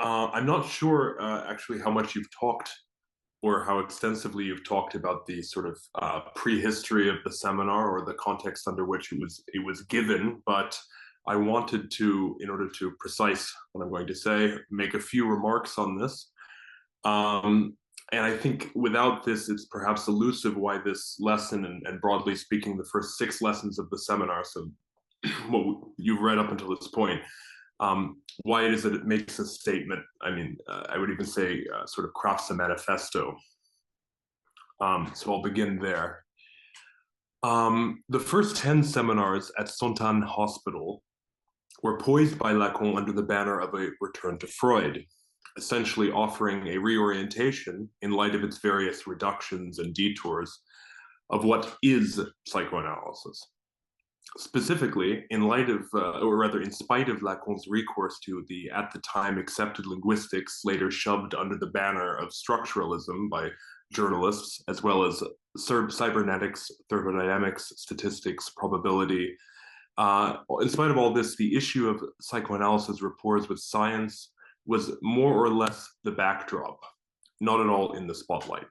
I'm not sure actually how much you've talked or how extensively you've talked about the sort of prehistory of the seminar or the context under which it was given, but I wanted to, in order to precise what I'm going to say, make a few remarks on this. And I think without this, it's perhaps elusive why this lesson, and broadly speaking, the first 6 lessons of the seminar, so what you've read up until this point, why it is that it makes a statement. I mean, I would even say sort of crafts a manifesto. So I'll begin there. The first 10 seminars at Sontan Hospital were poised by Lacan under the banner of a return to Freud, essentially offering a reorientation in light of its various reductions and detours of what is psychoanalysis. Specifically, in light of, or rather in spite of Lacan's recourse to the at the time accepted linguistics, later shoved under the banner of structuralism by journalists, as well as cybernetics, thermodynamics, statistics, probability. In spite of all this, the issue of psychoanalysis rapport with science was more or less the backdrop, not at all in the spotlight.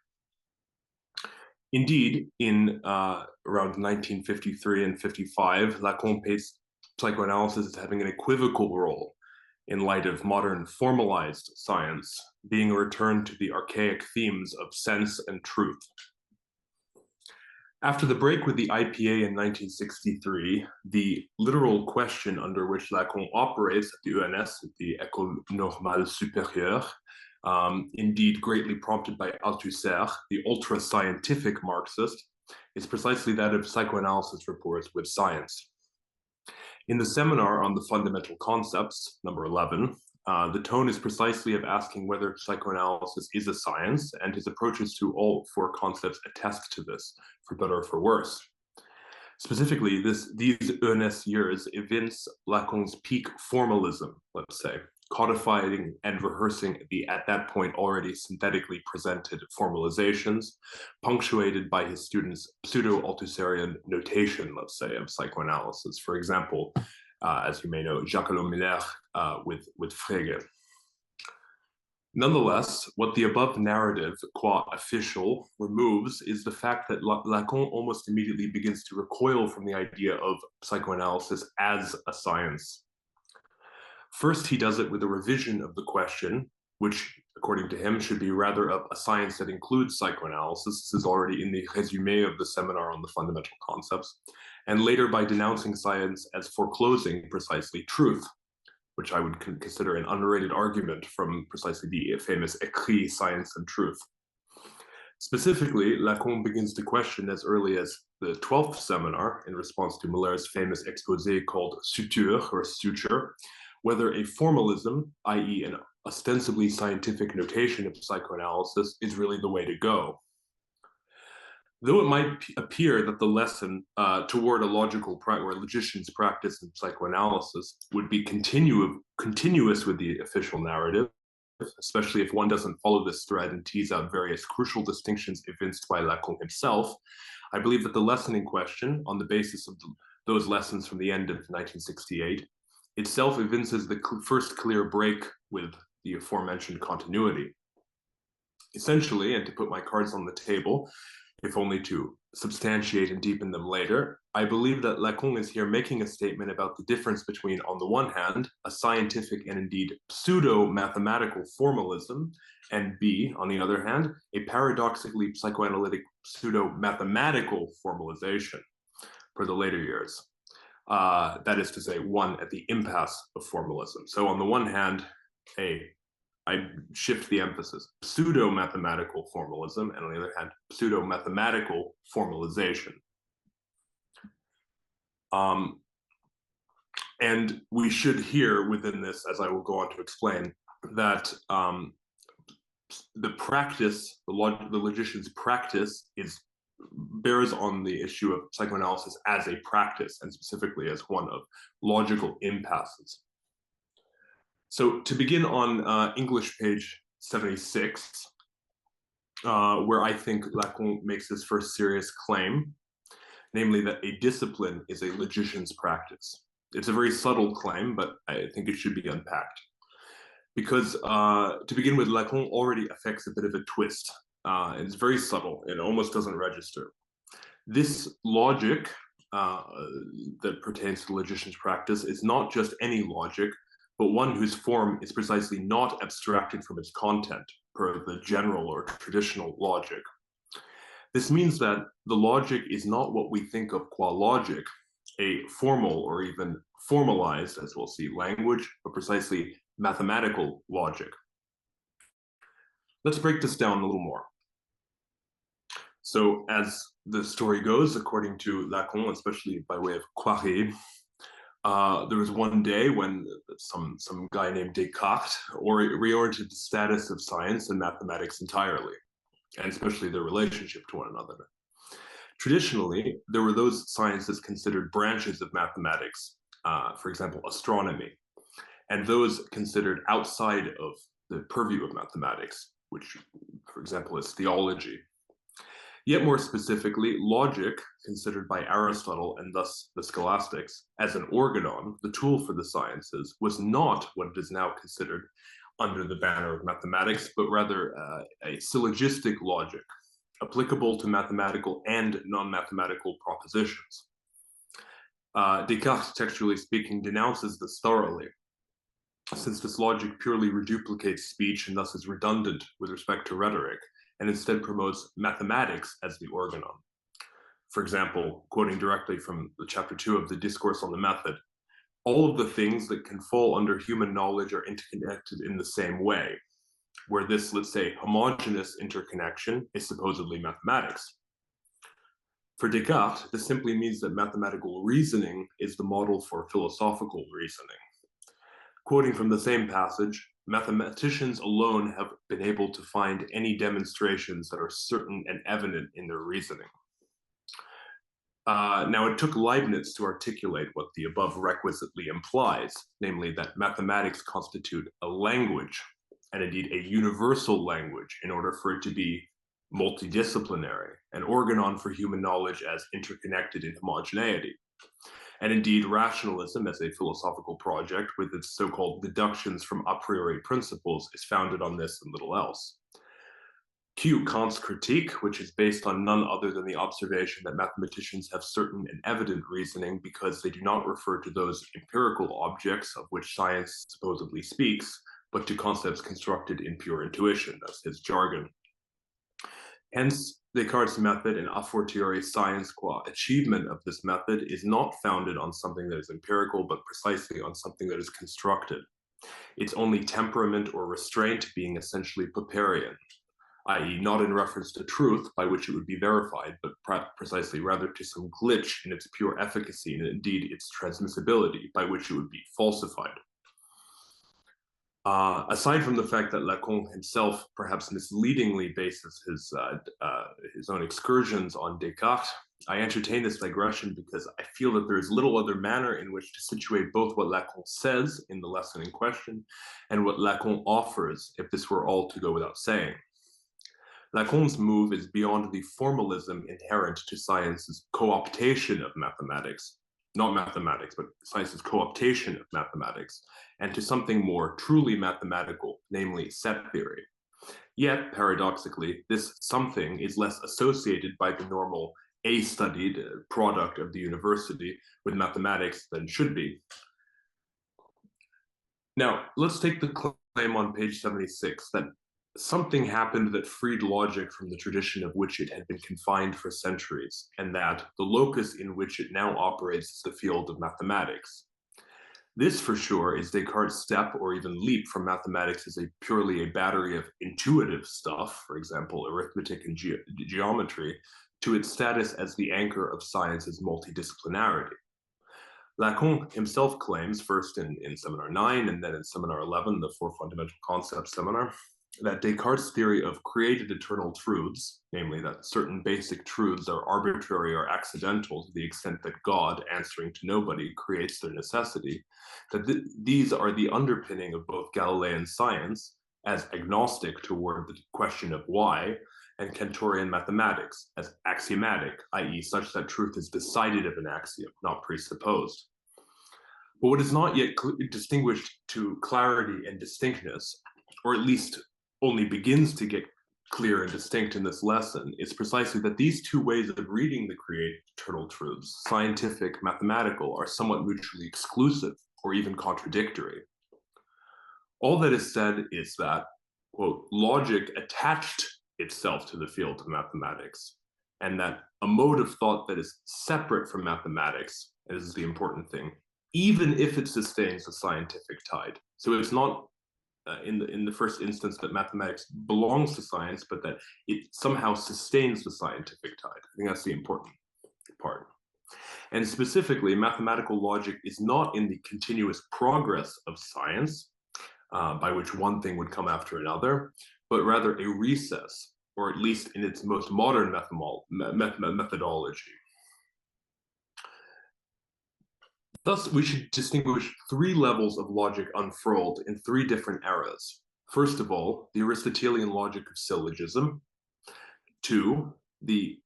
Indeed, in around 1953 and 55, Lacan placed psychoanalysis as having an equivocal role in light of modern formalized science, being a return to the archaic themes of sense and truth. After the break with the IPA in 1963, the literal question under which Lacan operates at the ENS, at the École Normale Supérieure, indeed greatly prompted by Althusser, the ultra-scientific Marxist, is precisely that of psychoanalysis reports with science. In the seminar on the fundamental concepts, number 11, the tone is precisely of asking whether psychoanalysis is a science, and his approaches to all 4 concepts attest to this, for better or for worse. Specifically, these ENS years evince Lacan's peak formalism, let's say, codifying and rehearsing the, at that point, already synthetically presented formalizations, punctuated by his students' pseudo-Althusserian notation, let's say, of psychoanalysis. For example, as you may know, Jacques Miller with Frege. Nonetheless, what the above narrative, qua official, removes is the fact that Lacan almost immediately begins to recoil from the idea of psychoanalysis as a science. First, he does it with a revision of the question, which, according to him, should be rather of a science that includes psychoanalysis. This is already in the résumé of the seminar on the fundamental concepts, and later by denouncing science as foreclosing precisely truth, which I would consider an underrated argument from precisely the famous écrit Science and Truth. Specifically, Lacan begins to question as early as the 12th seminar, in response to Miller's famous exposé called Suture, or Suture, whether a formalism, i.e. an ostensibly scientific notation of psychoanalysis, is really the way to go. Though it might appear that the lesson toward a logical or logician's practice in psychoanalysis would be continuous with the official narrative, especially if one doesn't follow this thread and tease out various crucial distinctions evinced by Lacan himself, I believe that the lesson in question, on the basis of those lessons from the end of 1968, itself evinces the first clear break with the aforementioned continuity. Essentially, and to put my cards on the table, if only to substantiate and deepen them later, I believe that Lacan is here making a statement about the difference between, on the one hand, a scientific and indeed pseudo-mathematical formalism, and B, on the other hand, a paradoxically psychoanalytic pseudo-mathematical formalization for the later years. That is to say, one at the impasse of formalism. So on the one hand, I shift the emphasis, pseudo-mathematical formalism, and on the other hand, pseudo-mathematical formalization. And we should hear within this, as I will go on to explain, that the practice, the logician's practice bears on the issue of psychoanalysis as a practice, and specifically as one of logical impasses. So to begin on English page 76, where I think Lacan makes his first serious claim, namely that a discipline is a logician's practice. It's a very subtle claim, but I think it should be unpacked. Because to begin with, Lacan already affects a bit of a twist. It's very subtle. It almost doesn't register. This logic that pertains to the logician's practice is not just any logic, but one whose form is precisely not abstracted from its content, per the general or traditional logic. This means that the logic is not what we think of qua logic, a formal or even formalized, as we'll see, language, but precisely mathematical logic. Let's break this down a little more. So as the story goes, according to Lacan, especially by way of Poiré, there was one day when some guy named Descartes reoriented the status of science and mathematics entirely, and especially their relationship to one another. Traditionally, there were those sciences considered branches of mathematics, for example, astronomy, and those considered outside of the purview of mathematics, which, for example, is theology. Yet more specifically, logic, considered by Aristotle and thus the scholastics as an organon, the tool for the sciences, was not what it is now considered under the banner of mathematics, but rather a syllogistic logic, applicable to mathematical and non-mathematical propositions. Descartes, textually speaking, denounces this thoroughly, since this logic purely reduplicates speech and thus is redundant with respect to rhetoric, and instead promotes mathematics as the organon. For example, quoting directly from the chapter 2 of the Discourse on the Method, all of the things that can fall under human knowledge are interconnected in the same way, where this, let's say, homogeneous interconnection is supposedly mathematics. For Descartes, this simply means that mathematical reasoning is the model for philosophical reasoning. Quoting from the same passage, mathematicians alone have been able to find any demonstrations that are certain and evident in their reasoning. Now, it took Leibniz to articulate what the above requisitely implies, namely that mathematics constitute a language, and indeed a universal language, in order for it to be multidisciplinary, an organon for human knowledge as interconnected in homogeneity. And indeed, rationalism as a philosophical project with its so-called deductions from a priori principles is founded on this and little else. Q. Kant's critique, which is based on none other than the observation that mathematicians have certain and evident reasoning because they do not refer to those empirical objects of which science supposedly speaks, but to concepts constructed in pure intuition, that's his jargon. Hence, Descartes' method, and a fortiori science qua achievement of this method, is not founded on something that is empirical, but precisely on something that is constructed. Its only temperament or restraint being essentially Popperian, i.e. not in reference to truth, by which it would be verified, but precisely rather to some glitch in its pure efficacy and indeed its transmissibility, by which it would be falsified. Aside from the fact that Lacan himself perhaps misleadingly bases his own excursions on Descartes, I entertain this digression because I feel that there is little other manner in which to situate both what Lacan says in the lesson in question and what Lacan offers, if this were all to go without saying. Lacan's move is beyond the formalism inherent to science's co-optation of mathematics, not mathematics, but science's co-optation of mathematics, and to something more truly mathematical, namely set theory. Yet, paradoxically, this something is less associated by the normal A-studied product of the university with mathematics than should be. Now, let's take the claim on page 76 that something happened that freed logic from the tradition of which it had been confined for centuries, and that the locus in which it now operates is the field of mathematics. This, for sure, is Descartes' step or even leap from mathematics as purely a battery of intuitive stuff, for example, arithmetic and geometry, to its status as the anchor of science's multidisciplinarity. Lacan himself claims, first in Seminar 9 and then in Seminar 11, the Four Fundamental Concepts seminar, that Descartes' theory of created eternal truths, namely that certain basic truths are arbitrary or accidental to the extent that God, answering to nobody, creates their necessity, that these are the underpinning of both Galilean science, as agnostic toward the question of why, and Cantorian mathematics, as axiomatic, i.e. such that truth is decided of an axiom, not presupposed. But what is not yet distinguished to clarity and distinctness, or at least only begins to get clear and distinct in this lesson, is precisely that these two ways of reading the created eternal truths, scientific, mathematical, are somewhat mutually exclusive or even contradictory. All that is said is that, quote, logic attached itself to the field of mathematics, and that a mode of thought that is separate from mathematics, and this is the important thing, even if it sustains the scientific tide. So it's not in the first instance that mathematics belongs to science, but that it somehow sustains the scientific tide. I think that's the important part. And specifically, mathematical logic is not in the continuous progress of science, by which one thing would come after another, but rather a recess, or at least in its most modern methodology. Thus, we should distinguish three levels of logic unfurled in three different eras. First of all, the Aristotelian logic of syllogism. Two, the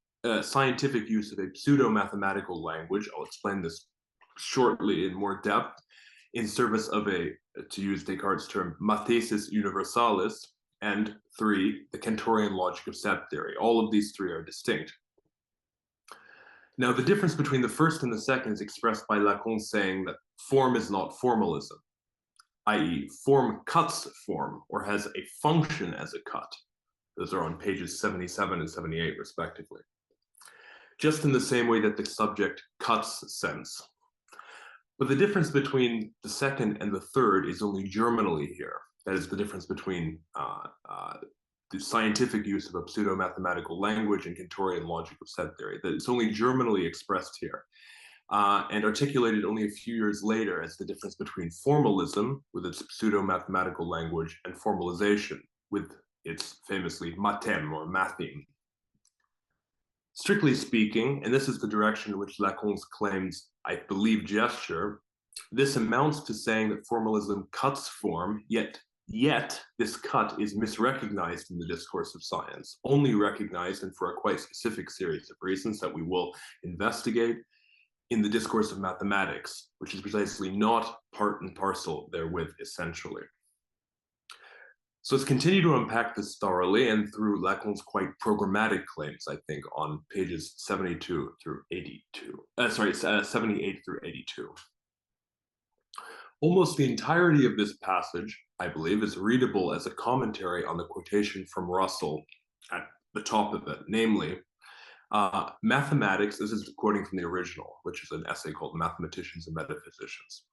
scientific use of a pseudo-mathematical language. I'll explain this shortly in more depth, in service of a, to use Descartes' term, mathesis universalis. And three, the Cantorian logic of set theory. All of these three are distinct. Now, the difference between the first and the second is expressed by Lacan saying that form is not formalism, i.e. form cuts form or has a function as a cut. Those are on pages 77 and 78, respectively. Just in the same way that the subject cuts sense. But the difference between the second and the third is only germinally here. That is the difference between the scientific use of a pseudo-mathematical language and Cantorian logic of set theory. That it's only germinally expressed here and articulated only a few years later as the difference between formalism with its pseudo-mathematical language and formalization with its famously mathem or matheme. Strictly speaking, and this is the direction in which Lacan's claims, I believe, gesture, this amounts to saying that formalism cuts form, yet this cut is misrecognized in the discourse of science, only recognized, and for a quite specific series of reasons that we will investigate, in the discourse of mathematics, which is precisely not part and parcel therewith essentially. So let's continue to unpack this thoroughly and through Lacan's quite programmatic claims, I think, on pages 72 through 82. 78 through 82. Almost the entirety of this passage, I believe, is readable as a commentary on the quotation from Russell at the top of it, namely, mathematics, this is quoting from the original, which is an essay called Mathematicians and Metaphysicians.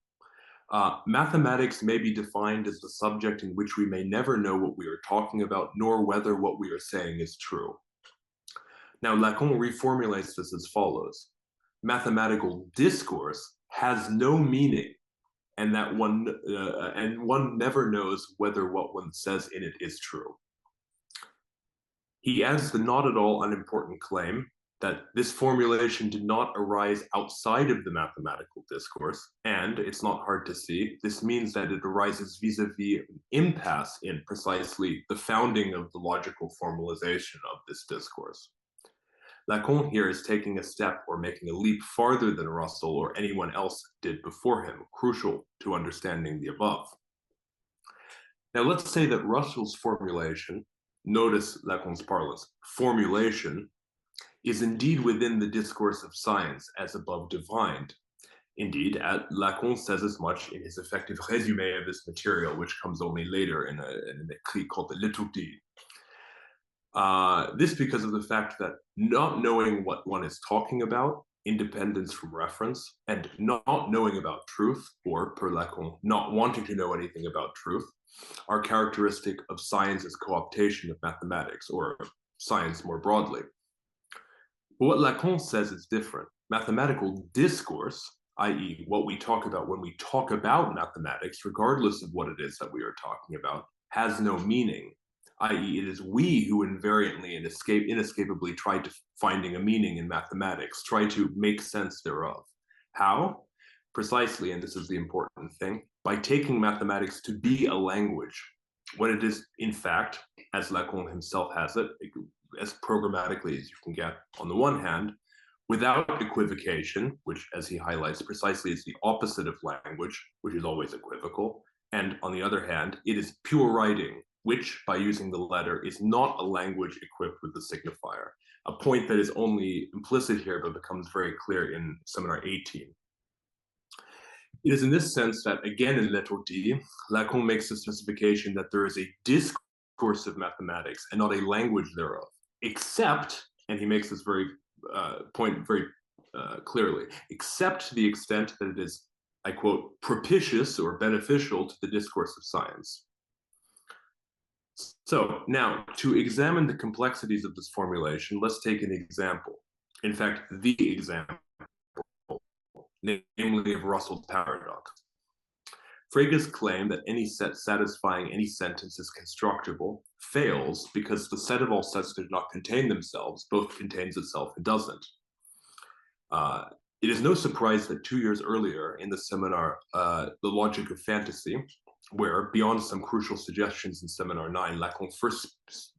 Mathematics may be defined as the subject in which we may never know what we are talking about, nor whether what we are saying is true. Now, Lacan reformulates this as follows. Mathematical discourse has no meaning, and that one never knows whether what one says in it is true. He adds the not at all unimportant claim that this formulation did not arise outside of the mathematical discourse, and it's not hard to see, this means that it arises vis-a-vis an impasse in precisely the founding of the logical formalization of this discourse. Lacan here is taking a step or making a leap farther than Russell or anyone else did before him, crucial to understanding the above. Now let's say that Russell's formulation, notice Lacan's parlance, formulation, is indeed within the discourse of science as above defined. Indeed, Lacan says as much in his effective résumé of this material, which comes only later in an écrit called the Liturgie. This because of the fact that not knowing what one is talking about, independence from reference, and not knowing about truth, or per Lacan, not wanting to know anything about truth, are characteristic of science's co-optation of mathematics, or science more broadly. But what Lacan says is different. Mathematical discourse, i.e. what we talk about when we talk about mathematics, regardless of what it is that we are talking about, has no meaning, i.e. it is we who invariantly and inescapably try to finding a meaning in mathematics, try to make sense thereof. How? Precisely, and this is the important thing, by taking mathematics to be a language, when it is, in fact, as Lacan himself has it, as programmatically as you can get on the one hand, without equivocation, which, as he highlights, precisely is the opposite of language, which is always equivocal. And on the other hand, it is pure writing, which, by using the letter, is not a language equipped with the signifier, a point that is only implicit here but becomes very clear in Seminar 18. It is in this sense that, again in Lettre D, Lacan makes the specification that there is a discourse of mathematics and not a language thereof, except, and he makes this point very clearly, except to the extent that it is, I quote, propitious or beneficial to the discourse of science. So now, to examine the complexities of this formulation, let's take an example. In fact, the example, namely of Russell's paradox. Frege's claim that any set satisfying any sentence is constructible fails because the set of all sets does not contain themselves, both contains itself and doesn't. It is no surprise that 2 years earlier in the seminar, The Logic of Fantasy, where, beyond some crucial suggestions in Seminar 9, Lacan first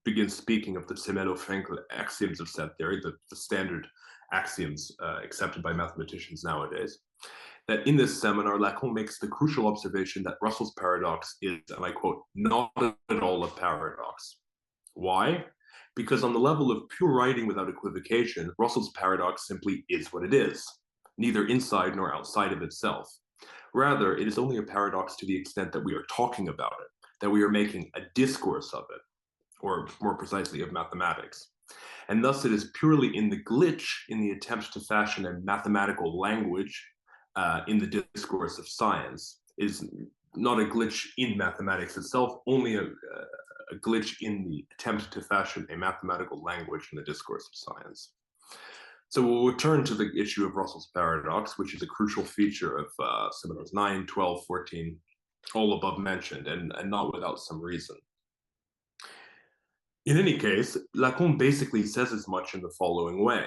begins speaking of the Semelo-Fraenkel axioms of set theory, the standard axioms accepted by mathematicians nowadays, that in this seminar, Lacan makes the crucial observation that Russell's paradox is, and I quote, not at all a paradox. Why? Because on the level of pure writing without equivocation, Russell's paradox simply is what it is, neither inside nor outside of itself. Rather, it is only a paradox to the extent that we are talking about it, that we are making a discourse of it, or more precisely of mathematics. And thus it is purely in the glitch in the attempt to fashion a mathematical language in the discourse of science. It is not a glitch in mathematics itself, only a glitch in the attempt to fashion a mathematical language in the discourse of science. So we'll return to the issue of Russell's paradox, which is a crucial feature of Seminars 9, 12, 14, all above mentioned, and not without some reason. In any case, Lacan basically says as much in the following way.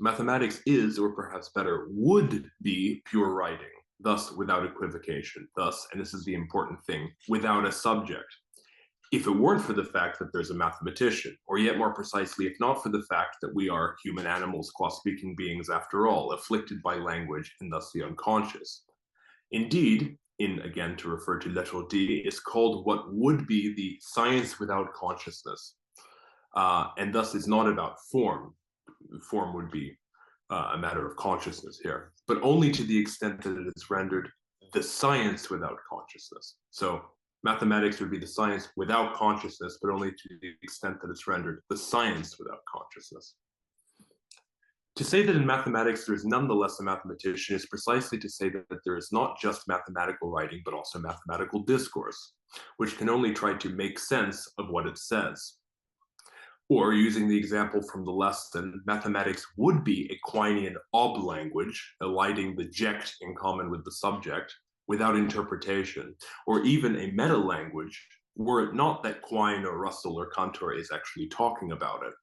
Mathematics is, or perhaps better, would be pure writing, thus without equivocation, thus, and this is the important thing, without a subject. If it weren't for the fact that there's a mathematician, or yet more precisely, if not for the fact that we are human animals, qua speaking beings after all, afflicted by language and thus the unconscious. Indeed, again to refer to Lettre D, is called what would be the science without consciousness, and thus is not about form. Form would be a matter of consciousness here, but only to the extent that it is rendered the science without consciousness. So mathematics would be the science without consciousness, but only to the extent that it's rendered the science without consciousness. To say that in mathematics there is nonetheless a mathematician is precisely to say that there is not just mathematical writing, but also mathematical discourse, which can only try to make sense of what it says. Or, using the example from the lesson, mathematics would be a Quinean ob language, eliding the ject in common with the subject, without interpretation, or even a meta-language, were it not that Quine or Russell or Cantor is actually talking about it.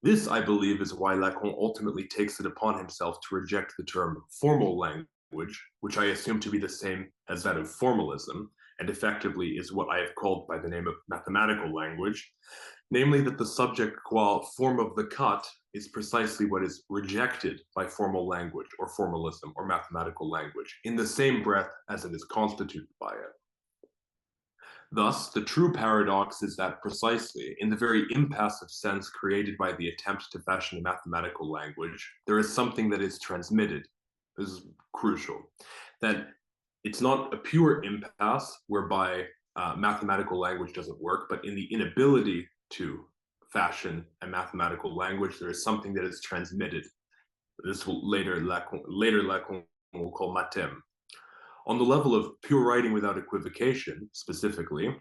This, I believe, is why Lacan ultimately takes it upon himself to reject the term formal language, which I assume to be the same as that of formalism, and effectively is what I have called by the name of mathematical language, namely that the subject qua form of the cut is precisely what is rejected by formal language or formalism or mathematical language in the same breath as it is constituted by it. Thus, the true paradox is that precisely in the very impassive sense created by the attempt to fashion a mathematical language, there is something that is transmitted. This is crucial. That it's not a pure impasse whereby mathematical language doesn't work, but in the inability to fashion a mathematical language, there is something that is transmitted. This will later Lacan will call mathème. On the level of pure writing without equivocation, specifically,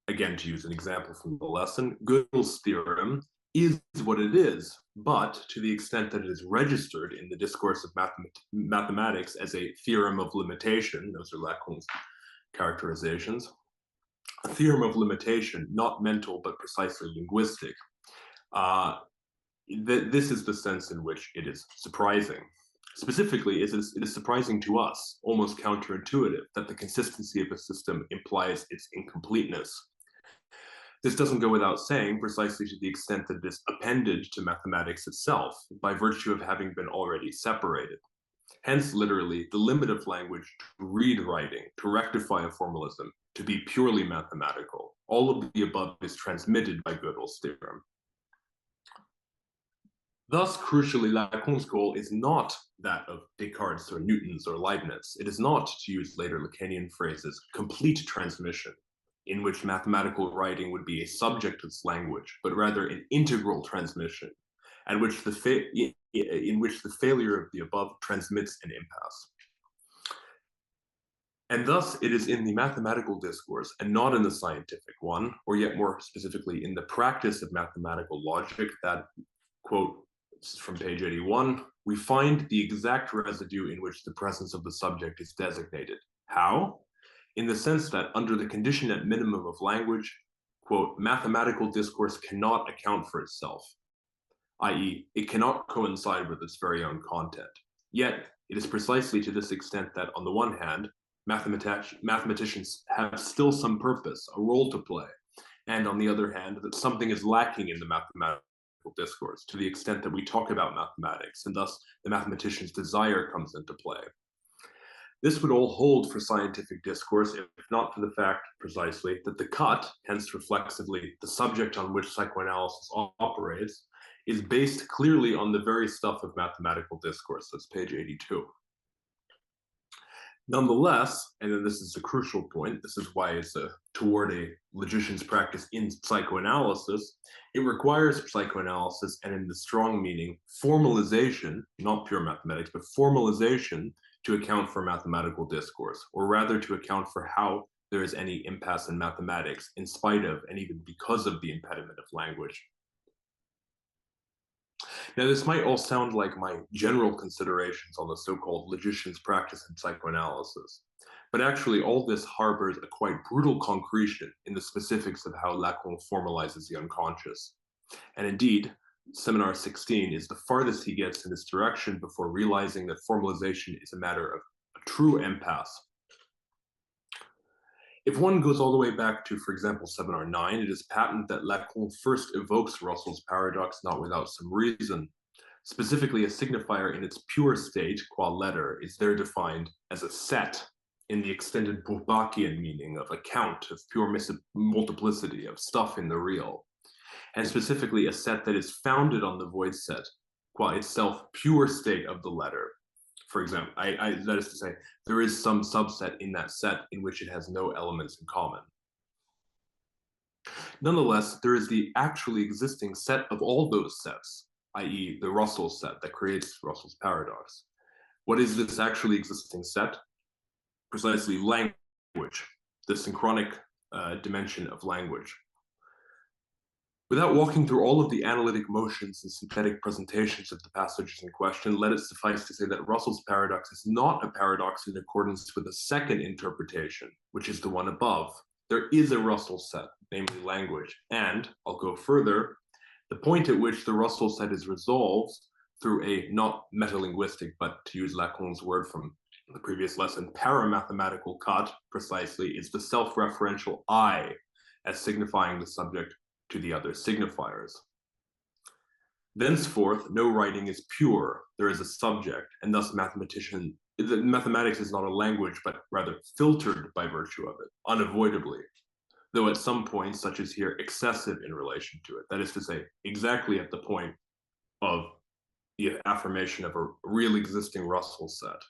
again to use an example from the lesson, Gödel's theorem is what it is, but to the extent that it is registered in the discourse of mathematics as a theorem of limitation, those are Lacan's characterizations, a theorem of limitation, not mental but precisely linguistic. This is the sense in which it is surprising. Specifically, it is surprising to us, almost counterintuitive, that the consistency of a system implies its incompleteness. This doesn't go without saying, precisely to the extent that it is appended to mathematics itself, by virtue of having been already separated. Hence, literally, the limit of language to read writing, to rectify a formalism, to be purely mathematical. All of the above is transmitted by Gödel's theorem. Thus, crucially, Lacan's goal is not that of Descartes or Newton's or Leibniz. It is not, to use later Lacanian phrases, complete transmission, in which mathematical writing would be a subject of its language, but rather an integral transmission, in which the failure of the above transmits an impasse. And thus, it is in the mathematical discourse, and not in the scientific one, or yet more specifically in the practice of mathematical logic, that, quote, this is from page 81, we find the exact residue in which the presence of the subject is designated. How? In the sense that under the condition at minimum of language, quote, mathematical discourse cannot account for itself, i.e., it cannot coincide with its very own content. Yet, it is precisely to this extent that, on the one hand, mathematicians have still some purpose, a role to play, and on the other hand, that something is lacking in the mathematical discourse to the extent that we talk about mathematics, and thus the mathematician's desire comes into play. This would all hold for scientific discourse, if not for the fact, precisely, that the cut, hence reflexively the subject on which psychoanalysis operates, is based clearly on the very stuff of mathematical discourse. That's page 82. Nonetheless, and then this is a crucial point, this is why it's toward a logician's practice in psychoanalysis, it requires psychoanalysis, and in the strong meaning, formalization, not pure mathematics, but formalization to account for mathematical discourse, or rather to account for how there is any impasse in mathematics, in spite of, and even because of, the impediment of language. Now, this might all sound like my general considerations on the so-called logician's practice in psychoanalysis, but actually all this harbors a quite brutal concretion in the specifics of how Lacan formalizes the unconscious. And indeed, Seminar 16 is the farthest he gets in this direction before realizing that formalization is a matter of a true impasse. If one goes all the way back to, for example, Seminar 9, it is patent that Lacan first evokes Russell's paradox not without some reason. Specifically, a signifier in its pure state, qua letter, is there defined as a set in the extended Bourbachian meaning of a count, of pure multiplicity, of stuff in the real. And specifically, a set that is founded on the void set, qua itself pure state of the letter. For example, that is to say, there is some subset in that set in which it has no elements in common. Nonetheless, there is the actually existing set of all those sets, i.e. the Russell set that creates Russell's paradox. What is this actually existing set? Precisely language, the synchronic dimension of language. Without walking through all of the analytic motions and synthetic presentations of the passages in question, let it suffice to say that Russell's paradox is not a paradox in accordance with a second interpretation, which is the one above. There is a Russell set, namely language, and, I'll go further, the point at which the Russell set is resolved through a not metalinguistic, but to use Lacan's word from the previous lesson, paramathematical cut, precisely, is the self-referential I as signifying the subject to the other signifiers. Thenceforth, no writing is pure. There is a subject, and thus mathematics is not a language, but rather filtered by virtue of it, unavoidably, though at some points, such as here, excessive in relation to it. That is to say, exactly at the point of the affirmation of a real existing Russell set.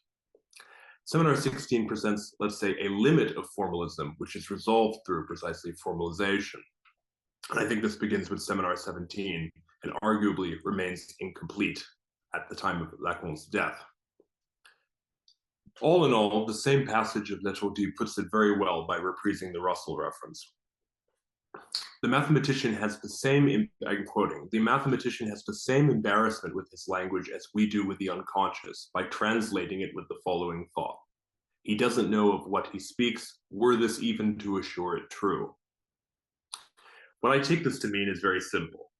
Seminar 16 presents, let's say, a limit of formalism, which is resolved through precisely formalization. And I think this begins with Seminar 17 and arguably remains incomplete at the time of Lacan's death. All in all, the same passage of L'Étoile puts it very well by reprising the Russell reference. The mathematician has the same, I'm quoting, the mathematician has the same embarrassment with his language as we do with the unconscious by translating it with the following thought. He doesn't know of what he speaks, were this even to assure it true. What I take this to mean is very simple.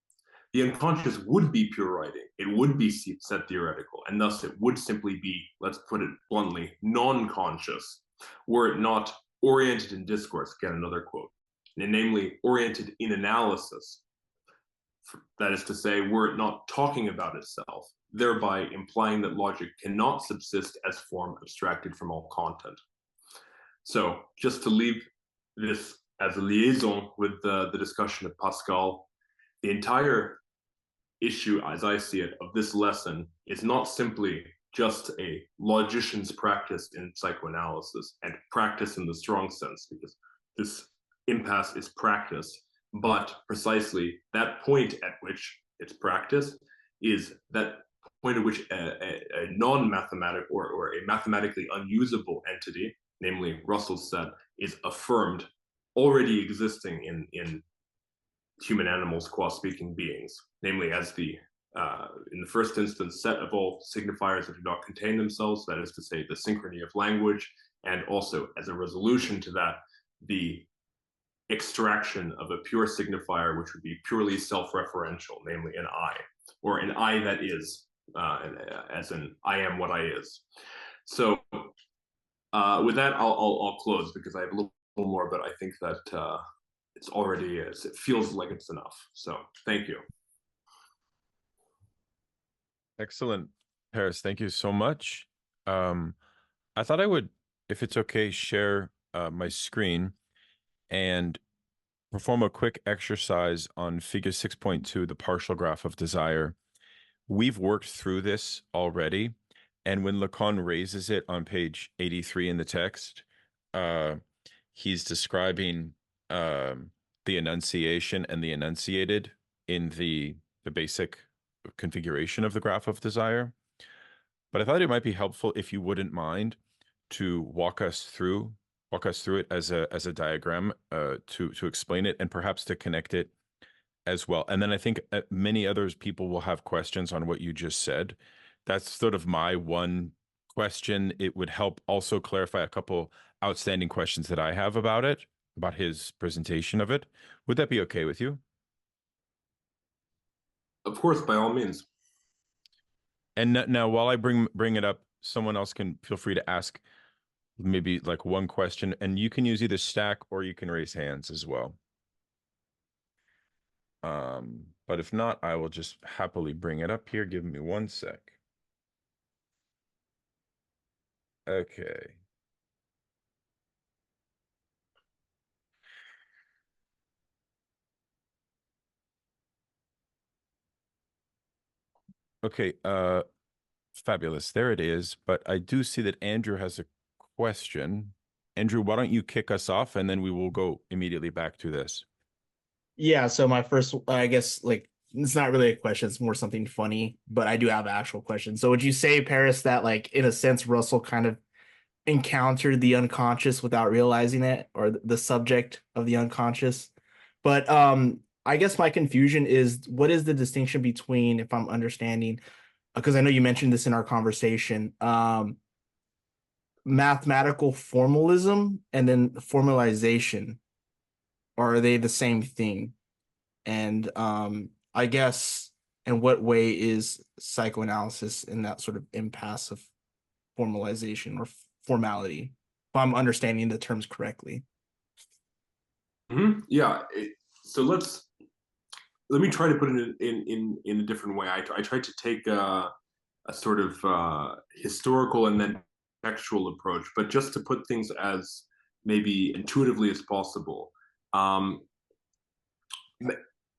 The unconscious would be pure writing, it would be set theoretical, and thus it would simply be, let's put it bluntly, non-conscious, were it not oriented in discourse, again another quote, namely oriented in analysis. That is to say, were it not talking about itself, thereby implying that logic cannot subsist as form abstracted from all content. So, just to leave this as a liaison with the discussion of Pascal, the entire issue, as I see it, of this lesson is not simply just a logician's practice in psychoanalysis, and practice in the strong sense, because this impasse is practice, but precisely that point at which it's practice is that point at which a non-mathematic or a mathematically unusable entity, namely Russell's set, is affirmed, already existing in human animals qua speaking beings, namely as the in the first instance set of all signifiers that do not contain themselves, that is to say the synchrony of language, and also as a resolution to that, the extraction of a pure signifier which would be purely self-referential, namely an I, or an I that is, as in I am what I is. So with that, I'll close because I have a little more, but I think that it's already, it feels like it's enough. So thank you. Excellent, Paris. Thank you so much. I thought I would, if it's okay, share my screen and perform a quick exercise on figure 6.2, the partial graph of desire. We've worked through this already, and when Lacan raises it on page 83 in the text, he's describing the enunciation and the enunciated in the basic configuration of the graph of desire. But I thought it might be helpful, if you wouldn't mind, to walk us through it as a diagram, to explain it and perhaps to connect it as well. And then I think many others people will have questions on what you just said. That's sort of my one question. It would help also clarify a couple outstanding questions that I have about it, about his presentation of it. Would that be okay with you? Of course, by all means. And now, while I bring it up, someone else can feel free to ask maybe like one question, and you can use either stack or you can raise hands as well. But if not, I will just happily bring it up here. Give me one sec. Okay. Okay, fabulous. There it is. But I do see that Andrew has a question. Andrew, why don't you kick us off and then we will go immediately back to this. Yeah, so my first, I guess, like, it's not really a question, it's more something funny, but I do have an actual question. So would you say, Paris, that, like, in a sense, Russell kind of encountered the unconscious without realizing it, or the subject of the unconscious? But I guess my confusion is, what is the distinction between, if I'm understanding, because I know you mentioned this in our conversation, mathematical formalism and then formalization? Or are they the same thing? And I guess, in what way is psychoanalysis in that sort of impasse of formalization or formality, if I'm understanding the terms correctly? Yeah. So let me try to put it in a different way. I tried to take a sort of historical and then textual approach, but just to put things as maybe intuitively as possible.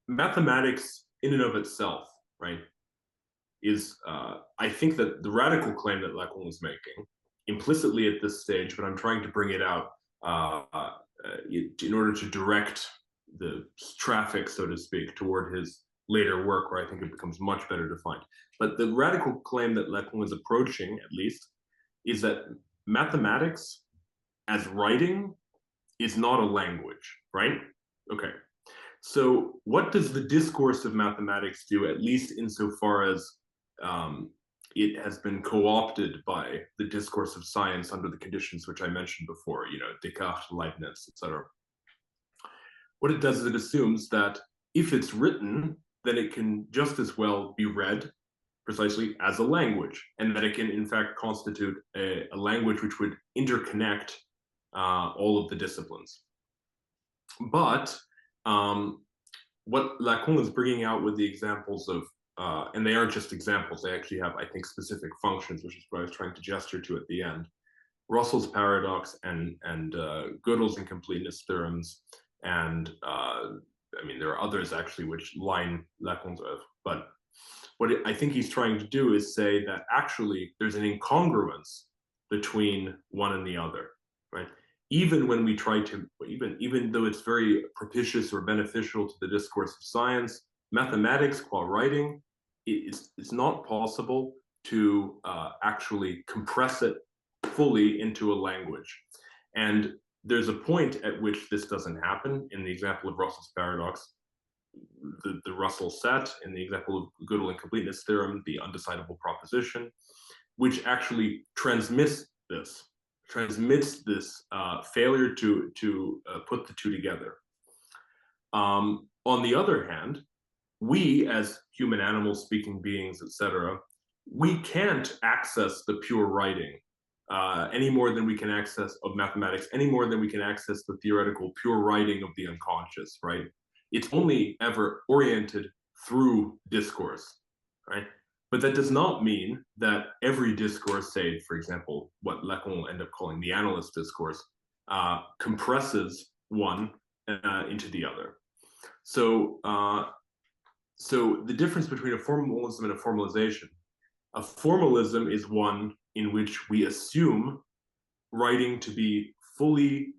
Mathematics in and of itself, right, is I think that the radical claim that Lacan was making implicitly at this stage, but I'm trying to bring it out in order to direct the traffic, so to speak, toward his later work, where I think it becomes much better defined. But the radical claim that Lacan was approaching, at least, is that mathematics as writing is not a language, right? Okay. So what does the discourse of mathematics do, at least insofar as it has been co-opted by the discourse of science under the conditions which I mentioned before, Descartes, Leibniz, etc. What it does is it assumes that if it's written, then it can just as well be read precisely as a language, and that it can in fact constitute a language which would interconnect all of the disciplines. But what Lacan is bringing out with the examples of, and they aren't just examples, they actually have, I think, specific functions, which is what I was trying to gesture to at the end. Russell's paradox and Gödel's incompleteness theorems, and I mean, there are others actually which line Lacan's œuvre, but what I think he's trying to do is say that actually there's an incongruence between one and the other, right? Even when we try to, even though it's very propitious or beneficial to the discourse of science, mathematics qua writing, it's not possible to actually compress it fully into a language. And there's a point at which this doesn't happen. In the example of Russell's paradox, the Russell set, in the example of Gödel incompleteness theorem, the undecidable proposition, which actually transmits this failure to put the two together. On the other hand, we as human animal speaking beings, etc., we can't access the pure writing any more than we can access of mathematics, any more than we can access the theoretical pure writing of the unconscious, right? It's only ever oriented through discourse, right? But that does not mean that every discourse, say, for example, what Lacan will end up calling the analyst discourse, compresses one into the other. So, so the difference between a formalism and a formalization, a formalism is one in which we assume writing to be fully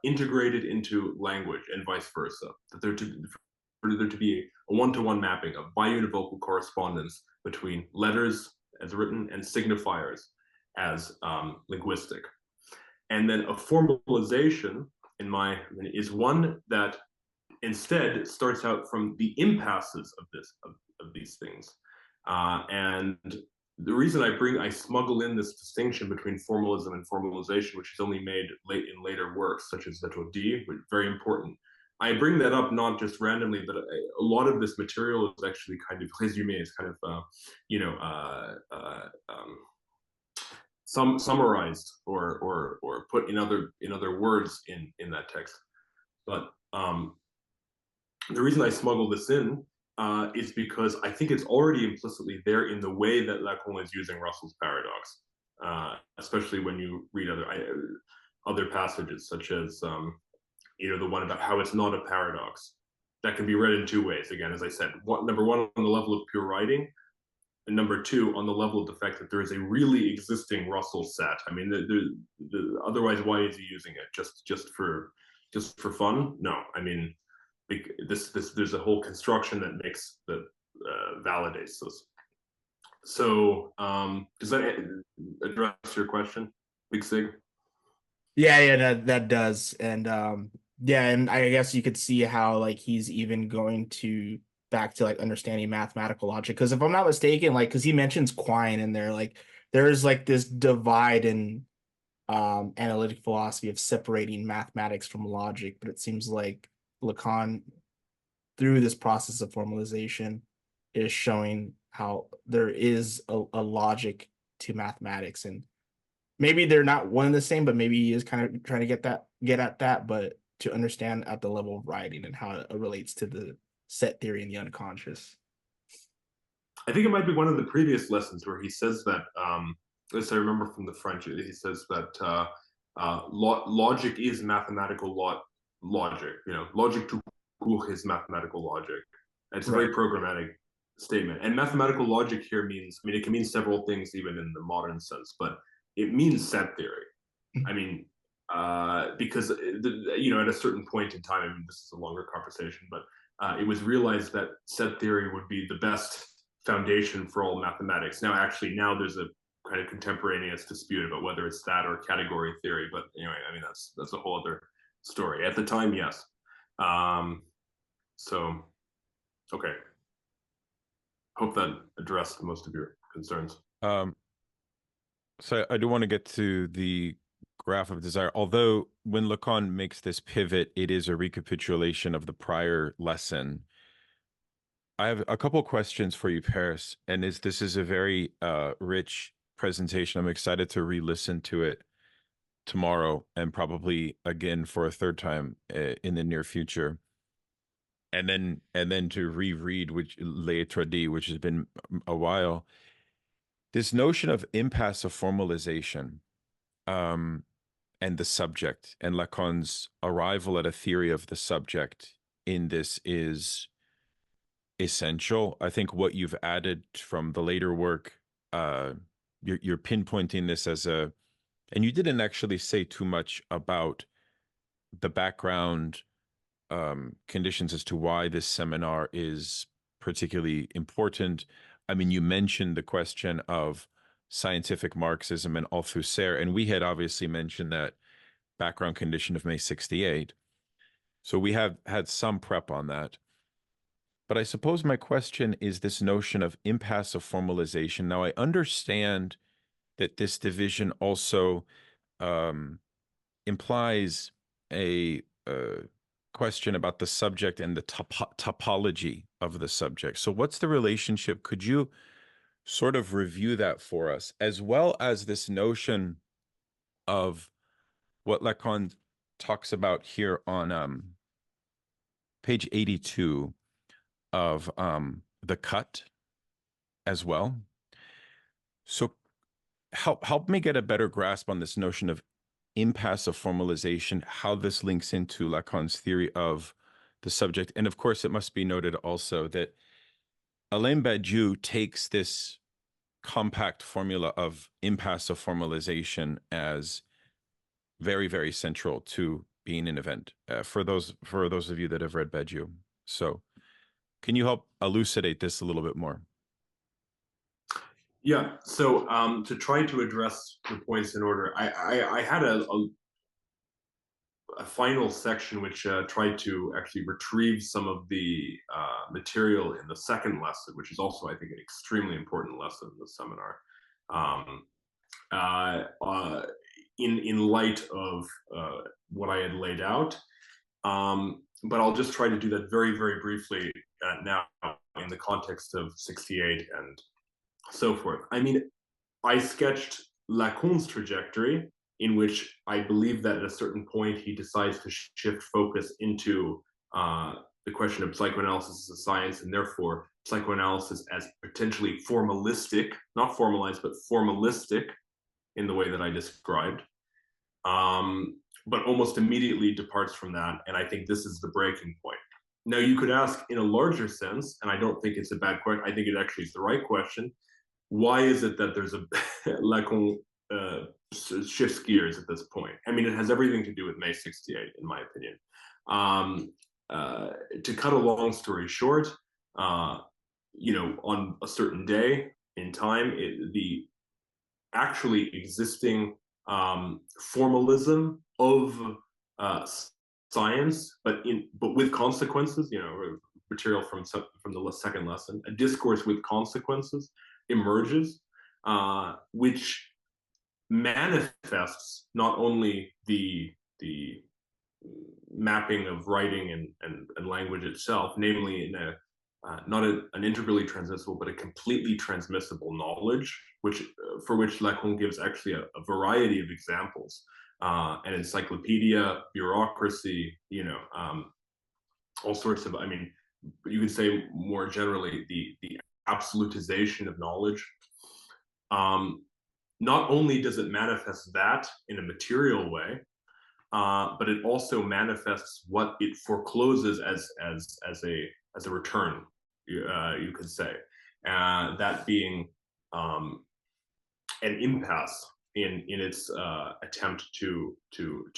integrated into language and vice versa, that for there to be a one-to-one mapping of biunivocal correspondence between letters as written and signifiers as linguistic. And then a formalization, in my opinion, is one that instead starts out from the impasses of these things. And the reason I smuggle in this distinction between formalism and formalization, which is only made in later works, such as the Ph.D., which is very important. I bring that up not just randomly, but a lot of this material is actually kind of résumé, is kind of summarized or put in other words in that text. But the reason I smuggle this in is because I think it's already implicitly there in the way that Lacan is using Russell's paradox, especially when you read other passages, such as the one about how it's not a paradox. That can be read in two ways. Again, as I said, number one, on the level of pure writing, and number two, on the level of the fact that there is a really existing Russell set. I mean, otherwise, why is he using it? Just for fun? No, I mean, there's a whole construction that validates this. So does that address your question, Big Sig? Yeah, that does. And yeah, and I guess you could see how like he's even going to back to like understanding mathematical logic, because if I'm not mistaken, like because he mentions Quine in there, like there's like this divide in analytic philosophy of separating mathematics from logic, but it seems like Lacan, through this process of formalization, is showing how there is a logic to mathematics, and maybe they're not one and the same, but maybe he is kind of trying to get at that, but to understand at the level of writing and how it relates to the set theory and the unconscious. I think it might be one of the previous lessons where he says that, as I remember from the French, he says that logic is mathematical logic. Logic tout court is mathematical logic. And it's a very programmatic statement. And mathematical logic here means, I mean, it can mean several things even in the modern sense, but it means set theory. I mean, because at a certain point in time, I mean, this is a longer conversation, but it was realized that set theory would be the best foundation for all mathematics. Now there's a kind of contemporaneous dispute about whether it's that or category theory, but anyway, I mean, that's a whole other story. At the time, yes. So, okay. Hope that addressed most of your concerns. So I do want to get to the graph of desire, although when Lacan makes this pivot, it is a recapitulation of the prior lesson. I have a couple questions for you, Paris, and this is a very rich presentation. I'm excited to re-listen to it. tomorrow and probably again for a third time in the near future. And then to reread which Lettre D, which has been a while. This notion of impasse of formalization, and the subject, and Lacan's arrival at a theory of the subject in this is essential. I think what you've added from the later work, you're pinpointing this as a, and you didn't actually say too much about the background conditions as to why this seminar is particularly important. I mean, you mentioned the question of scientific Marxism and Althusser, and we had obviously mentioned that background condition of May 68. So we have had some prep on that. But I suppose my question is this notion of impasse of formalization. Now, I understand that this division also implies a question about the subject and the topology of the subject. So what's the relationship? Could you sort of review that for us, as well as this notion of what Lacan talks about here on page 82 of the cut as well? So help me get a better grasp on this notion of impasse of formalization, how this links into Lacan's theory of the subject. And of course, it must be noted also that Alain Badiou takes this compact formula of impasse of formalization as very, very central to being an event, for those of you that have read Badiou. So can you help elucidate this a little bit more? Yeah, so to try to address the points in order, I had a final section which tried to actually retrieve some of the material in the second lesson, which is also, I think, an extremely important lesson in the seminar, in light of what I had laid out. But I'll just try to do that very, very briefly now in the context of 68 and so forth. I mean, I sketched Lacan's trajectory, in which I believe that at a certain point he decides to shift focus into the question of psychoanalysis as a science, and therefore psychoanalysis as potentially formalistic, not formalized, but formalistic in the way that I described. But almost immediately departs from that, and I think this is the breaking point. Now, you could ask in a larger sense, and I don't think it's a bad question, I think it actually is the right question, why is it that there's a Lacan shifts gears at this point? I mean, it has everything to do with May 68, in my opinion. To cut a long story short, you know, on a certain day in time, the actually existing formalism of science, but with consequences, you know, material from the second lesson, a discourse with consequences emerges, which manifests not only the mapping of writing and language itself, namely in a not an integrally transmissible, but a completely transmissible knowledge, which for which Lacan gives actually a variety of examples, an encyclopedia, bureaucracy, you know, all sorts of. I mean, you could say more generally the absolutization of knowledge. Not only does it manifest that in a material way, but it also manifests what it forecloses as a return, you could say, that being an impasse in its attempt to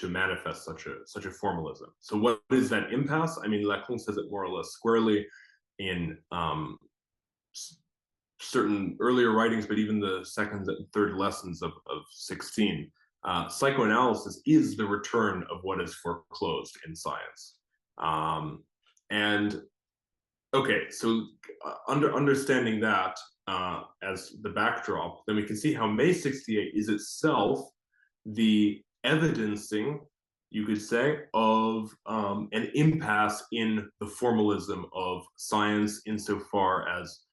manifest such a formalism. So what is that impasse? I mean, Lacan says it more or less squarely in certain earlier writings, but even the second and third lessons of 16. Psychoanalysis is the return of what is foreclosed in science. And okay, so understanding that as the backdrop, then we can see how May 68 is itself the evidencing, you could say, of an impasse in the formalism of science, insofar as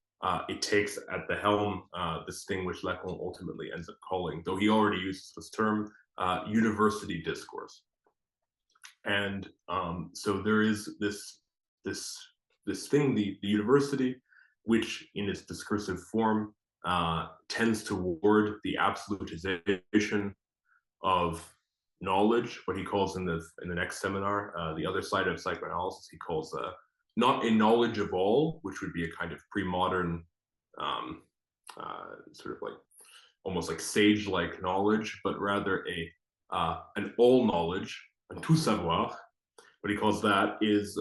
it takes at the helm this thing which Lacan ultimately ends up calling, though he already uses this term, university discourse. And so there is this thing, the university, which in its discursive form tends toward the absolutization of knowledge, what he calls in the next seminar, the other side of psychoanalysis, he calls not a knowledge of all, which would be a kind of pre-modern sort of like almost like sage-like knowledge, but rather an all knowledge, un tout savoir. What he calls that is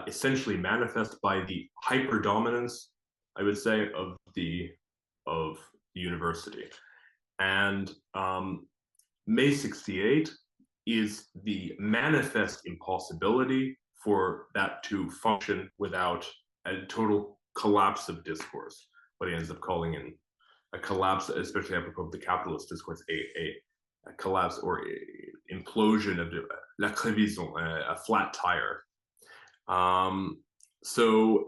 essentially manifest by the hyperdominance, I would say, of the university. And May 68 is the manifest impossibility for that to function without a total collapse of discourse, what he ends up calling in a collapse, especially apropos of the capitalist discourse, a collapse or implosion of la crevaison, a flat tire. So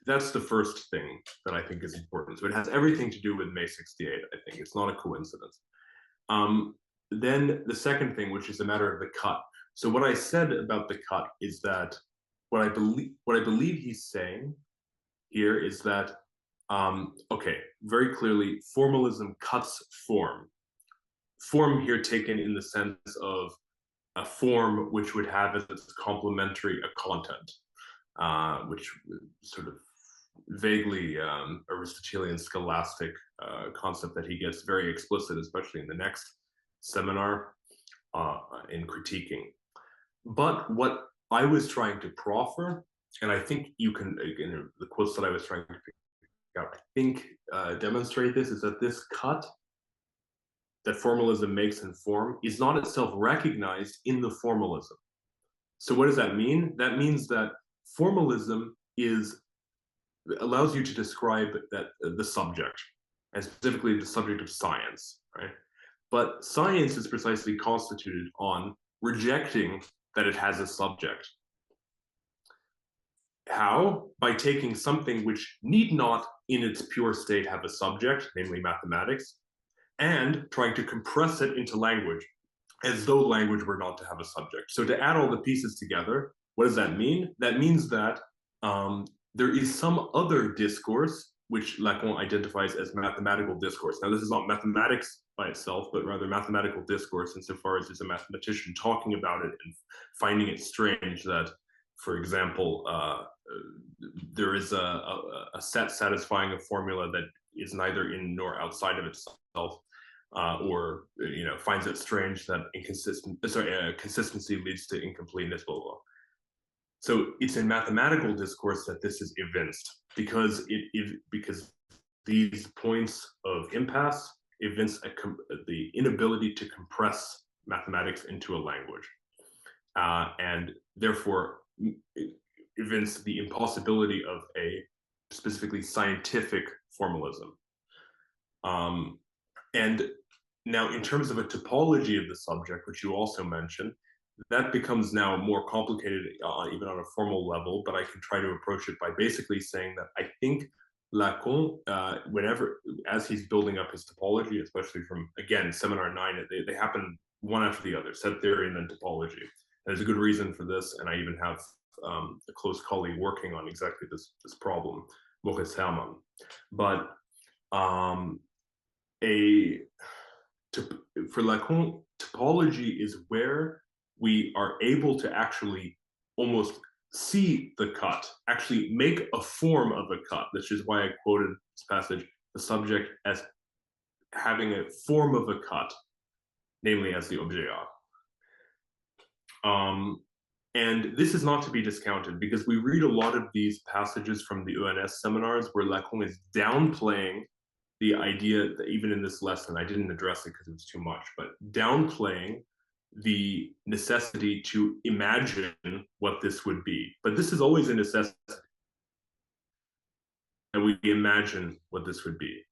that's the first thing that I think is important. So it has everything to do with May 68, I think. It's not a coincidence. Then the second thing, which is a matter of the cut. So what I said about the cut is that what I believe he's saying here is that, okay, very clearly, formalism cuts form. Form here taken in the sense of a form which would have as its complementary a content, which sort of vaguely Aristotelian scholastic concept that he gets very explicit, especially in the next seminar in critiquing. But what I was trying to proffer, and I think you can, again, the quotes that I was trying to pick out, I think demonstrate this, is that this cut that formalism makes in form is not itself recognized in the formalism. So what does that mean? That means that formalism allows you to describe that the subject, and specifically the subject of science, right? But science is precisely constituted on rejecting that it has a subject. How? By taking something which need not in its pure state have a subject, namely mathematics, and trying to compress it into language, as though language were not to have a subject. So to add all the pieces together, what does that mean? That means that there is some other discourse which Lacan identifies as mathematical discourse. Now, this is not mathematics by itself, but rather mathematical discourse insofar as it's a mathematician talking about it and finding it strange that, for example, there is a set satisfying a formula that is neither in nor outside of itself, or finds it strange that consistency leads to incompleteness, blah, blah. So it's in mathematical discourse that this is evinced, because these points of impasse evince the inability to compress mathematics into a language, and therefore evince the impossibility of a specifically scientific formalism. And now, in terms of a topology of the subject, which you also mentioned, that becomes now more complicated, even on a formal level, but I can try to approach it by basically saying that I think Lacan, as he's building up his topology, especially from, again, Seminar 9, they happen one after the other, set theory and then topology. And there's a good reason for this, and I even have a close colleague working on exactly this problem, Maurice Hermann. But for Lacan, topology is where we are able to actually almost see the cut, actually make a form of a cut. This is why I quoted this passage, the subject as having a form of a cut, namely as the objet. And this is not to be discounted, because we read a lot of these passages from the ENS seminars where Lacan is downplaying the idea that, even in this lesson, I didn't address it because it was too much, but downplaying the necessity to imagine what this would be. But this is always a necessity, that we imagine what this would be.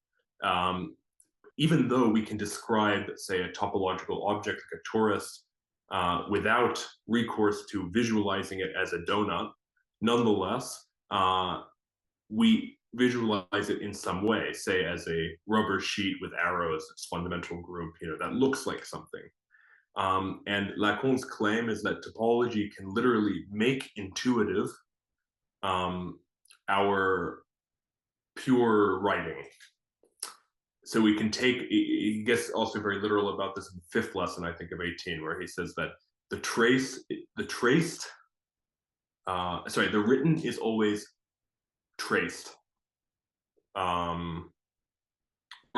Even though we can describe, say, a topological object like a torus without recourse to visualizing it as a donut, nonetheless, we visualize it in some way, say as a rubber sheet with arrows, its fundamental group, that looks like something. And Lacan's claim is that topology can literally make intuitive our pure writing. So we can take, he gets also very literal about this in the fifth lesson, I think, of 18, where he says that the written is always traced. Or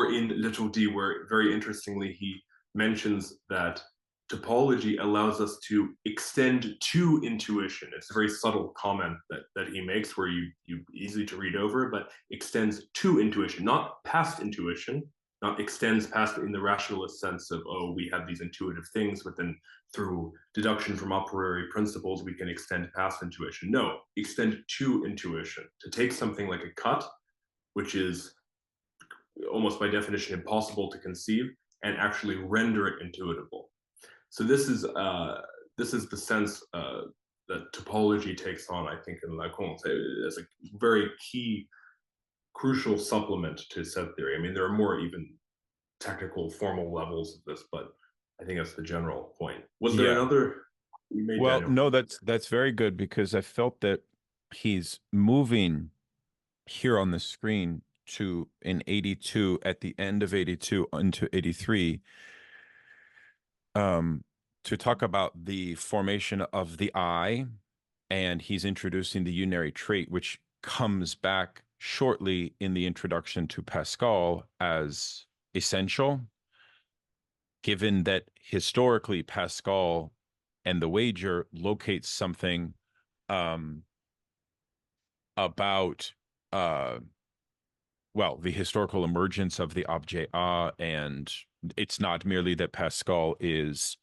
in little d, where very interestingly he mentions that topology allows us to extend to intuition. It's a very subtle comment that he makes, where you easy to read over, but extends to intuition, not past intuition, not extends past in the rationalist sense of, oh, we have these intuitive things, but then through deduction from a priori principles, we can extend past intuition. No, extend to intuition, to take something like a cut, which is almost by definition impossible to conceive, and actually render it intuitable. So this is the sense that topology takes on, I think, in Lacan as a very key, crucial supplement to set theory. I mean, there are more even technical, formal levels of this, but I think that's the general point. Was there another you made, well, Daniel? no, that's very good, because I felt that he's moving here on the screen to in 82, at the end of 82 into 83, to talk about the formation of the I, and he's introducing the unary trait, which comes back shortly in the introduction to Pascal as essential, given that historically Pascal and the wager locates something about well, the historical emergence of the objet A, and it's not merely that Pascal is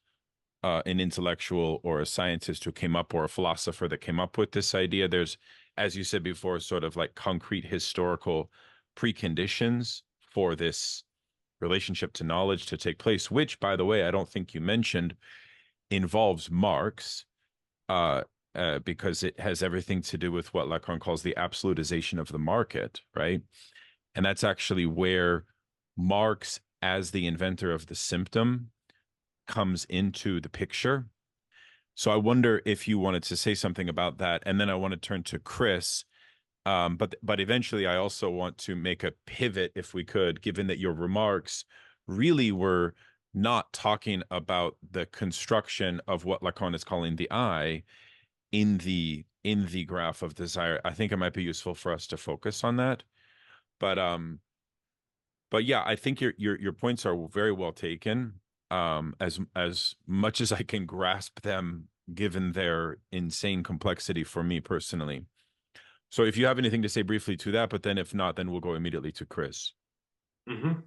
an intellectual or a scientist who came up, or a philosopher that came up with this idea. There's, as you said before, sort of like concrete historical preconditions for this relationship to knowledge to take place, which, by the way, I don't think you mentioned, involves Marx, because it has everything to do with what Lacan calls the absolutization of the market, right? And that's actually where Marx, as the inventor of the symptom, comes into the picture. So I wonder if you wanted to say something about that, and then I want to turn to Chris. But eventually, I also want to make a pivot, if we could, given that your remarks really were not talking about the construction of what Lacan is calling the I in the graph of desire. I think it might be useful for us to focus on that. But yeah, I think your points are very well taken. As much as I can grasp them, given their insane complexity for me personally. So if you have anything to say briefly to that, but then if not, then we'll go immediately to Chris. Mm-hmm.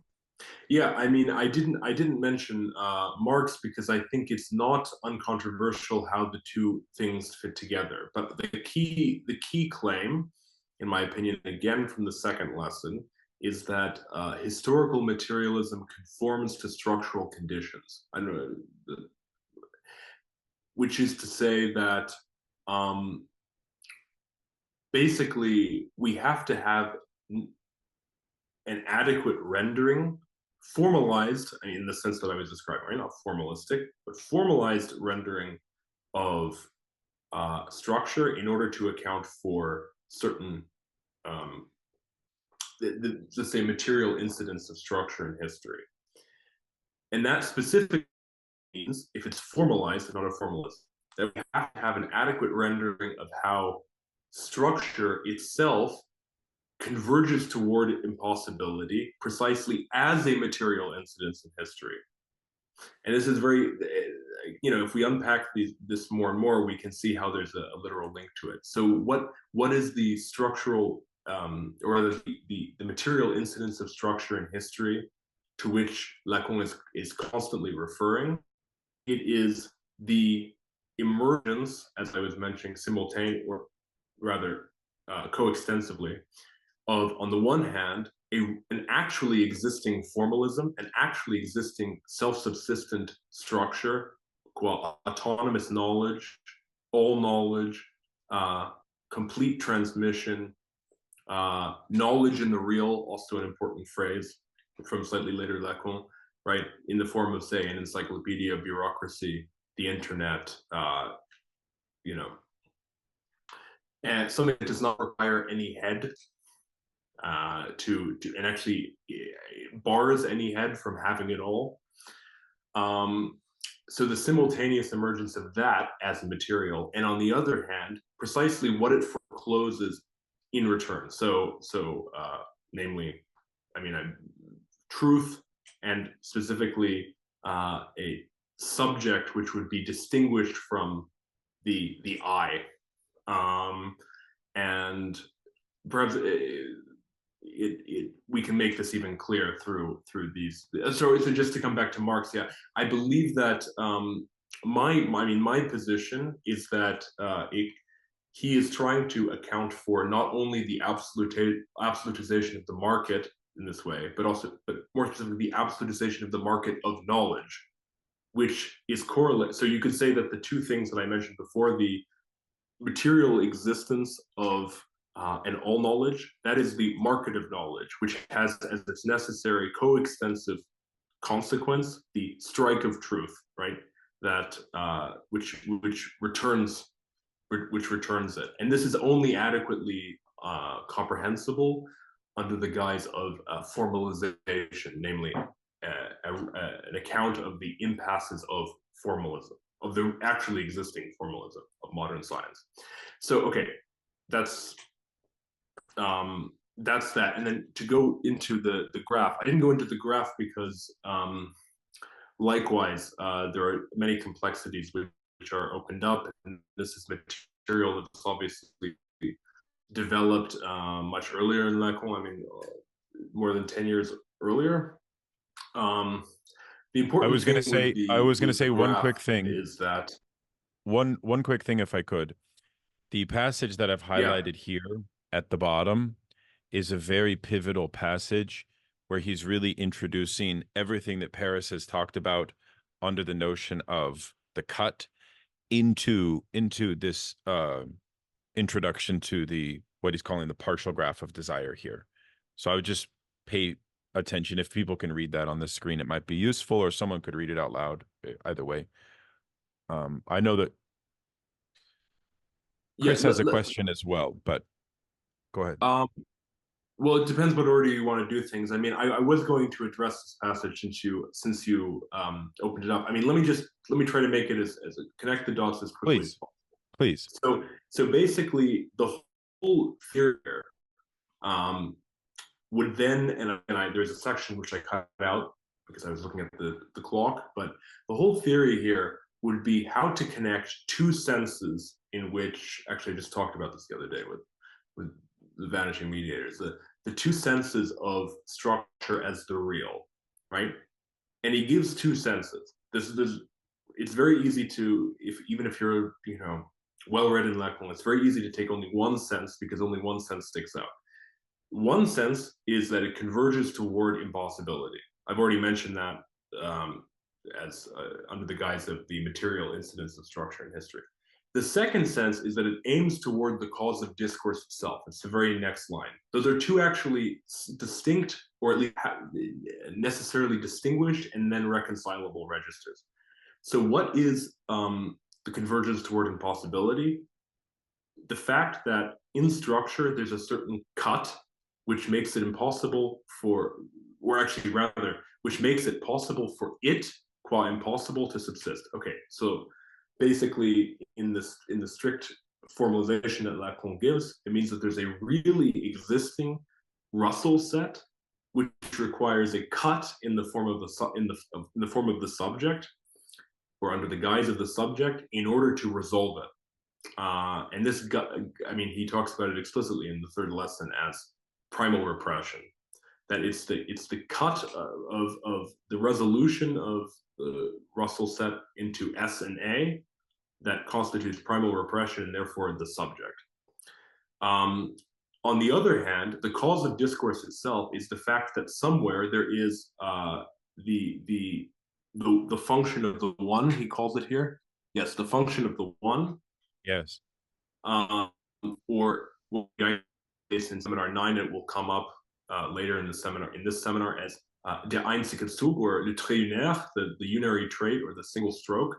Yeah, I mean, I didn't mention Marx because I think it's not uncontroversial how the two things fit together. But the key claim, in my opinion, again from the second lesson, is that historical materialism conforms to structural conditions. I don't know, which is to say that basically we have to have an adequate rendering, formalized in the sense that I was describing, right? Not formalistic, but formalized rendering of structure in order to account for certain, let's say, material incidents of structure in history. And that specific means, if it's formalized and not a formalist, that we have to have an adequate rendering of how structure itself converges toward impossibility precisely as a material incidence in history. And this is very, if we unpack this more and more, we can see how there's a literal link to it. So what is the structural, or the material incidence of structure in history to which Lacan is constantly referring? It is the emergence, as I was mentioning, simultaneously, or rather coextensively, of, on the one hand, an actually existing formalism, an actually existing self-subsistent structure, autonomous knowledge, all knowledge, complete transmission, Knowledge in the real, also an important phrase from slightly later Lacan, right? In the form of, say, an encyclopedia, bureaucracy, the internet, you know, and something that does not require any head and actually bars any head from having it all. So the simultaneous emergence of that as a material, and on the other hand, precisely what it forecloses in return. So namely, I mean, truth, and specifically a subject which would be distinguished from the I, and perhaps we can make this even clearer through these. So just to come back to Marx, yeah, I believe that my position is that he is trying to account for not only the absolutization of the market in this way, but more specifically the absolutization of the market of knowledge, which is correlated. So you could say that the two things that I mentioned before, the material existence of and all knowledge, that is the market of knowledge, which has as its necessary coextensive consequence the strike of truth, right? That which returns it, and this is only adequately comprehensible under the guise of formalization, namely an account of the impasses of formalism, of the actually existing formalism of modern science. So, okay, that's that. And then to go into the graph, I didn't go into the graph because likewise, there are many complexities which are opened up, and this is material that's obviously developed much earlier in Lacan. I mean, more than 10 years earlier. The important I was going to say one quick thing is that one quick thing, if I could. The passage that I've highlighted here at the bottom is a very pivotal passage where he's really introducing everything that Paris has talked about under the notion of the cut into this introduction to what he's calling the partial graph of desire here. So I would just pay attention. If people can read that on the screen, it might be useful, or someone could read it out loud. Either way. I know that Chris has a question as well, but go ahead. Well, it depends what order you want to do things. I mean, I was going to address this passage since you opened it up. I mean, let me try to make it as connect the dots as quickly as possible. Please. So basically, the whole theory would then, and there's a section which I cut out because I was looking at the clock, but the whole theory here would be how to connect two senses in which, actually I just talked about this the other day with the vanishing mediators, the two senses of structure as the real, right? And he gives two senses. It's very easy to, even if you're well read in Lacan, it's very easy to take only one sense because only one sense sticks out. One sense is that it converges toward impossibility. I've already mentioned that as under the guise of the material incidence of structure in history. The second sense is that it aims toward the cause of discourse itself. It's the very next line. Those are two actually distinct, or at least necessarily distinguished and then reconcilable registers. So what is the convergence toward impossibility? The fact that in structure, there's a certain cut, which makes it impossible which makes it possible for it, qua impossible, to subsist. Okay, so basically, in the strict formalization that Lacan gives, it means that there's a really existing Russell set, which requires a cut in the form of the form of the subject, or under the guise of the subject, in order to resolve it. And this, he talks about it explicitly in the third lesson as primal repression. That it's the cut of the resolution of the Russell set into S and A that constitutes primal repression, and therefore the subject. On the other hand, the cause of discourse itself is the fact that somewhere there is the function of the one, he calls it here. Yes, the function of the one. Yes. Or the case in seminar 9, it will come up later in the seminar, in this seminar, as der einzige Zug, or le trait unaire, the unary trait or the single stroke,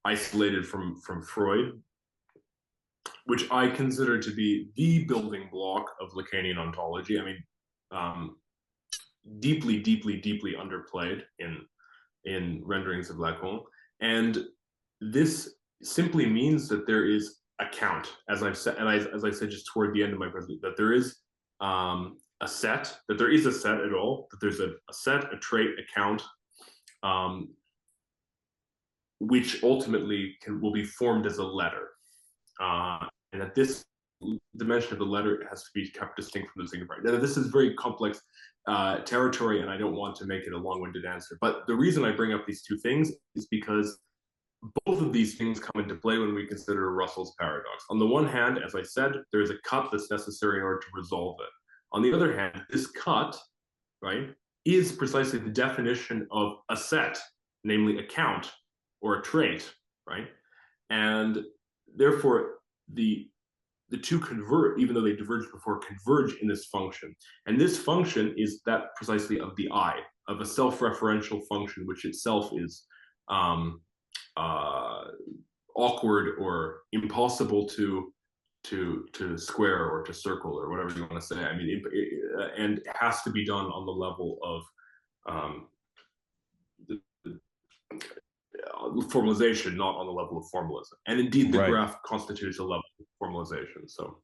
isolated from Freud, which I consider to be the building block of Lacanian ontology. I mean, deeply, deeply, deeply underplayed in renderings of Lacan. And this simply means that there is a count, as I've said, and as I said just toward the end of my presentation, that there is a set, that there is a set at all, that there's a set, a trait, a count, which ultimately will be formed as a letter. And that this dimension of the letter has to be kept distinct from the signifier. Now, this is very complex territory, and I don't want to make it a long-winded answer. But the reason I bring up these two things is because both of these things come into play when we consider Russell's paradox. On the one hand, as I said, there is a cut that's necessary in order to resolve it. On the other hand, this cut, right, is precisely the definition of a set, namely a count or a trait, right? And therefore, the two converge, even though they diverged before, converge in this function. And this function is that precisely of the I, of a self-referential function, which itself is awkward or impossible to square or to circle or whatever you want to say. I mean, and it has to be done on the level of formalization, not on the level of formalism. And indeed, the graph constitutes a level of formalization. So,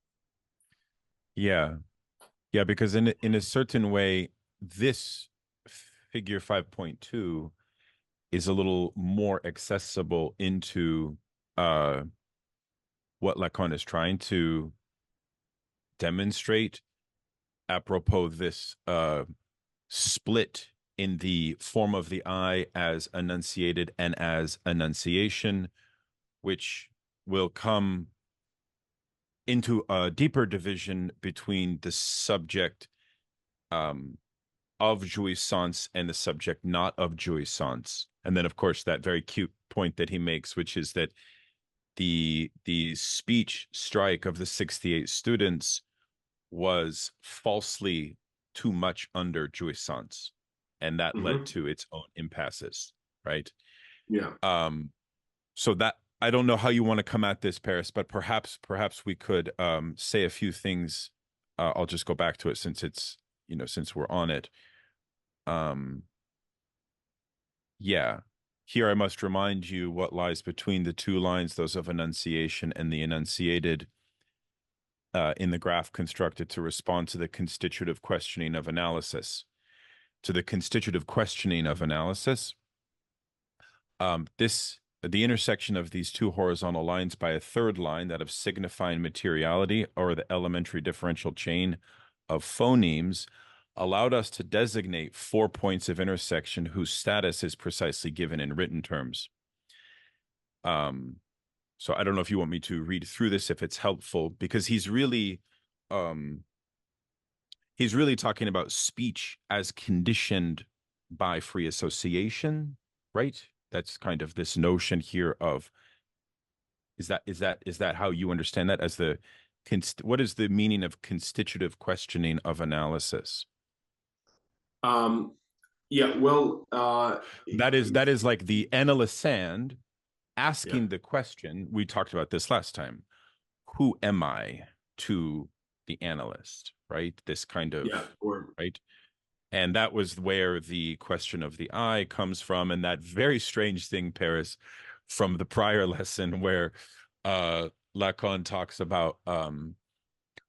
yeah, because in a certain way, this figure 5.2 is a little more accessible into what Lacan is trying to demonstrate apropos this split in the form of the I as enunciated and as enunciation, which will come into a deeper division between the subject of jouissance and the subject not of jouissance. And then, of course, that very cute point that he makes, which is that the speech strike of the 68 students was falsely too much under jouissance, and that led to its own impasses, right? Yeah. So that, I don't know how you want to come at this, Paris, but perhaps we could say a few things. I'll just go back to it since it's, since we're on it. Yeah. Here I must remind you what lies between the two lines, those of enunciation and the enunciated, in the graph constructed to respond to the constitutive questioning of analysis. To the constitutive questioning of analysis, the intersection of these two horizontal lines by a third line, that of signifying materiality, or the elementary differential chain of phonemes, allowed us to designate 4 points of intersection whose status is precisely given in written terms. So I don't know if you want me to read through this, if it's helpful, because he's really talking about speech as conditioned by free association, right? That's kind of this notion here of, is that how you understand that as the, what is the meaning of constitutive questioning of analysis? Yeah, well, that is like the analysand asking the question. We talked about this last time. Who am I to the analyst, right? This kind of, right? And that was where the question of the I comes from. And that very strange thing, Paris, from the prior lesson where Lacan talks about,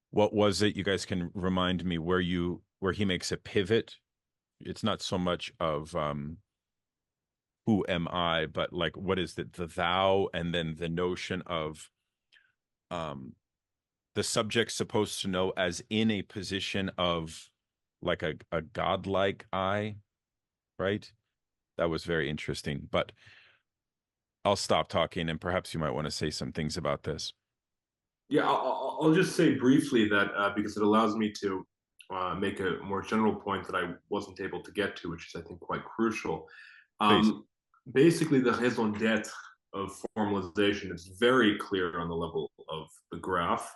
what was it? You guys can remind me where he makes a pivot. It's not so much of who am I, but like, what is the thou, and then the notion of the subject supposed to know as in a position of like a godlike I, right? That was very interesting, but I'll stop talking and perhaps you might want to say some things about this. Yeah, I'll just say briefly that because it allows me to make a more general point that I wasn't able to get to, which is, I think, quite crucial. Basically, the raison d'être of formalization is very clear on the level of the graph.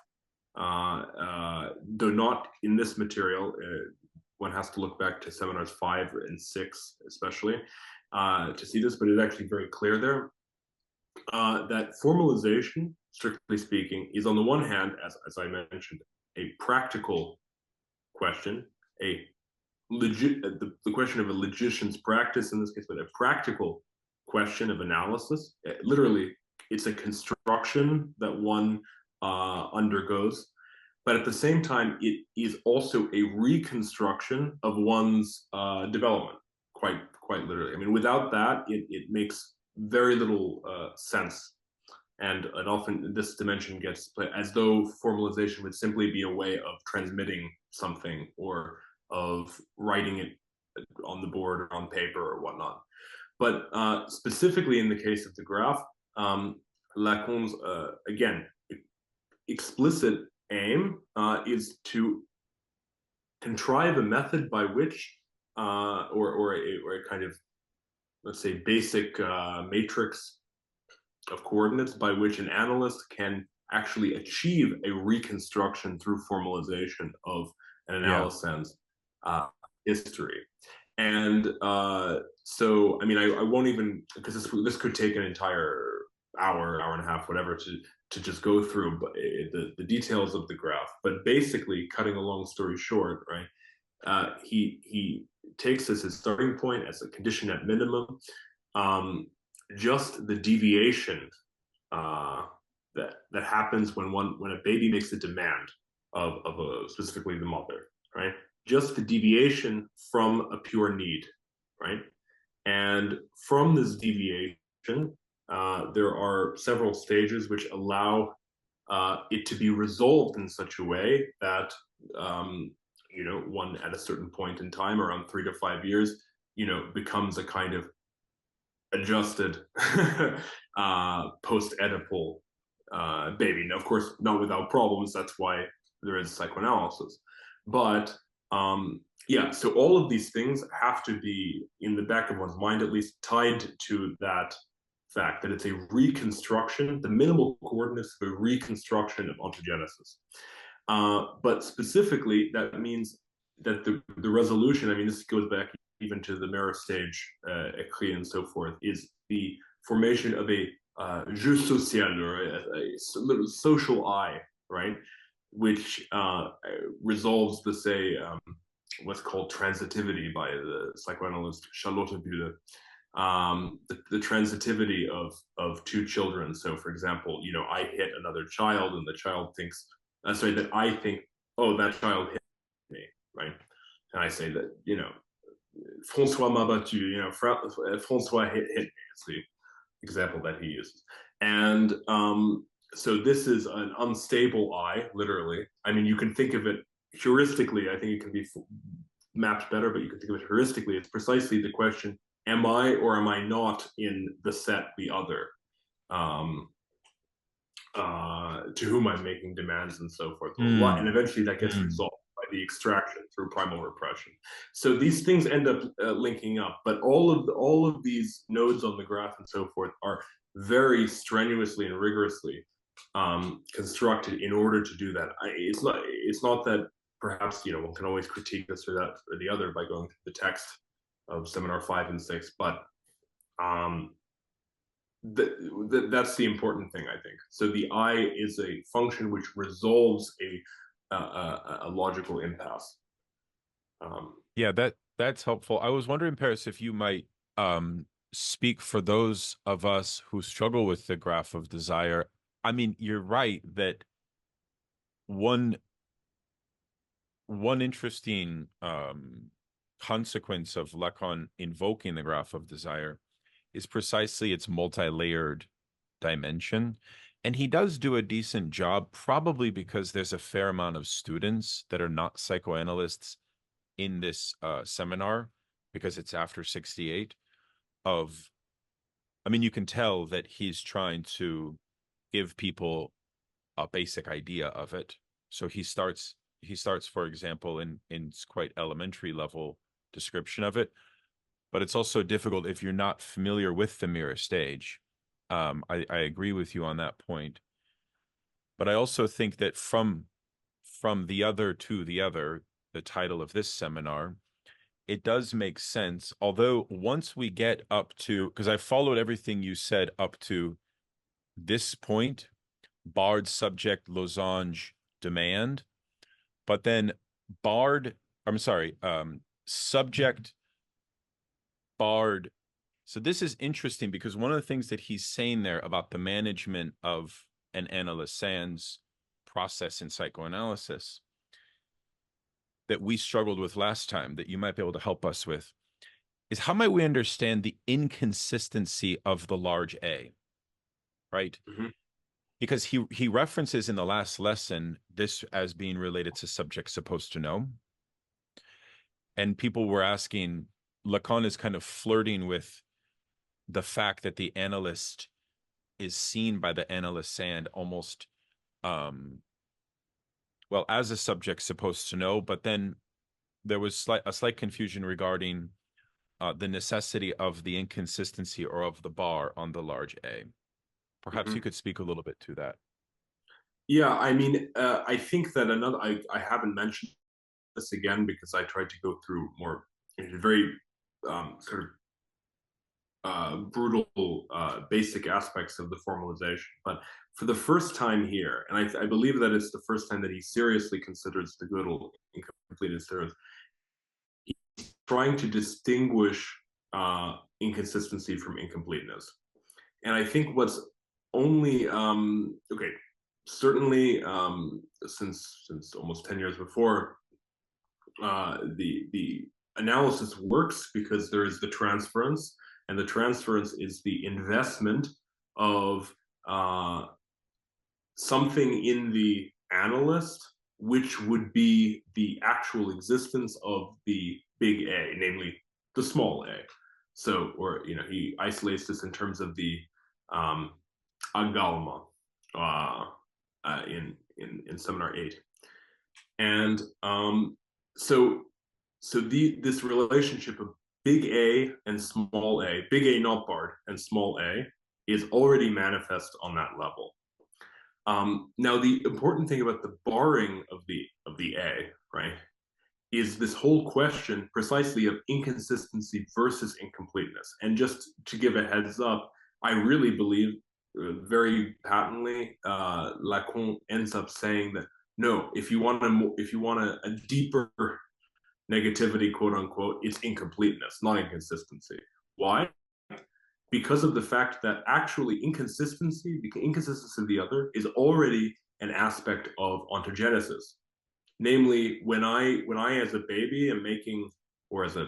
though not in this material. One has to look back to seminars 5 and 6, especially, to see this, but it's actually very clear there that formalization, strictly speaking, is on the one hand, as I mentioned, a practical question, the question of a logician's practice in this case, but a practical question of analysis. Literally, it's a construction that one undergoes, but at the same time, it is also a reconstruction of one's development. Quite literally. I mean, without that, it makes very little sense. And often this dimension gets played as though formalization would simply be a way of transmitting something or of writing it on the board or on paper or whatnot. But specifically in the case of the graph, Lacan's, again, explicit aim is to contrive a method by which, or a kind of, let's say, basic matrix of coordinates by which an analyst can actually achieve a reconstruction through formalization of an analysis history. And so, I mean, I won't even, because this could take an entire hour and a half, whatever, to just go through the details of the graph. But basically, cutting a long story short, right, he takes as his starting point, as a condition at minimum, just the deviation that happens when a baby makes a demand of specifically the mother, right? Just the deviation from a pure need, right? And from this deviation, there are several stages which allow it to be resolved in such a way that one at a certain point in time, around 3 to 5 years, becomes a kind of adjusted post-Oedipal baby. Now, of course, not without problems. That's why there is psychoanalysis. But so all of these things have to be in the back of one's mind, at least, tied to that fact that it's a reconstruction, the minimal coordinates of a reconstruction of ontogenesis. But specifically, that means that the resolution, I mean, this goes back even to the mirror stage, écrit and so forth, is the formation of a jeu social, or a social I, right? Which resolves the, say, what's called transitivity by the psychoanalyst Charlotte Bühler. The transitivity of two children. So, for example, I hit another child, and the child thinks, that I think, oh, that child hit me, right? And I say that, François m'a battu, François hit me. It's the example that he uses. And so this is an unstable I, literally. I mean, you can think of it heuristically. I think it can be mapped better, but you can think of it heuristically. It's precisely the question, am I or am I not in the set, the other, to whom I'm making demands and so forth. And eventually that gets resolved by the extraction through primal repression. So these things end up linking up, but all of these nodes on the graph and so forth are very strenuously and rigorously constructed in order to do that. It's not that perhaps one can always critique this or that or the other by going through the text of seminar 5 and 6, but that's the important thing, I think. So the I is a function which resolves a logical impasse. That's helpful. I was wondering, Paris, if you might speak for those of us who struggle with the graph of desire. I mean, you're right that one interesting consequence of Lacan invoking the graph of desire is precisely its multi-layered dimension. And he does do a decent job, probably because there's a fair amount of students that are not psychoanalysts in this seminar, because it's after 68 I mean, you can tell that he's trying to give people a basic idea of it. So he starts, for example, in quite elementary level description of it. But it's also difficult if you're not familiar with the mirror stage. I agree with you on that point. But I also think that from from the other to the other, the title of this seminar, it does make sense. Although once we get up to, because I followed everything you said up to this point, barred, subject, losange, demand, but then subject, barred. So this is interesting because one of the things that he's saying there about the management of an analysand's process in psychoanalysis that we struggled with last time, that you might be able to help us with, is how might we understand the inconsistency of the large A, right? Mm-hmm. Because he references in the last lesson this as being related to subject supposed to know. And people were asking, Lacan is kind of flirting with the fact that the analyst is seen by the analysand almost, well, as a subject supposed to know, but then there was a slight confusion regarding the necessity of the inconsistency or of the bar on the large A. Perhaps you could speak a little bit to that. Yeah, I mean, I think that I haven't mentioned this again because I tried to go through more very sort of brutal basic aspects of the formalization. But for the first time here, and I believe that it's the first time that he seriously considers the Gödel incompleteness theorem, he's trying to distinguish inconsistency from incompleteness. And I think what's only okay, certainly since almost 10 years before, the analysis works because there is the transference, and the transference is the investment of something in the analyst, which would be the actual existence of the big A, namely the small a. So, or he isolates this in terms of the agalma in Seminar 8, and this relationship of big A and small a, big A not barred and small a, is already manifest on that level. Now, the important thing about the barring of the A, right, is this whole question precisely of inconsistency versus incompleteness. And just to give a heads up, I really believe very patently, Lacan ends up saying that no, if you want a deeper negativity, quote unquote, it's incompleteness, not inconsistency. Why? Because of the fact that actually inconsistency, the inconsistency of the other, is already an aspect of ontogenesis. Namely, when I as a baby am making, or as a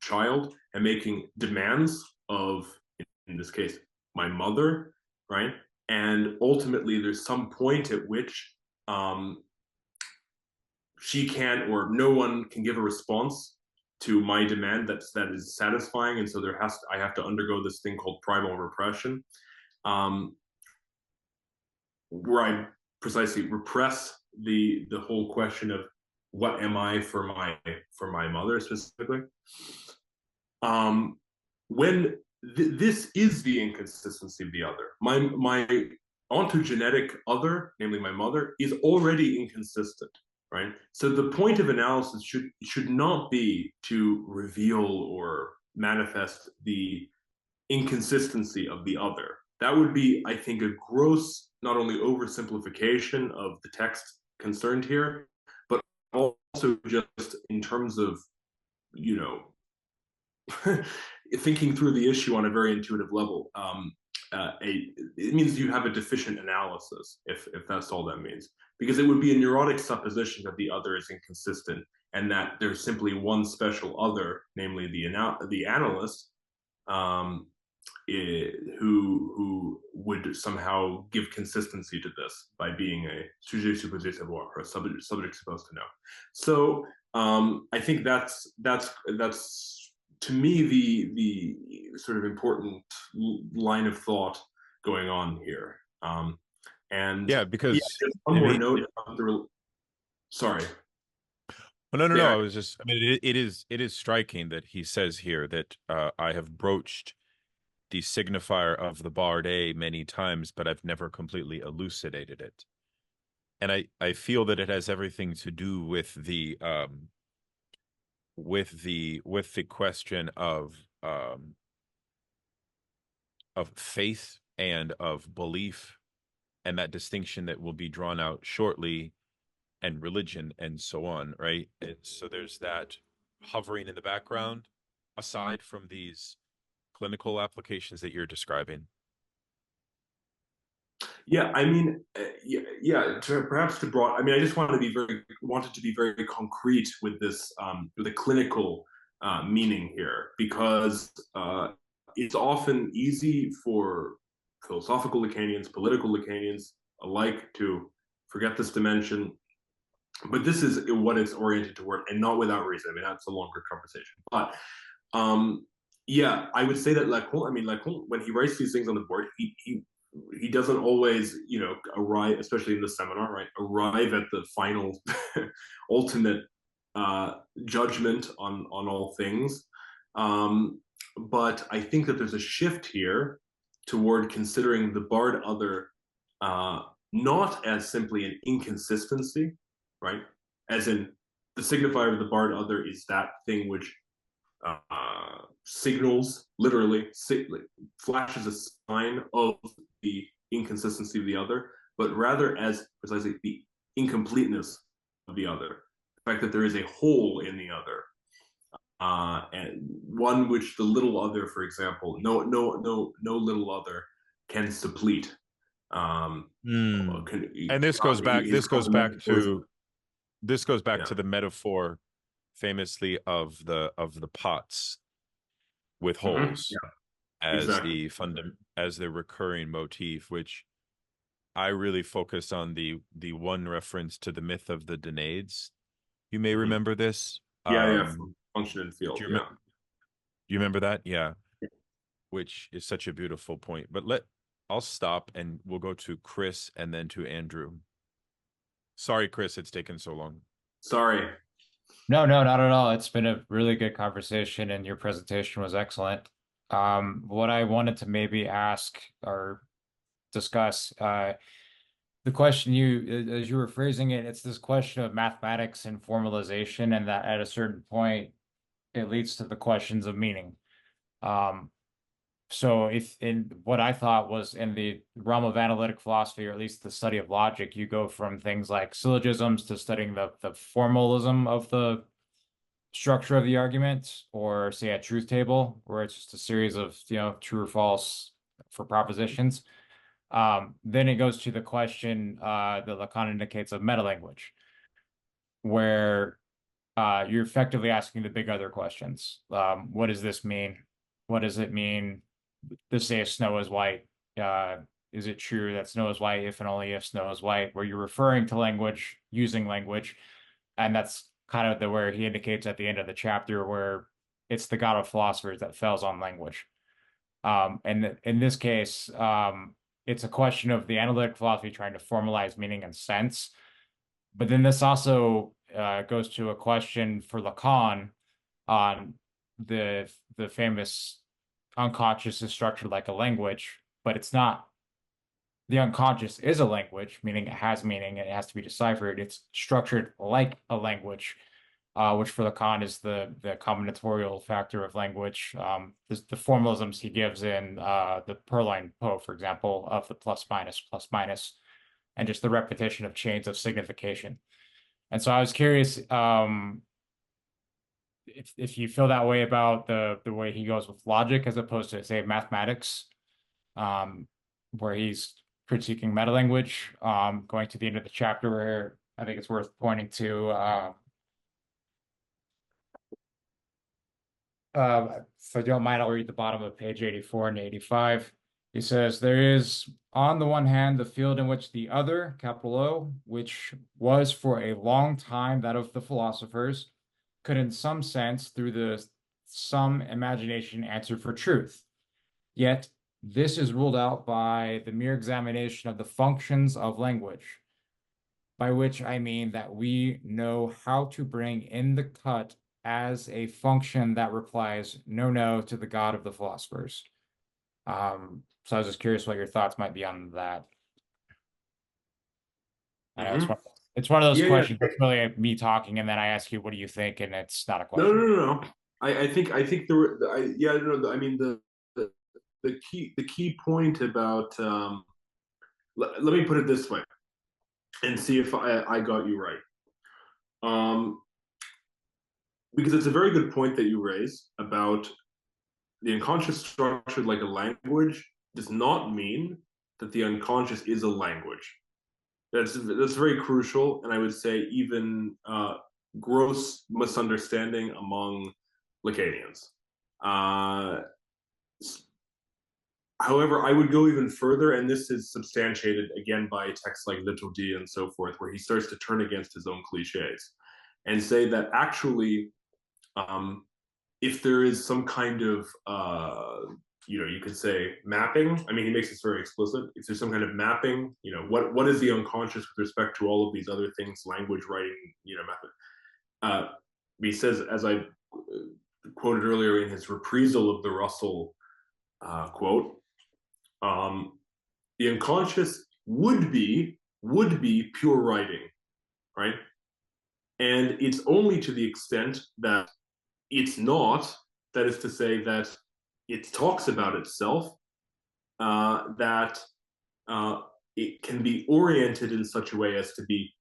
child, am making demands of, in this case, my mother, right? And ultimately, there's some point at which she can't, or no one can give a response to my demand that is satisfying, and so I have to undergo this thing called primal repression, where I precisely repress the whole question of what am I for my mother specifically. When this is the inconsistency of the other, my ontogenetic other, namely my mother, is already inconsistent. Right. So the point of analysis should not be to reveal or manifest the inconsistency of the other. That would be, I think, a gross, not only oversimplification of the text concerned here, but also just in terms of, thinking through the issue on a very intuitive level. It means you have a deficient analysis, if that's all that means. Because it would be a neurotic supposition that the other is inconsistent and that there's simply one special other, namely the analyst, who would somehow give consistency to this by being a sujet supposé savoir, or a subject supposed to know. So I think that's to me the sort of important line of thought going on here. And yeah, because one more note. Sorry. Well, no. I was just. I mean, it is striking that he says here that I have broached the signifier of the barred A many times, but I've never completely elucidated it. and I feel that it has everything to do with the question of faith and of belief, and that distinction that will be drawn out shortly, and religion and so on, right? And so there's that hovering in the background aside from these clinical applications that you're describing. Yeah, I mean, perhaps to broad. I mean, I just wanted to be very concrete with this, with a clinical meaning here, because it's often easy for philosophical Lacanians, political Lacanians alike to forget this dimension. But this is what it's oriented toward, and not without reason. I mean, that's a longer conversation. But yeah, I would say that Lacan, I mean, Lacan, when he writes these things on the board, he doesn't always, you know, arrive, especially in the seminar, right, arrive at the final ultimate judgment on all things. But I think that there's a shift here toward considering the barred other not as simply an inconsistency, right? As in, the signifier of the barred other is that thing which signals, literally, flashes a sign of the inconsistency of the other, but rather as precisely the incompleteness of the other. The fact that there is a hole in the other, and one which the little other, for example, no little other can supplete. And this goes back. This goes back to the metaphor, famously, of the pots with holes, as exactly. as the recurring motif, which I really focus on the one reference to the myth of the Danaids. You may remember this. Function and field. You remember that? Yeah. Which is such a beautiful point. But I'll stop and we'll go to Chris and then to Andrew. Sorry, Chris, it's taken so long. Sorry. No, not at all. It's been a really good conversation and your presentation was excellent. What I wanted to maybe ask or discuss, the question as you were phrasing it, it's this question of mathematics and formalization, and that at a certain point, it leads to the questions of meaning. So if in what I thought was in the realm of analytic philosophy, or at least the study of logic, you go from things like syllogisms to studying the formalism of the structure of the argument, or say a truth table, where it's just a series of, you know, true or false for propositions. Then it goes to the question that Lacan indicates of metalanguage, where you're effectively asking the big other questions. What does this mean? What does it mean to say snow is white? Is it true that snow is white if and only if snow is white? Where you're referring to language, using language, and that's kind of where he indicates at the end of the chapter, where it's the God of philosophers that fails on language. And in this case, it's a question of the analytic philosophy trying to formalize meaning and sense. But then this also goes to a question for Lacan on the famous unconscious is structured like a language, but it's not. The unconscious is a language, meaning it has meaning and it has to be deciphered. It's structured like a language, which for Lacan is the combinatorial factor of language. The formalisms he gives in the Perline Poe, for example, of the plus minus, and just the repetition of chains of signification. And so I was curious if you feel that way about the way he goes with logic as opposed to, say, mathematics, where he's critiquing metalanguage, going to the end of the chapter where I think it's worth pointing to. If I don't mind, I'll read the bottom of page 84 and 85. He says, there is, on the one hand, the field in which the other, capital O, which was for a long time that of the philosophers, could in some sense, through some imagination, answer for truth. Yet, this is ruled out by the mere examination of the functions of language, by which I mean that we know how to bring in the cut as a function that replies no to the God of the philosophers. So I was just curious what your thoughts might be on that. I know it's one of those Yeah, questions yeah. that's really me talking, and then I ask you, what do you think? And it's not a No, question. no, no, no. I think there were. Yeah, no. I mean the key point about. Let me put it this way, and see if I got you right. Because it's a very good point that you raise about the unconscious structured like a language does not mean that the unconscious is a language. That's very crucial, and I would say even gross misunderstanding among Lacanians. However, I would go even further, and this is substantiated again by texts like Little D and so forth, where he starts to turn against his own cliches and say that actually, if there is some kind of, you could say mapping. I mean, he makes this very explicit. If there's some kind of mapping, what is the unconscious with respect to all of these other things, language, writing, method. He says, as I quoted earlier in his reprisal of the Russell quote, the unconscious would be pure writing, right? And it's only to the extent that it's not, that is to say that it talks about itself, that it can be oriented in such a way as to be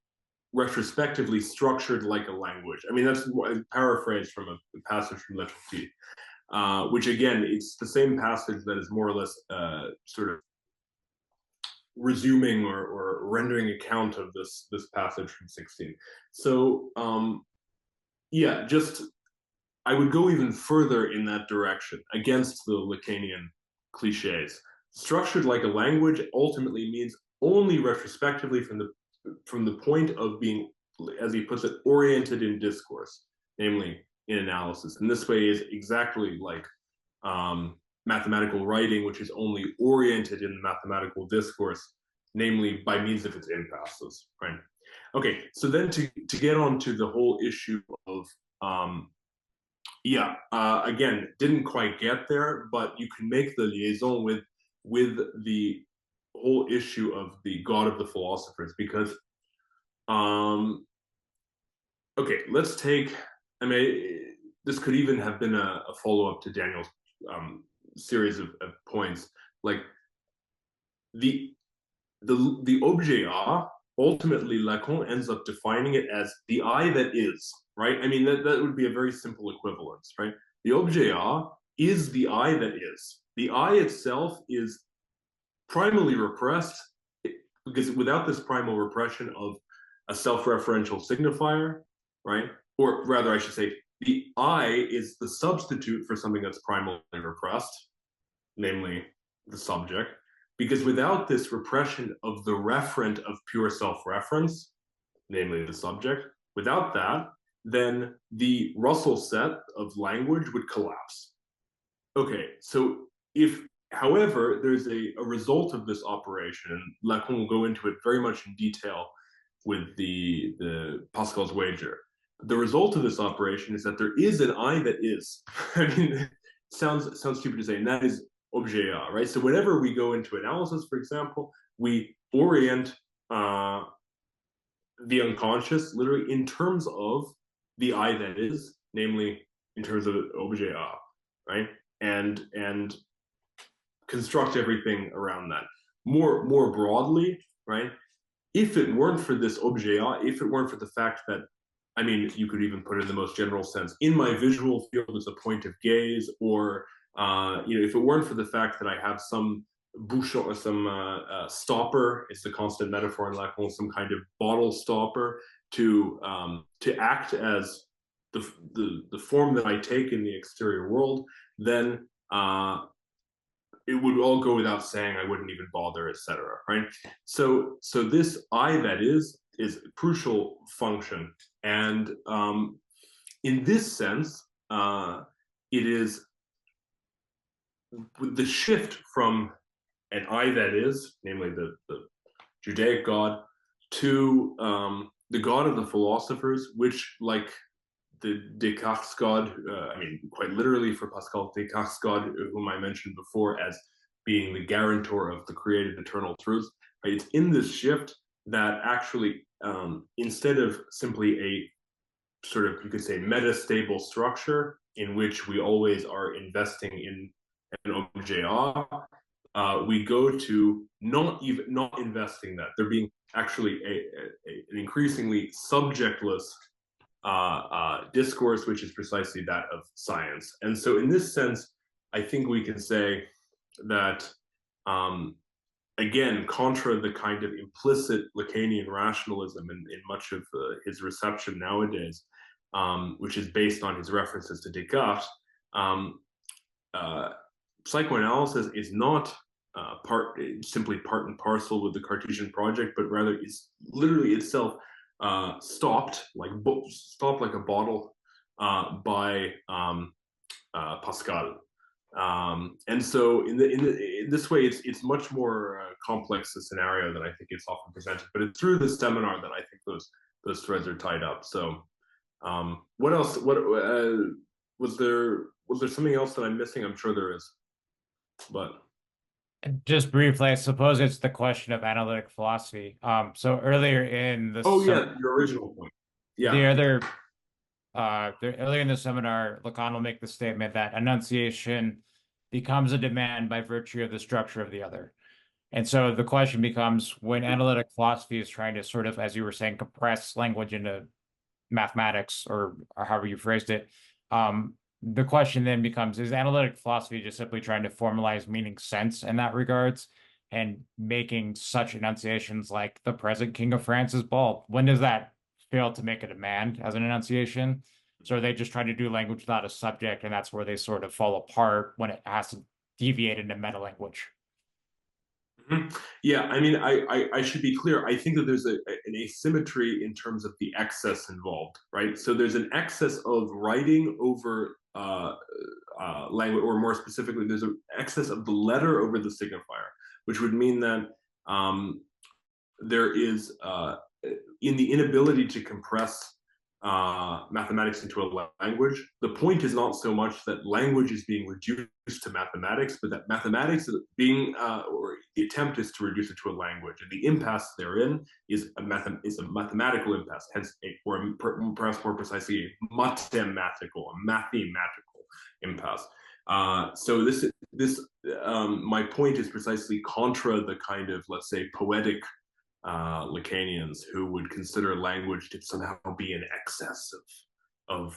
retrospectively structured like a language. I mean, that's a paraphrase from a passage from Little T, which again, it's the same passage that is more or less sort of resuming or rendering account of this passage from 16. So yeah, just I would go even further in that direction against the Lacanian cliches. Structured like a language ultimately means only retrospectively from the point of being, as he puts it, oriented in discourse, namely in analysis. And this way is exactly like mathematical writing, which is only oriented in the mathematical discourse, namely by means of its impasses, right? Okay, so then to get on to the whole issue of, again, didn't quite get there, but you can make the liaison with the whole issue of the God of the philosophers, because, okay, let's take, I mean, this could even have been a follow-up to Daniel's series of points, like the objet A, ultimately Lacan ends up defining it as the I that is, right? I mean, that would be a very simple equivalence, right? The objet A is the I that is. The I itself is primally repressed, because without this primal repression of a self-referential signifier, right? Or rather, I should say, the I is the substitute for something that's primally repressed, namely the subject, because without this repression of the referent of pure self-reference, namely the subject, without that, then the Russell set of language would collapse. Okay, so if, however, there's a result of this operation, and Lacan will go into it very much in detail with the Pascal's wager. The result of this operation is that there is an I that is. I mean, it sounds stupid to say, and that is objet A, right? So whenever we go into analysis, for example, we orient the unconscious literally in terms of the I that is, namely in terms of objet A, right? And construct everything around that. More broadly, right? If it weren't for this objet A, if it weren't for the fact that, I mean, you could even put it in the most general sense, in my visual field as a point of gaze, or if it weren't for the fact that I have some bouchon or some stopper, it's the constant metaphor in Lacan, some kind of bottle stopper to act as the form that I take in the exterior world, then it would all go without saying, I wouldn't even bother, etc. Right? So this I that is a crucial function, and in this sense, it is the shift from an I that is, namely the Judaic God, to the God of the philosophers, which, like the Descartes God, I mean, quite literally for Pascal, Descartes God, whom I mentioned before as being the guarantor of the created eternal truth, right? It's in this shift that actually instead of simply a sort of, you could say, metastable structure in which we always are investing in an objet, we go to not investing that. There being actually an increasingly subjectless discourse, which is precisely that of science. And so in this sense, I think we can say that, again, contra the kind of implicit Lacanian rationalism in much of his reception nowadays, which is based on his references to Descartes, psychoanalysis is not simply part and parcel with the Cartesian project, but rather is literally itself stopped like a bottle by Pascal. And so in this way, it's much more complex a scenario than I think it's often presented. But it's through this seminar that I think those threads are tied up. So what else? What was there something else that I'm missing? I'm sure there is, but. Just briefly, I suppose it's the question of analytic philosophy. So earlier in the your original point. Yeah. Earlier in the seminar, Lacan will make the statement that enunciation becomes a demand by virtue of the structure of the other. And so the question becomes, when analytic philosophy is trying to sort of, as you were saying, compress language into mathematics, or however you phrased it, the question then becomes, is analytic philosophy just simply trying to formalize meaning sense in that regards, and making such enunciations like the present King of France is bald? When does that fail to make a demand as an enunciation? So are they just trying to do language without a subject, and that's where they sort of fall apart when it has to deviate into meta language? Yeah, I mean, I should be clear. I think that there's an asymmetry in terms of the excess involved, right? So there's an excess of writing over language, or more specifically, there's an excess of the letter over the signifier, which would mean that there is, in the inability to compress mathematics into a language, the point is not so much that language is being reduced to mathematics, but that mathematics is being, or the attempt is to reduce it to a language, and the impasse therein is a mathematical impasse, hence, or perhaps more precisely, a mathematical impasse. So my point is precisely contra the kind of, let's say, poetic Lacanians who would consider language to somehow be in excess of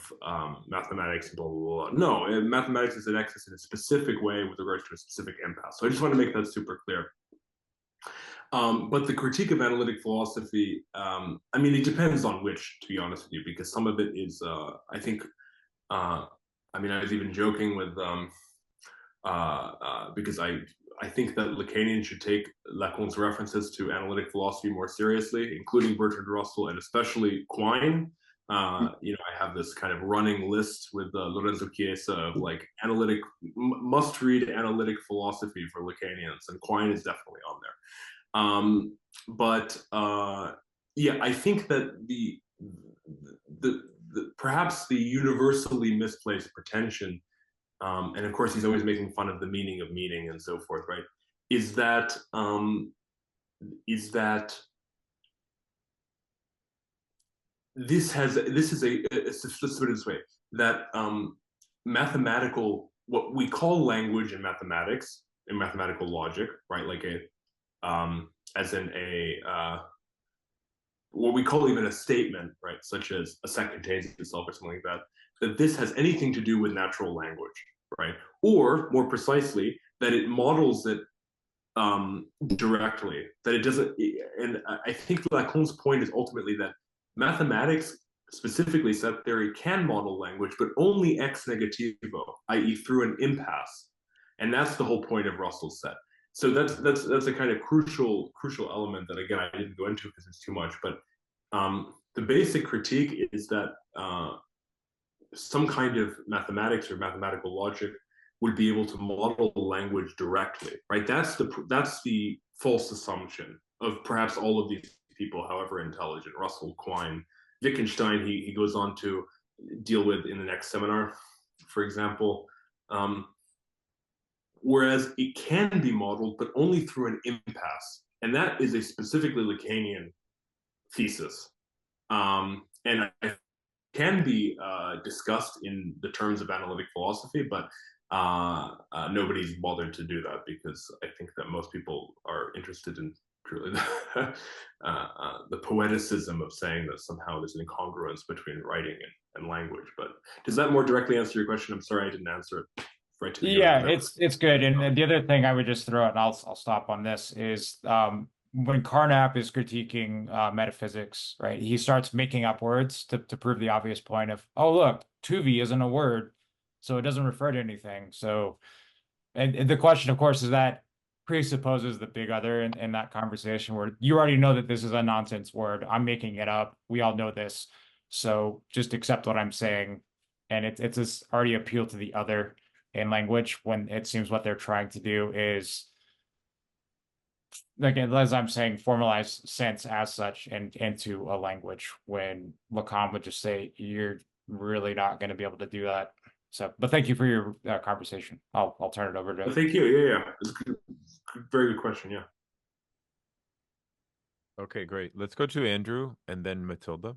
mathematics, blah, blah, blah. No, mathematics is in excess in a specific way with regards to a specific impasse. So I just want to make that super clear. But the critique of analytic philosophy, I mean, it depends on which, to be honest with you, because some of it is, I think, I mean, I was even joking with, because I think that Lacanian should take Lacan's references to analytic philosophy more seriously, including Bertrand Russell and especially Quine. You know, I have this kind of running list with Lorenzo Chiesa of like must-read analytic philosophy for Lacanians, and Quine is definitely on there. Yeah, I think that the perhaps the universally misplaced pretension, and of course he's always making fun of the meaning of meaning and so forth, right? Is that let's put it this way, that mathematical, what we call language in mathematics, in mathematical logic, right? Like as in what we call even a statement, right? Such as a set contains itself or something like that this has anything to do with natural language, right? Or more precisely, that it models it directly, that it doesn't. And I think Lacan's point is ultimately that mathematics, specifically set theory, can model language, but only ex negativo, i.e. through an impasse. And that's the whole point of Russell's set. So that's a kind of crucial element that, again, I didn't go into because it's too much. But the basic critique is that some kind of mathematics or mathematical logic would be able to model language directly, right? That's the false assumption of perhaps all of these people, however intelligent. Russell, Quine, Wittgenstein, he goes on to deal with in the next seminar, for example. Whereas it can be modeled, but only through an impasse. And that is a specifically Lacanian thesis, and it can be discussed in the terms of analytic philosophy, but nobody's bothered to do that because I think that most people are interested in truly the poeticism of saying that somehow there's an incongruence between writing and language. But does that more directly answer your question? I'm sorry I didn't answer it right to the Yeah, end. it's good. And the other thing I would just throw out, and I'll stop on this, is when Carnap is critiquing metaphysics, right? He starts making up words to prove the obvious point of, oh look, tuvi isn't a word, so it doesn't refer to anything. So, and the question, of course, is that presupposes the big other in that conversation where you already know that this is a nonsense word. I'm making it up. We all know this. So just accept what I'm saying. And it's this already appeal to the other in language when it seems what they're trying to do is, like, as I'm saying, formalize sense as such and into a language when Lacan would just say, you're really not going to be able to do that. So, but thank you for your conversation. I'll turn it over to. Thank you. Yeah. It's a very good question. Yeah. Okay, great. Let's go to Andrew and then Matilda.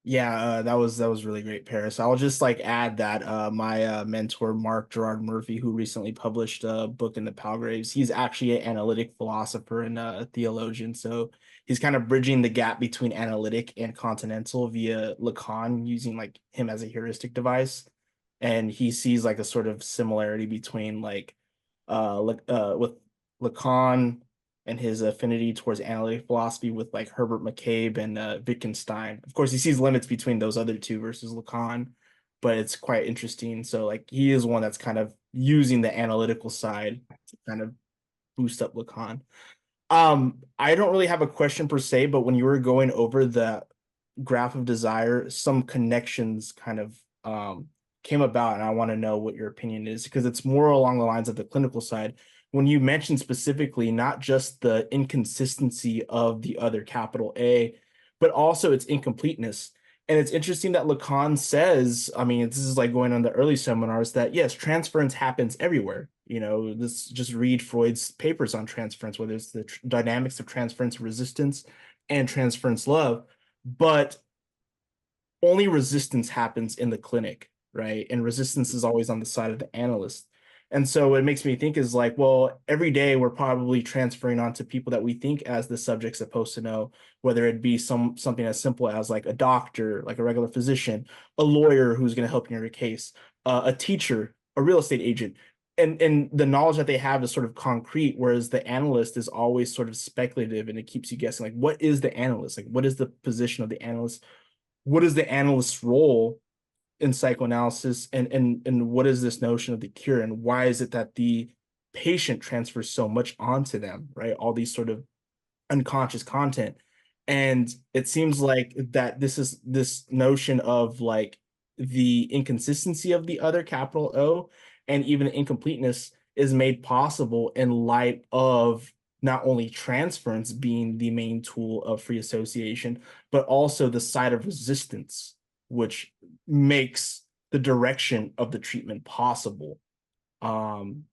Yeah, that was really great, Paris. I'll just like add that my mentor Mark Gerard Murphy, who recently published a book in the Palgraves, he's actually an analytic philosopher and a theologian. So he's kind of bridging the gap between analytic and continental via Lacan, using like him as a heuristic device. And he sees like a sort of similarity between like with Lacan and his affinity towards analytic philosophy with like Herbert McCabe and Wittgenstein. Of course, he sees limits between those other two versus Lacan, but it's quite interesting. So like he is one that's kind of using the analytical side to kind of boost up Lacan. I don't really have a question per se, but when you were going over the graph of desire, some connections kind of came about, and I want to know what your opinion is because it's more along the lines of the clinical side. When you mentioned specifically not just the inconsistency of the other capital A, but also its incompleteness. And it's interesting that Lacan says, I mean, this is like going on the early seminars, that yes, transference happens everywhere. You know, this just read Freud's papers on transference, whether it's the dynamics of transference resistance and transference love, but only resistance happens in the clinic, right? And resistance is always on the side of the analyst. And so it makes me think is like, well, every day we're probably transferring onto people that we think as the subject's supposed to know, whether it be something as simple as like a doctor, like a regular physician, a lawyer who's going to help you in your case, a teacher, a real estate agent. And the knowledge that they have is sort of concrete, whereas the analyst is always sort of speculative and it keeps you guessing, like, what is the analyst? Like, what is the position of the analyst? What is the analyst's role in psychoanalysis, and what is this notion of the cure, and why is it that the patient transfers so much onto them, right? All these sort of unconscious content. And it seems like that this notion of like the inconsistency of the other, capital O, and even incompleteness is made possible in light of not only transference being the main tool of free association, but also the side of resistance, which makes the direction of the treatment possible. And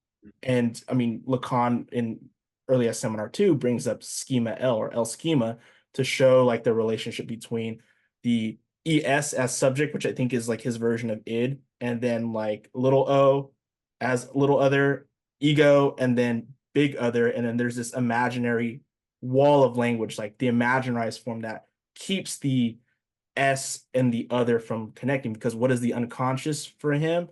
I mean, Lacan in early as Seminar 2 brings up schema L, or L schema, to show like the relationship between the ES as subject, which I think is like his version of id, and then like little o as little other, ego, and then big other. And then there's this imaginary wall of language, like the imaginarized form that keeps the S and the other from connecting, because what is the unconscious for him?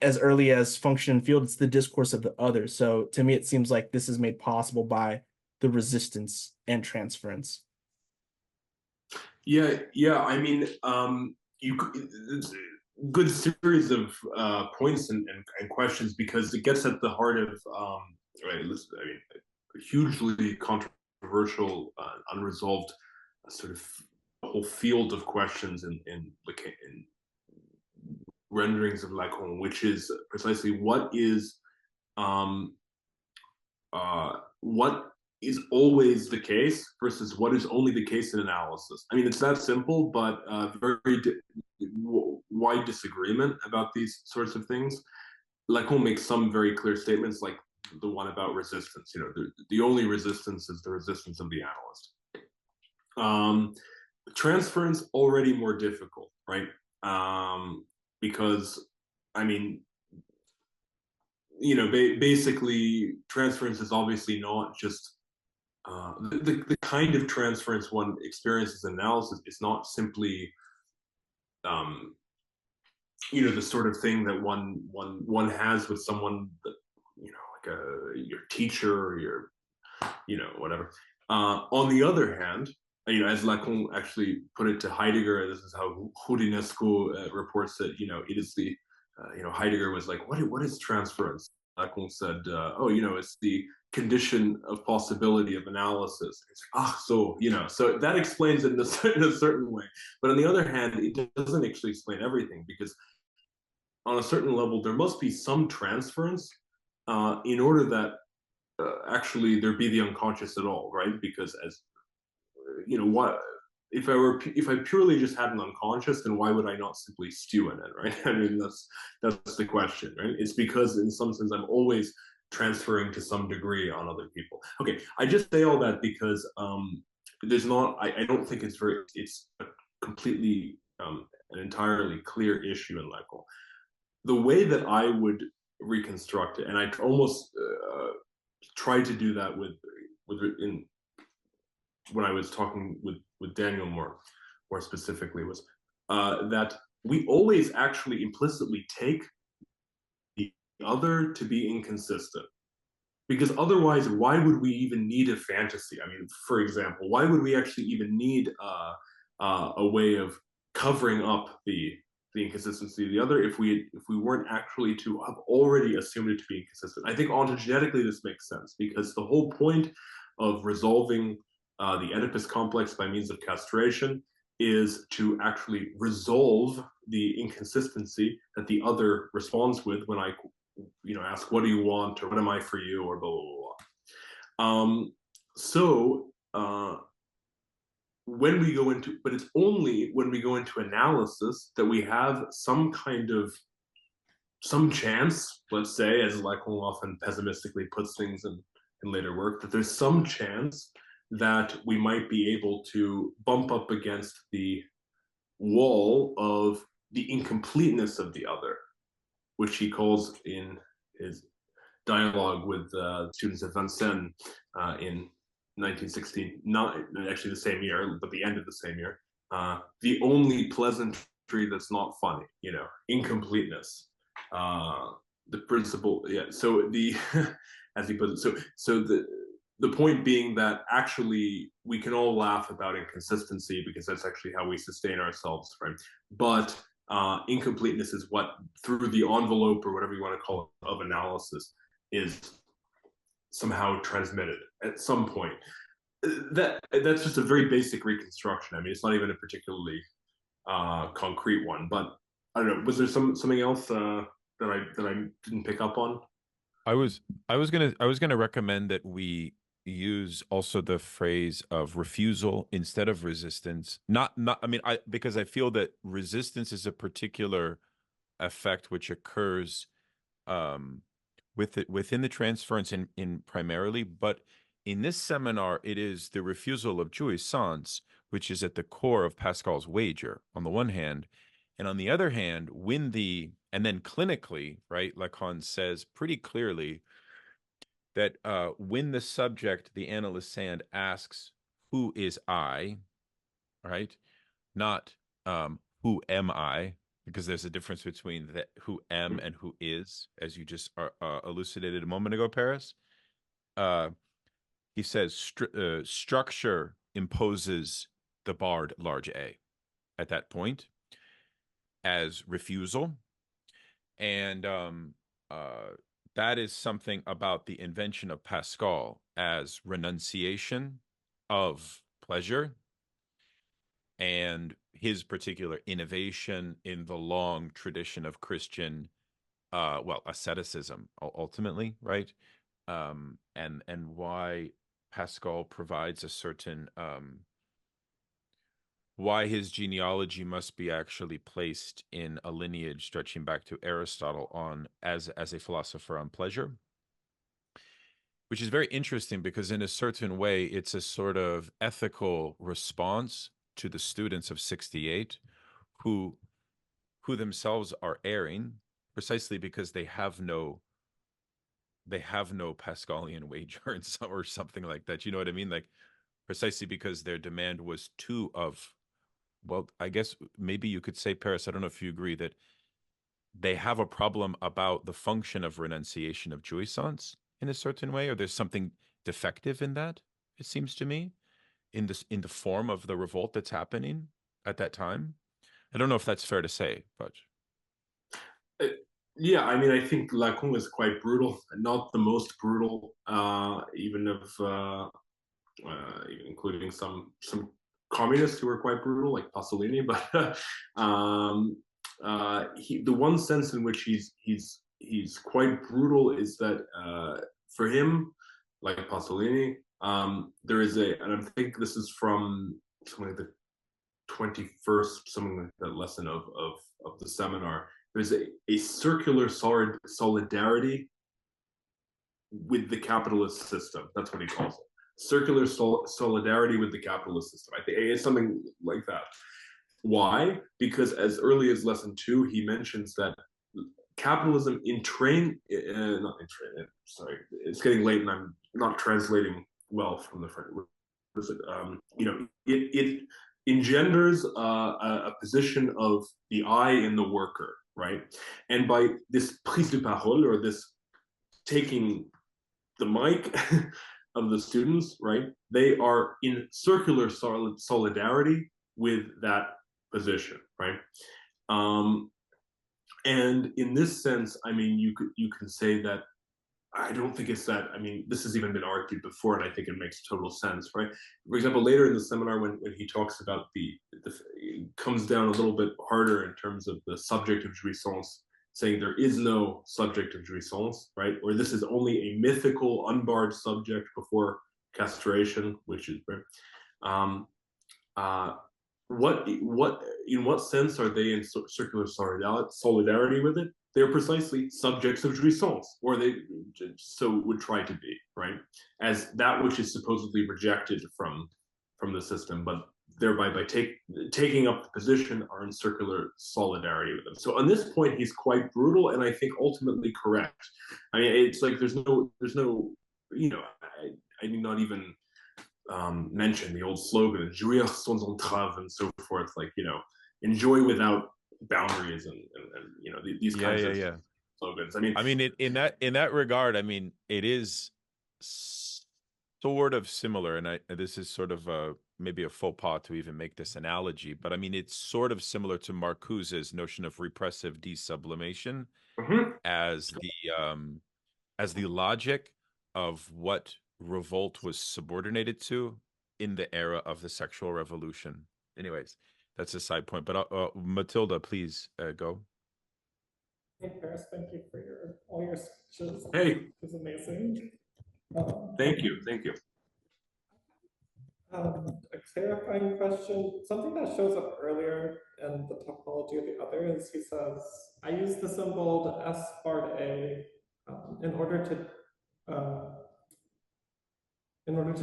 As early as function and field, it's the discourse of the other. So to me, it seems like this is made possible by the resistance and transference. Yeah. I mean, good series of points and questions, because it gets at the heart of right. Listen, I mean, hugely controversial, unresolved sort of whole field of questions in renderings of Lacan, which is precisely what is always the case versus what is only the case in analysis. I mean, it's that simple, but very wide disagreement about these sorts of things. Lacan makes some very clear statements, like the one about resistance. You know, the only resistance is the resistance of the analyst. Transference already more difficult, right? Because, I mean, basically, transference is obviously not just the kind of transference one experiences in analysis is not simply the sort of thing that one has with someone that like your teacher or your whatever. On the other hand, as Lacan actually put it to Heidegger, this is how Houdiniescu reports it. It is the Heidegger was like, what is transference? Lacan said, it's the condition of possibility of analysis. It's so that explains it in a certain way. But on the other hand, it doesn't actually explain everything, because on a certain level, there must be some transference in order that actually there be the unconscious at all, right? Because as what if I purely just had an unconscious, then why would I not simply stew in it, right? I mean, that's the question, right? It's because in some sense I'm always transferring to some degree on other people. Okay, I just say all that because there's not. I don't think it's a completely an entirely clear issue in Lacan. The way that I would reconstruct it, and I almost tried to do that when I was talking with Daniel more specifically, was that we always actually implicitly take the other to be inconsistent. Because otherwise, why would we even need a fantasy? I mean, for example, why would we actually even need a way of covering up the inconsistency of the other if we weren't actually to have already assumed it to be inconsistent? I think ontogenetically this makes sense, because the whole point of resolving the Oedipus complex by means of castration is to actually resolve the inconsistency that the other responds with when I ask, what do you want, or what am I for you, or blah blah blah. So when we go into, but it's only when we go into analysis that we have some chance, let's say, as Lacan often pessimistically puts things in later work, that there's some chance that we might be able to bump up against the wall of the incompleteness of the other, which he calls in his dialogue with students at Vincennes in 1916, not actually the same year, but the end of the same year, the only pleasantry that's not funny, incompleteness. The principle, yeah. So as he puts it, so the point being that actually we can all laugh about inconsistency because that's actually how we sustain ourselves, right? But incompleteness is what, through the envelope or whatever you want to call it of analysis, is somehow transmitted at some point. That's just a very basic reconstruction. I mean, it's not even a particularly concrete one, but I don't know. Was there something else that I didn't pick up on? I was gonna recommend that we use also the phrase of refusal instead of resistance. Not I mean, because I feel that resistance is a particular effect which occurs within the transference in primarily, but in this seminar it is the refusal of jouissance which is at the core of Pascal's wager on the one hand, and on the other hand, and then clinically, right, Lacan says pretty clearly that when the subject, the analysand, asks, who is I, right? Not who am I, because there's a difference between who am and who is, as you just elucidated a moment ago, Paris. He says structure imposes the barred large A at that point as refusal. And that is something about the invention of Pascal as renunciation of pleasure and his particular innovation in the long tradition of Christian, asceticism ultimately, right? And why Pascal provides a certain why his genealogy must be actually placed in a lineage stretching back to Aristotle as a philosopher on pleasure. which is very interesting because in a certain way, it's a sort of ethical response to the students of 68 who themselves are erring precisely because they have no Pascalian wager or something like that. You know what I mean? Like precisely because their demand was too of, well, I guess maybe you could say, Paris, I don't know if you agree, that they have a problem about the function of renunciation of jouissance in a certain way, or there's something defective in that, it seems to me, in the form of the revolt that's happening at that time. I don't know if that's fair to say, but yeah, I mean, I think Lacan is quite brutal, not the most brutal, even including some communists who were quite brutal, like Pasolini. But the one sense in which he's quite brutal is that for him, like Pasolini, there is and I think this is from something like the 21st, something like that lesson of the seminar. There's a circular solidarity with the capitalist system. That's what he calls it. Circular solidarity with the capitalist system. I think it's something like that. Why? Because as early as lesson 2, he mentions that capitalism sorry, it's getting late and I'm not translating well from the French. It engenders a position of the I in the worker, right? And by this prise de parole, or this taking the mic of the students, right? They are in circular solidarity with that position, right? And in this sense, I mean, you can say that I don't think it's that. I mean, this has even been argued before, and I think it makes total sense, right? For example, later in the seminar, when he talks about it comes down a little bit harder in terms of the subject of jouissance, saying there is no subject of jouissance, right? Or this is only a mythical, unbarred subject before castration, which is in what sense are they in circular solidarity with it? They're precisely subjects of jouissance, or they so would try to be, right? As that which is supposedly rejected from the system, but thereby by taking up the position are in circular solidarity with them. So on this point, he's quite brutal, and I think ultimately correct. I mean, it's like there's no, I do not even mention the old slogan, jouir sans entrave, and so forth, like, enjoy without boundaries, and these kinds of slogans. I mean, in that regard, I mean, it is sort of similar, and this is sort of maybe a faux pas to even make this analogy, but I mean, it's sort of similar to Marcuse's notion of repressive desublimation as the logic of what revolt was subordinated to in the era of the sexual revolution. Anyways, that's a side point. But Matilda, please go. Hey, Paris, thank you for all your speeches. Hey, it was amazing. Thank you. A clarifying question, something that shows up earlier in the topology of the other is he says, I use the symbol S bar A in order to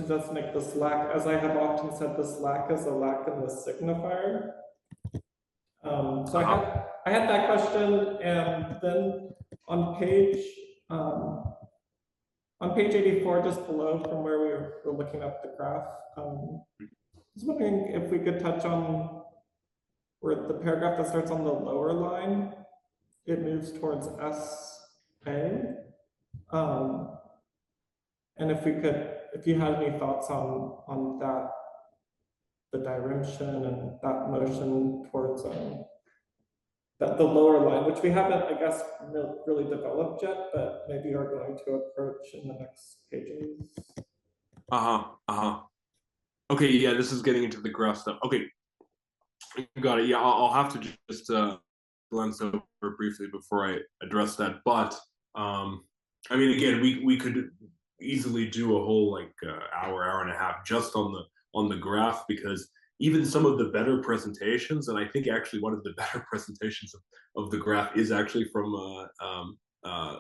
just make this lack, as I have often said, this lack is a lack in the signifier. So I had that question, and then on page 84, just below from where we were looking at the graph, I was wondering if we could touch on where the paragraph that starts on the lower line, it moves towards SA. And if you had any thoughts on that, the direction and that motion towards the lower line, which we haven't, I guess, really developed yet, but maybe are going to approach in the next pages. Okay, yeah, this is getting into the graph stuff. Okay, got it. Yeah, I'll have to just glance over briefly before I address that. But I mean, again, we could easily do a whole hour and a half just on the graph, because even some of the better presentations, and I think actually one of the better presentations of the graph is actually from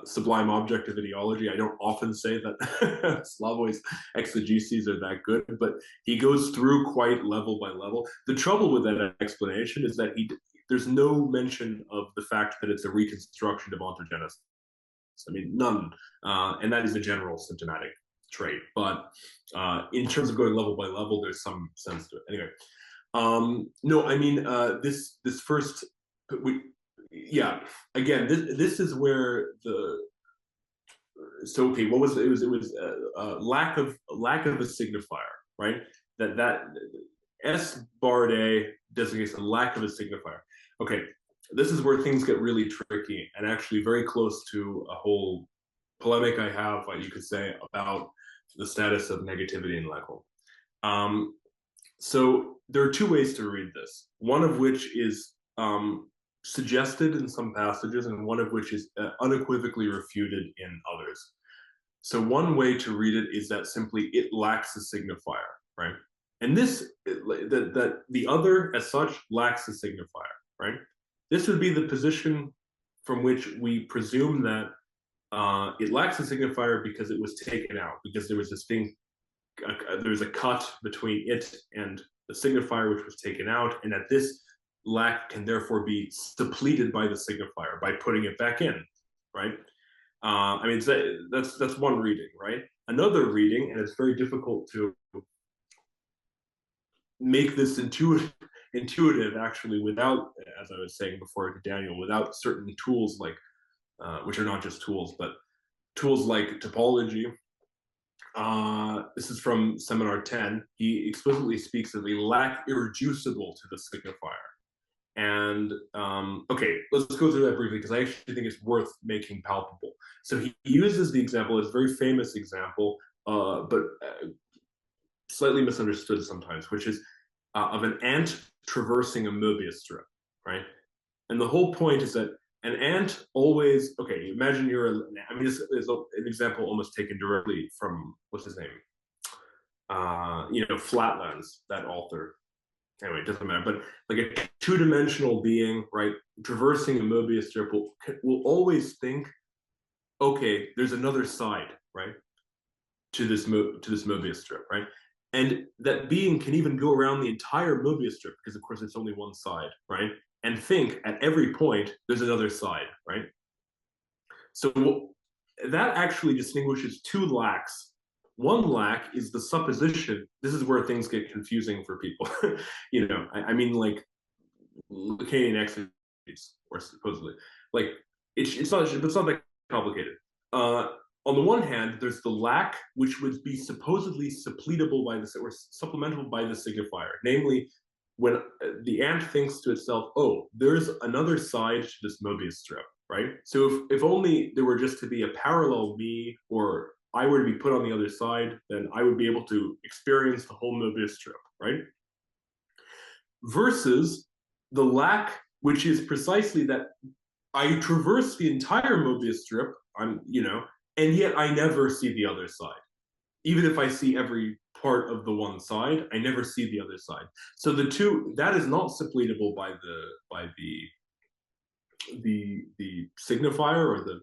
sublime objective ideology. I don't often say that Slavoj's exegeses are that good, but he goes through quite level by level. The trouble with that explanation is that there's no mention of the fact that it's a reconstruction of ontogenesis. I mean, none, and that is a general symptomatic trait. But in terms of going level by level, there's some sense to it. Anyway, no, I mean this first. Yeah, again, this is where so okay, what was it? It was lack of a signifier, right? That S bar A designates a lack of a signifier. Okay, this is where things get really tricky and actually very close to a whole polemic I have, you could say, about the status of negativity in Lacan. So there are two ways to read this. One of which is suggested in some passages, and one of which is unequivocally refuted in others. So one way to read it is that simply it lacks a signifier, right? And this, that the other as such lacks a signifier, right? This would be the position from which we presume that it lacks a signifier because it was taken out, because there was this thing, there was a cut between it and the signifier which was taken out, and that this lack can therefore be depleted by the signifier by putting it back in, right? I mean, that's one reading, right? Another reading, and it's very difficult to make this intuitive actually without, as I was saying before to Daniel, without certain tools like, which are not just tools, but tools like topology. This is from Seminar 10. He explicitly speaks of a lack irreducible to the signifier. And okay, let's go through that briefly because I actually think it's worth making palpable. So he uses the example, it's a very famous example, but slightly misunderstood sometimes, which is of an ant traversing a Mobius strip, right? And the whole point is that an ant always, okay, imagine I mean, this is an example almost taken directly from, what's his name? Flatlands, that author. Anyway, it doesn't matter, but like a two-dimensional being, right, traversing a Mobius strip will always think, okay, there's another side, right, to this Mobius strip, right? And that being can even go around the entire Mobius strip, because of course it's only one side, right? And think at every point there's another side, right? So that actually distinguishes two lacks. One lack is the supposition. This is where things get confusing for people. I mean, like Lacanian exegesis, or supposedly, like it's not that complicated. On the one hand, there's the lack, which would be supposedly suppletable by or supplementable by the signifier, namely, when the ant thinks to itself, oh, there's another side to this Mobius strip, right? So if only there were just to be a parallel me, or I were to be put on the other side, then I would be able to experience the whole Mobius strip, right? Versus the lack, which is precisely that I traverse the entire Mobius strip, and yet I never see the other side. Even if I see every part of the one side, I never see the other side. So the two, that is not suppletable by the signifier, or the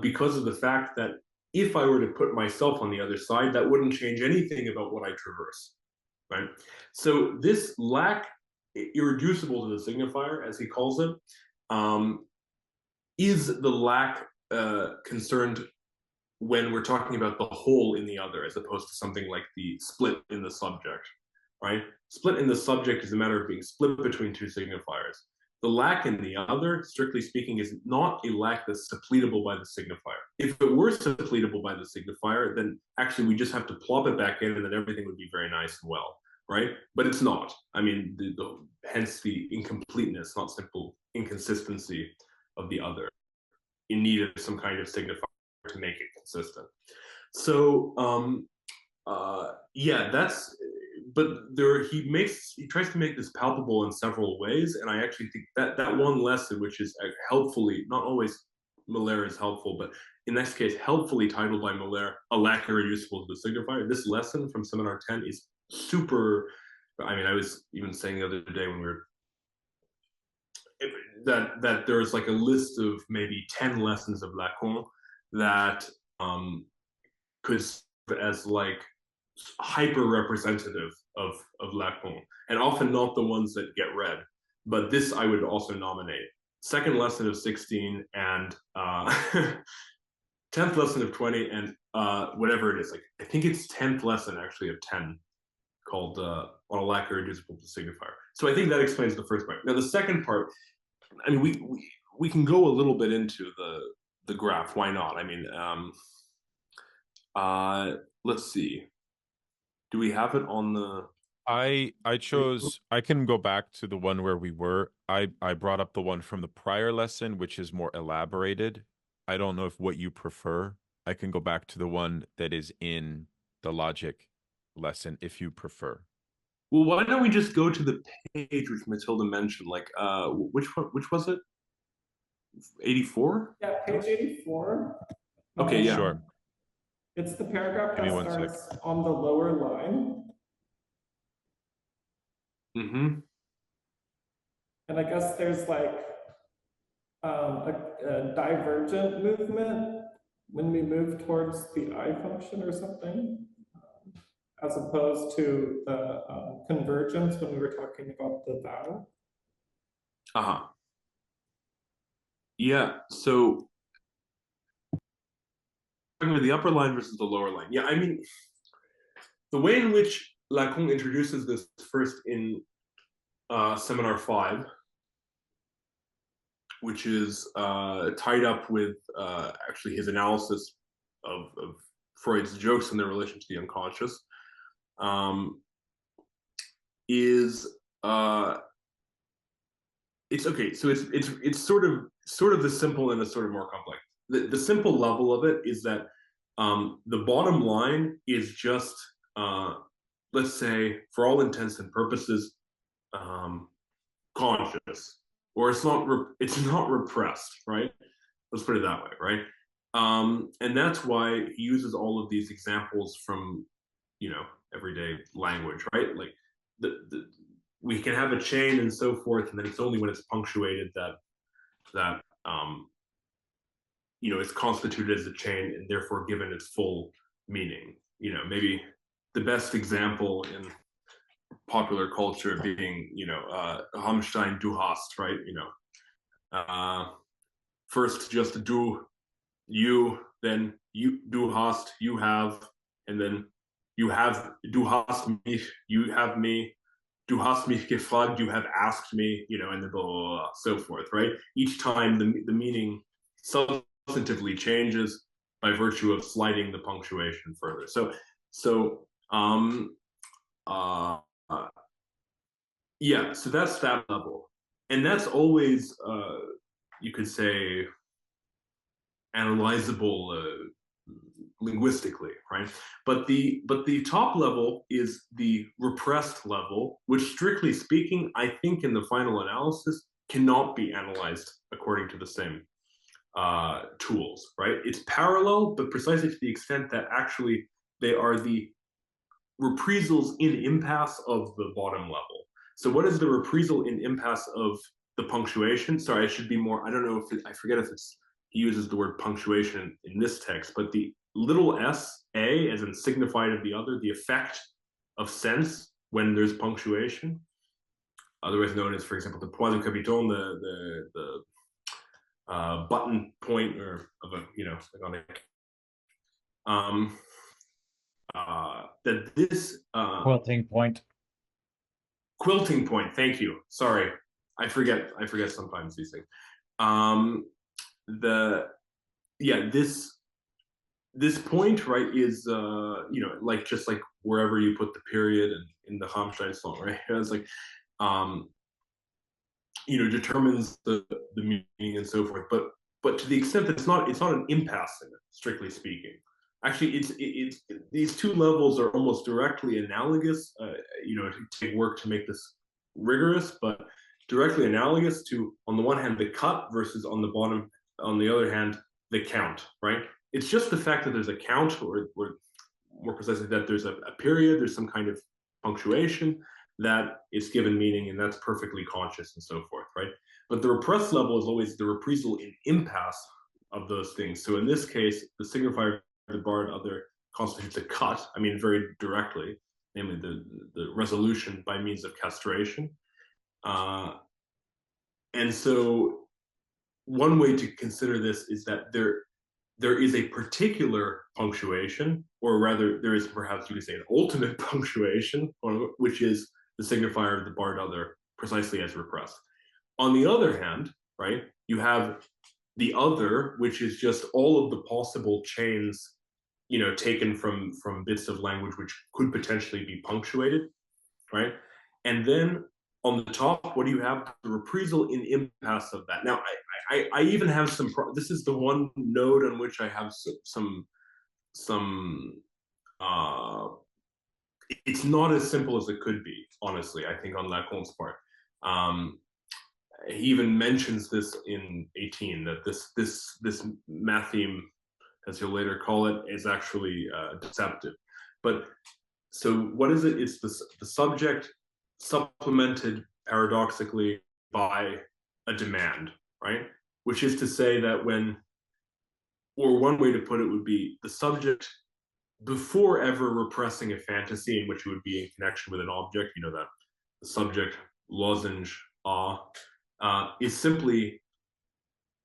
because of the fact that if I were to put myself on the other side, that wouldn't change anything about what I traverse, right? So this lack, irreducible to the signifier, as he calls it, is the lack concerned when we're talking about the whole in the other, as opposed to something like the split in the subject, right? Split in the subject is a matter of being split between two signifiers. The lack in the other, strictly speaking, is not a lack that's suppletable by the signifier. If it were suppletable by the signifier, then actually we just have to plop it back in and then everything would be very nice and well, right? But it's not. I mean, hence the incompleteness, not simple inconsistency of the other, in need of some kind of signifier to make it consistent. So yeah, that's, but he tries to make this palpable in several ways, and I actually think that one lesson, which is helpfully, not always Mladen is helpful, but in this case helpfully titled by Mladen, a lack irreducible to the signifier, this lesson from Seminar 10 is super. I mean, I was even saying the other day when we were that there's like a list of maybe 10 lessons of Lacan that could serve as like hyper representative of Lacan, and often not the ones that get read. But this I would also nominate. Second lesson of 16 and 10th lesson of 20 and whatever it is. Like I think it's 10th lesson actually of 10 called on a lack irreducible to signifier. So I think that explains the first part. Now the second part, I mean, we can go a little bit into the graph. Why not? I mean, let's see. Do we have it on the? I chose. I can go back to the one where we were. I brought up the one from the prior lesson, which is more elaborated. I don't know if what you prefer. I can go back to the one that is in the logic lesson if you prefer. Well, why don't we just go to the page which Matilda mentioned? Like, which was it? 84? Yeah, page 84. Okay, yeah. Sure. It's the paragraph Give me that one starts sec. on the lower line. Mm-hmm. And I guess there's like a divergent movement when we move towards the I function or something, as opposed to the convergence when we were talking about the thou. Uh-huh. Yeah, so the upper line versus the lower line. Yeah, I mean, the way in which Lacan introduces this first in Seminar 5, which is tied up with actually his analysis of Freud's jokes and their relation to the unconscious, is it's okay. So it's sort of the simple and the sort of more complex. The simple level of it is that the bottom line is just let's say, for all intents and purposes, conscious, or it's not repressed, right? Let's put it that way, right? And that's why he uses all of these examples from, everyday language, right? Like we can have a chain and so forth, and then it's only when it's punctuated that it's constituted as a chain and therefore given its full meaning. Maybe the best example in popular culture being, Rammstein, du hast, right? First just do, you, then you, du hast, you have, and then you have, du hast mich, you have me, du hast mich gefragt, you have asked me, and then blah, blah, blah, so forth, right? Each time the meaning substantively changes by virtue of sliding the punctuation further. Yeah, so that's that level. And that's always, you could say, analyzable linguistically, right? But the top level is the repressed level, which strictly speaking, I think in the final analysis cannot be analyzed according to the same tools, right? It's parallel, but precisely to the extent that actually they are the reprisals in impasse of the bottom level. So what is the reprisal in impasse of the punctuation? Sorry, I should be more, I don't know if I forget if he uses the word punctuation in this text, but the little s, a, as in signified of the other, the effect of sense when there's punctuation, otherwise known as, for example, the point du capitaine, the button point or of a, like on that this Quilting point. Quilting point, thank you. Sorry, I forget sometimes these things. This point, right, is like just like wherever you put the period and in the Rammstein song, right? It's like determines the meaning and so forth. But to the extent that it's not an impasse in it, strictly speaking. Actually, it's these two levels are almost directly analogous. It take work to make this rigorous, but directly analogous to, on the one hand, the cut versus on the bottom, on the other hand, the count, right? It's just the fact that there's a count, or more precisely, that there's a period, there's some kind of punctuation, that it's given meaning, and that's perfectly conscious and so forth, right? But the repressed level is always the reprisal in impasse of those things. So in this case, the signifier, the barred other, constitutes a cut, I mean, very directly, namely the resolution by means of castration. And so one way to consider this is that there is a particular punctuation, or rather, there is perhaps you could say an ultimate punctuation, which is the signifier of the barred other, precisely as repressed. On the other hand, right, you have the other, which is just all of the possible chains, you know, taken from bits of language which could potentially be punctuated, right? And then on the top, what do you have? The reprisal in impasse of that. Now, I even have some. This is the one node on which I have some. It's not as simple as it could be, honestly. I think on Lacan's part. He even mentions this in 18, that this matheme, as he'll later call it, is actually deceptive. But so what is it? It's the subject supplemented paradoxically by a demand, right? Which is to say that when, or one way to put it would be the subject, before ever repressing a fantasy in which it would be in connection with an object, you know, that the subject lozenge is simply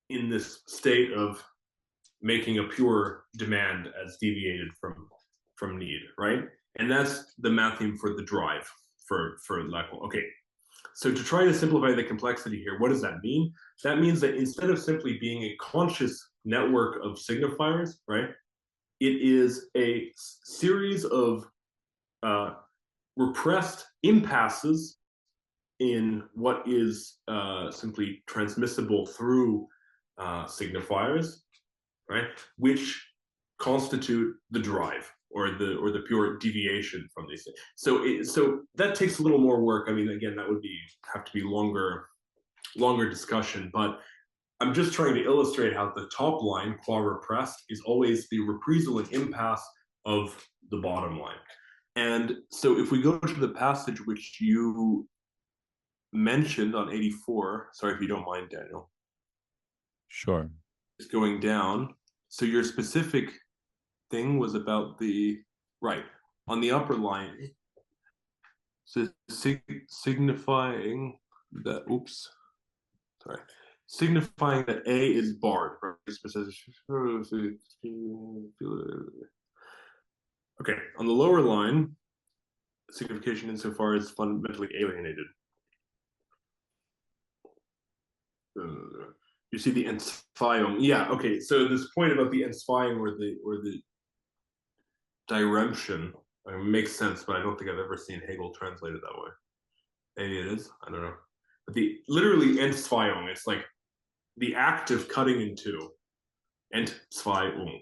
in this state of making a pure demand as deviated from need, right? And that's the matheme for the drive for Lacan. Okay, so to try to simplify the complexity here, what does that mean? That means that instead of simply being a conscious network of signifiers, right, it is a series of repressed impasses in what is simply transmissible through signifiers, right, which constitute the drive or the pure deviation from these things. So that takes a little more work. I mean, again, that would have to be longer discussion, but I'm just trying to illustrate how the top line, qua repressed, is always the reprisal and impasse of the bottom line. And so if we go to the passage which you mentioned on 84, sorry if you don't mind, Daniel. Sure. It's going down. So your specific thing was about the, right, on the upper line, so signifying that, oops, sorry, signifying that A is barred. Okay, on the lower line, signification insofar as fundamentally alienated. You see the Entsphiung. Yeah, okay, so this point about the Entsphiung or the diremption makes sense, but I don't think I've ever seen Hegel translated that way. Maybe it is, I don't know. But literally Entsphiung, it's like the act of cutting in two. Entsphiung.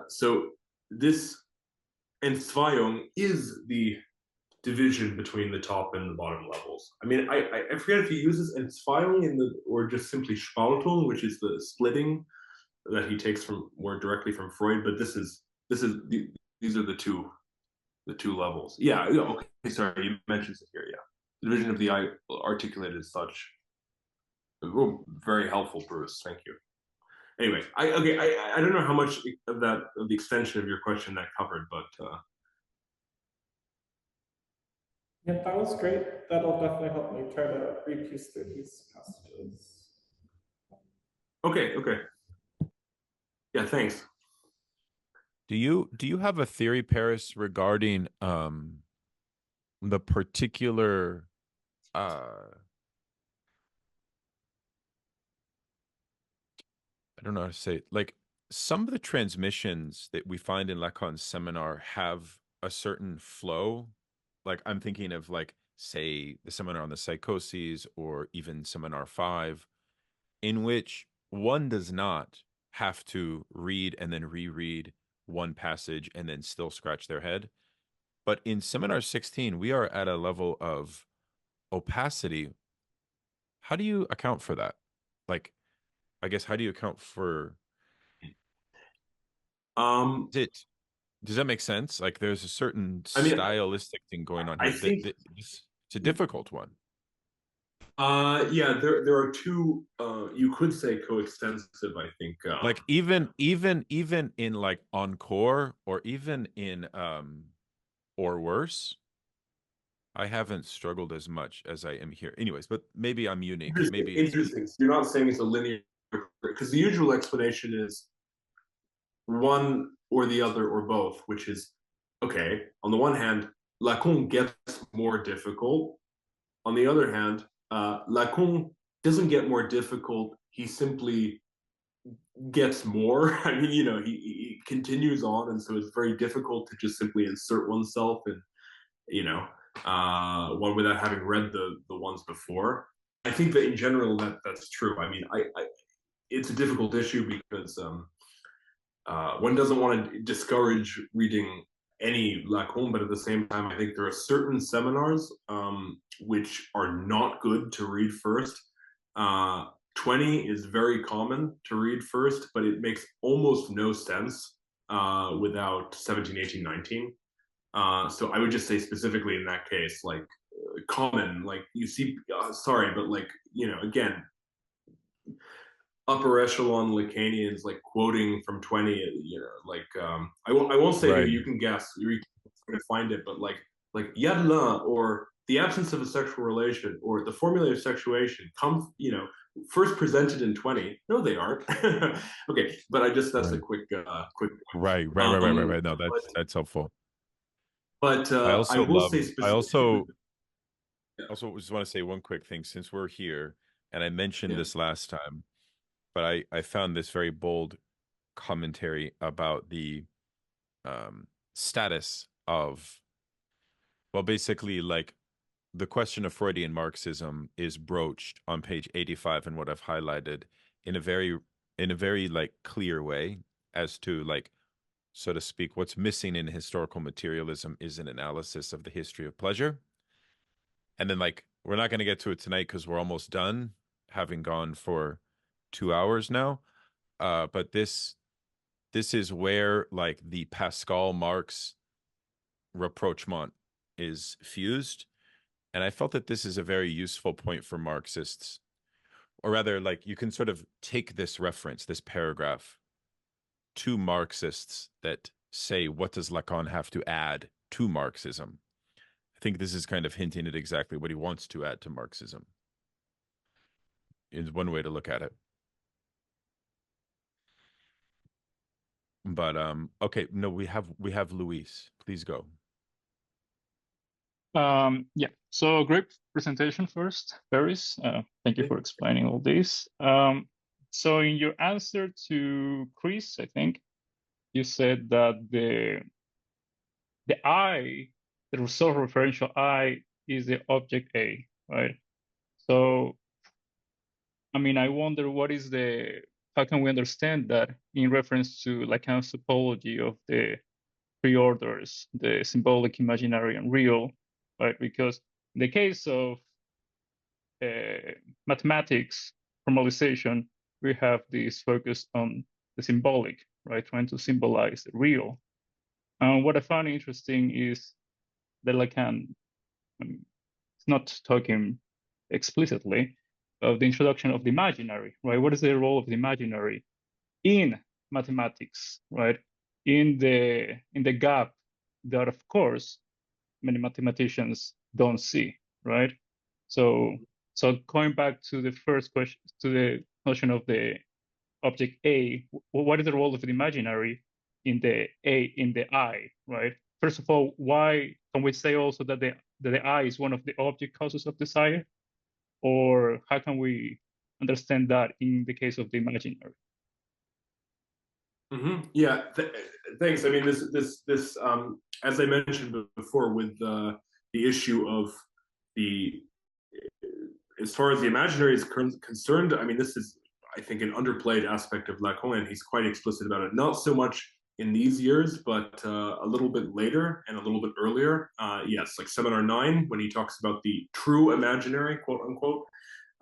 So this Entsphiung is the division between the top and the bottom levels. I mean, I forget if he uses Entsphiung or just simply Spaltung, which is the splitting that he takes from more directly from Freud. But these are the two levels. Yeah. Okay. Sorry, you mentioned it here. Yeah, the division of the eye articulated as such. Oh, very helpful, Bruce. Thank you. Anyway, I don't know how much of the extension of your question that covered, but. Yeah, that was great. That'll definitely help me try to repiece through these passages. Okay. Yeah, thanks. Do you have a theory, Paris, regarding the particular I don't know how to say it. Like, some of the transmissions that we find in Lacan's seminar have a certain flow. Like, I'm thinking of, like, say, the seminar on the psychoses or even seminar 5, in which one does not have to read and then reread one passage and then still scratch their head. But in seminar 16, we are at a level of opacity. How do you account for that? Like, I guess, how do you account for does that make sense? Like, there's a certain stylistic thing going on here. I think it's a difficult one. Yeah, there are two. You could say coextensive. I think. Like even in like encore, or even in or worse, I haven't struggled as much as I am here. Anyways, but maybe I'm unique. Maybe it's Interesting. So you're not saying it's a linear, because the usual explanation is one or the other or both, which is okay. On the one hand, Lacan gets more difficult. On the other hand, Lacan doesn't get more difficult. He simply gets more. I mean, he continues on, and so it's very difficult to just simply insert oneself in, one without having read the ones before. I think that in general that's true. I mean, I it's a difficult issue because one doesn't want to discourage reading any Lacan, but at the same time, I think there are certain seminars which are not good to read first. 20 is very common to read first, but it makes almost no sense without 17, 18, 19. So I would just say specifically in that case, like common, like you see, sorry, but like, again, upper echelon Lacanians like quoting from 20, like I won't say right. who, you can guess, you can find it, but like Yadlin, or the absence of a sexual relation, or the formula of sexuation come, first presented in 20. No, they aren't. Okay, but that's right. a quick Right. No, that's helpful. But I I also will love. say I specifically. also just want to say one quick thing since we're here, and I mentioned Yeah. this last time, but I found this very bold commentary about the status of, well, basically like the question of Freudian Marxism is broached on page 85 in what I've highlighted in a very like clear way, as to like, so to speak, what's missing in historical materialism is an analysis of the history of pleasure. And then like we're not going to get to it tonight because we're almost done, having gone for 2 hours now. But this is where like the Pascal Marx rapprochement is fused. And I felt that this is a very useful point for Marxists, or rather, like you can sort of take this reference, this paragraph, to Marxists that say, what does Lacan have to add to Marxism? I think this is kind of hinting at exactly what he wants to add to Marxism, is one way to look at it. But okay, no, we have Luis. Please go. Yeah, so great presentation first, Paris. Thank you for explaining all this. So in your answer to Chris, I think you said that the I, the result referential I, is the object A, right? So, I mean, I wonder how can we understand that in reference to Lacan's topology of the three orders, the symbolic, imaginary, and real, right? Because in the case of mathematics formalization, we have this focus on the symbolic, right? Trying to symbolize the real. And what I found interesting is that Lacan is not talking explicitly of the introduction of the imaginary, right? What is the role of the imaginary in mathematics, right? In the gap that, of course, many mathematicians don't see, right? So going back to the first question, to the notion of the object A, what is the role of the imaginary in the I, right? First of all, why can we say also that the I is one of the object causes of desire? Or how can we understand that in the case of the imaginary? Yeah, thanks. I mean, this as I mentioned before, with the issue of the, as far as the imaginary is concerned, I mean, this is, I think, an underplayed aspect of Lacan, and he's quite explicit about it. Not so much in these years, but a little bit later and a little bit earlier. Yes, like Seminar 9, when he talks about the true imaginary, quote unquote,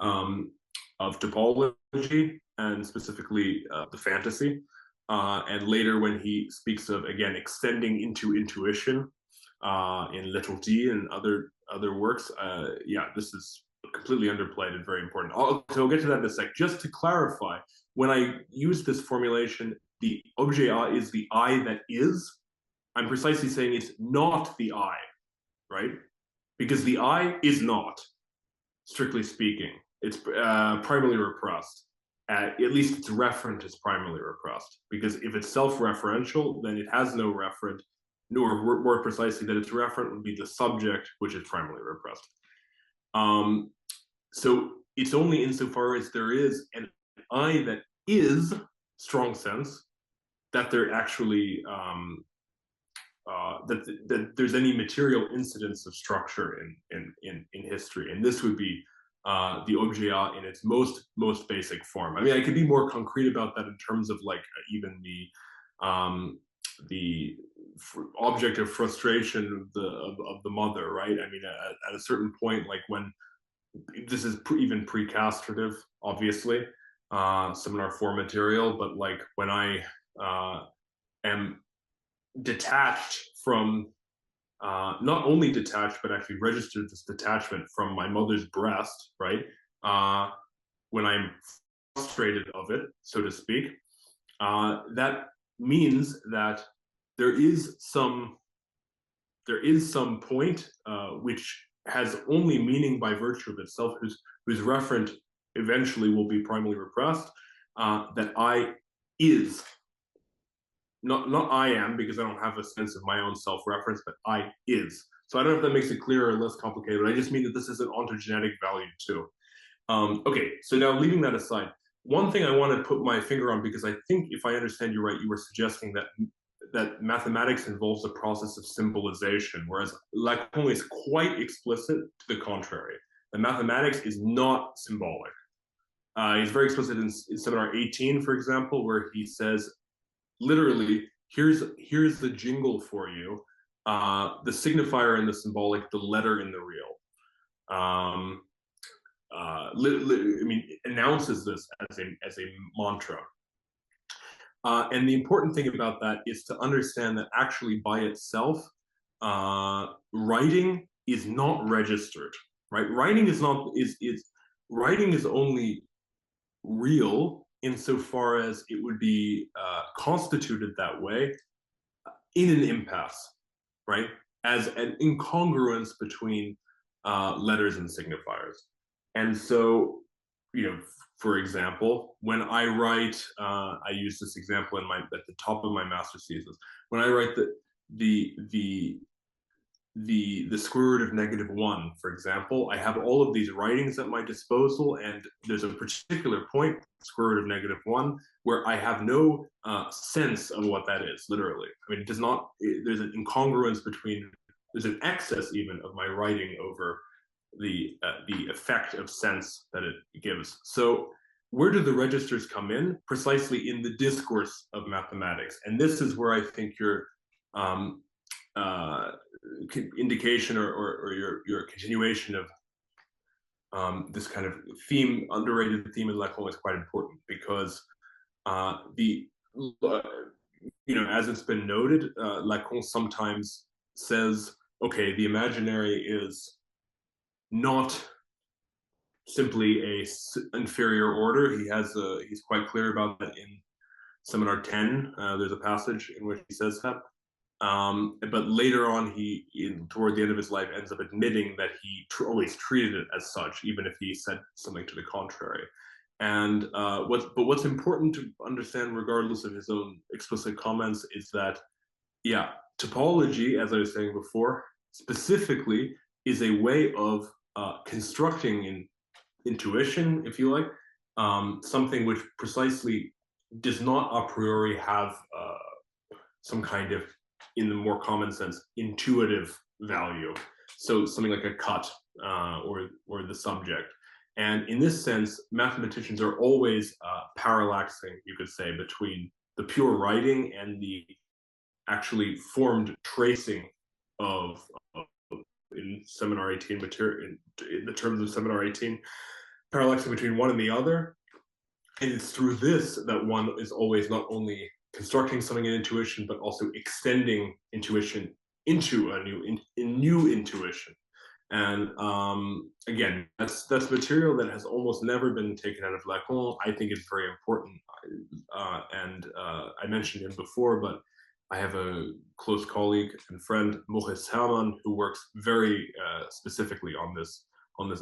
of topology, and specifically the fantasy. And later when he speaks of, again, extending into intuition in Little D and other works, yeah, this is completely underplayed and very important. So I'll get to that in a sec. Just to clarify, when I use this formulation, the objet A is the I that is, I'm precisely saying it's not the I, right? Because the I is not, strictly speaking. It's primarily repressed. At least its referent is primarily repressed. Because if it's self-referential, then it has no referent, nor more precisely that its referent would be the subject, which is primarily repressed. So it's only insofar as there is an I that is strong sense that there actually that there's any material incidence of structure in history, and this would be the objet in its most basic form. I mean, I could be more concrete about that in terms of like even the object of frustration of the mother, right? I mean, at a certain point, like when this is even pre-castrative, obviously, Seminar 4 material, but like when I am detached from, not only detached, but actually registered this detachment from my mother's breast, right? When I'm frustrated of it, so to speak, that means that there is some point which has only meaning by virtue of itself, whose referent eventually will be primarily repressed, that I is. Not I am, because I don't have a sense of my own self-reference, but I is. So I don't know if that makes it clearer or less complicated, but I just mean that this is an ontogenetic value too. Okay, so now leaving that aside, one thing I want to put my finger on, because I think if I understand you right, you were suggesting that mathematics involves a process of symbolization, whereas Lacan is quite explicit to the contrary. The mathematics is not symbolic. He's very explicit in Seminar 18, for example, where he says, literally, here's the jingle for you, the signifier in the symbolic, the letter in the real. I mean, announces this as a mantra. And the important thing about that is to understand that actually by itself, writing is not registered, right? Writing is only real insofar as it would be constituted that way in an impasse, right? As an incongruence between letters and signifiers. And so, you know, for example, when I write, I use this example at the top of my master's thesis. When I write the square root of -1, for example, I have all of these writings at my disposal, and there's a particular point, square root of -1, where I have no sense of what that is, literally. I mean, it does not, there's an incongruence between, there's an excess even of my writing over the effect of sense that it gives. So where do the registers come in? Precisely in the discourse of mathematics. And this is where I think your indication or your continuation of this kind of theme, underrated theme in Lacan is quite important, because you know, as it's been noted, Lacan sometimes says, okay, the imaginary is not simply a inferior order. He's quite clear about that in Seminar 10. There's a passage in which he says that. But later on, toward the end of his life, ends up admitting that he always treated it as such, even if he said something to the contrary. And what's important to understand, regardless of his own explicit comments, is that, yeah, topology, as I was saying before, specifically is a way of constructing intuition, if you like, something which precisely does not a priori have some kind of, in the more common sense, intuitive value. So something like a cut or the subject. And in this sense, mathematicians are always parallaxing, you could say, between the pure writing and the actually formed tracing of in Seminar 18 material, in the terms of Seminar 18, parallaxing between one and the other. And it's through this that one is always not only constructing something in intuition, but also extending intuition into a new intuition. And again, that's material that has almost never been taken out of Lacan. I think it's very important. I mentioned him before, but I have a close colleague and friend, Maurice Hermann, who works very specifically on this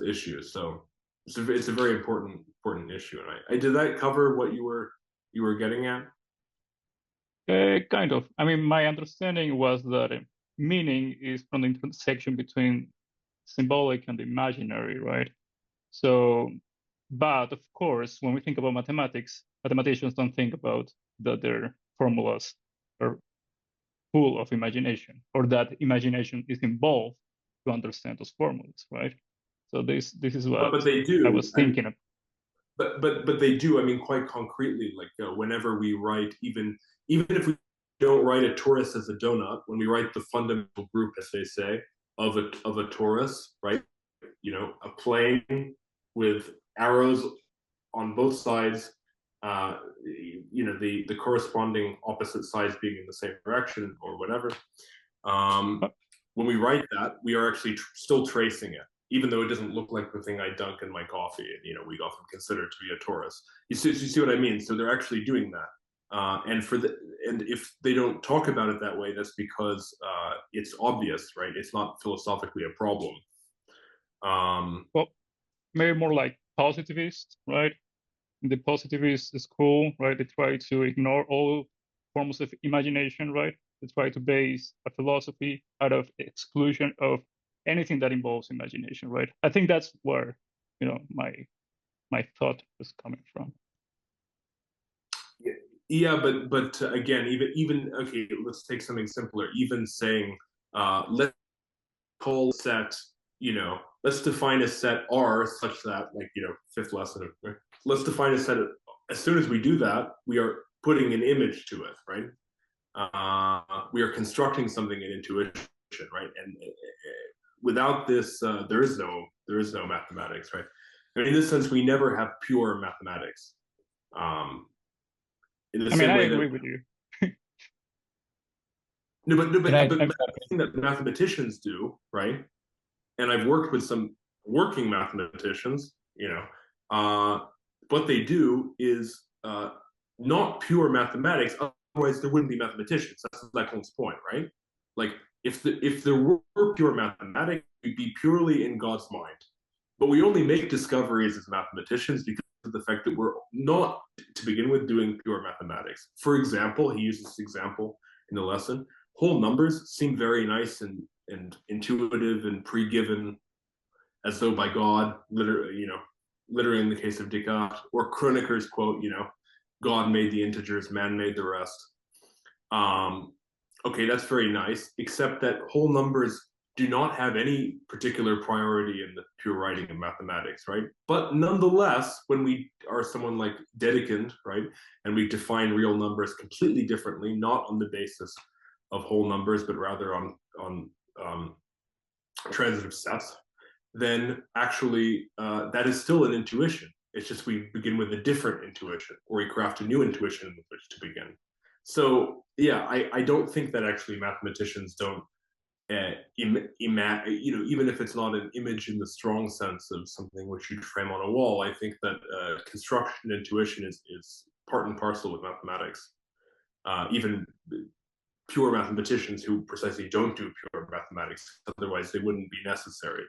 issue. So it's a very important issue. And I did that cover what you were getting at? Kind of. I mean, my understanding was that meaning is from the intersection between symbolic and imaginary, right? So, but of course, when we think about mathematics, mathematicians don't think about that their formulas are full of imagination, or that imagination is involved to understand those formulas, right? So this is what but they do. I was thinking of. But they do. I mean, quite concretely, like whenever we write, even if we don't write a torus as a donut, when we write the fundamental group, as they say, of a torus, right? You know, a plane with arrows on both sides. You know, the corresponding opposite sides being in the same direction or whatever. When we write that, we are actually still tracing it, even though it doesn't look like the thing I dunk in my coffee, and you know, we often consider it to be a torus. You see what I mean? So they're actually doing that. And if they don't talk about it that way, that's because it's obvious, right? It's not philosophically a problem. Well, maybe more like positivist, right? In the positivist school, right? They try to ignore all forms of imagination, right? They try to base a philosophy out of exclusion of anything that involves imagination, right? I think that's where, you know, my thought was coming from. Yeah, but again, even okay, let's take something simpler. Even saying, let's call set, you know, let's define a set R such that, like, you know, fifth lesson. Let's define a set. As soon as we do that, we are putting an image to it, right? We are constructing something in intuition, right? And without this, there is no mathematics, right? And in this sense, we never have pure mathematics. In the same I way agree with you. but thing that mathematicians do, right? And I've worked with some working mathematicians, you know, what they do is not pure mathematics. Otherwise, there wouldn't be mathematicians. That's Lacan's point, right? Like, if there were pure mathematics, we'd be purely in God's mind. But we only make discoveries as mathematicians because of the fact that we're not, to begin with, doing pure mathematics. For example, he uses this example in the lesson. Whole numbers seem very nice and intuitive and pre-given, as though by God, literally in the case of Descartes, or Kroneker's quote, you know, God made the integers, man made the rest. Okay, that's very nice, except that whole numbers do not have any particular priority in the pure writing of mathematics, right? But nonetheless, when we are someone like Dedekind, right, and we define real numbers completely differently, not on the basis of whole numbers, but rather on transitive sets, then actually that is still an intuition. It's just we begin with a different intuition, or we craft a new intuition with which to begin. So yeah, I don't think that actually mathematicians don't you know, even if it's not an image in the strong sense of something which you'd frame on a wall, I think that construction intuition is part and parcel with mathematics. Even pure mathematicians who precisely don't do pure mathematics, otherwise they wouldn't be necessary.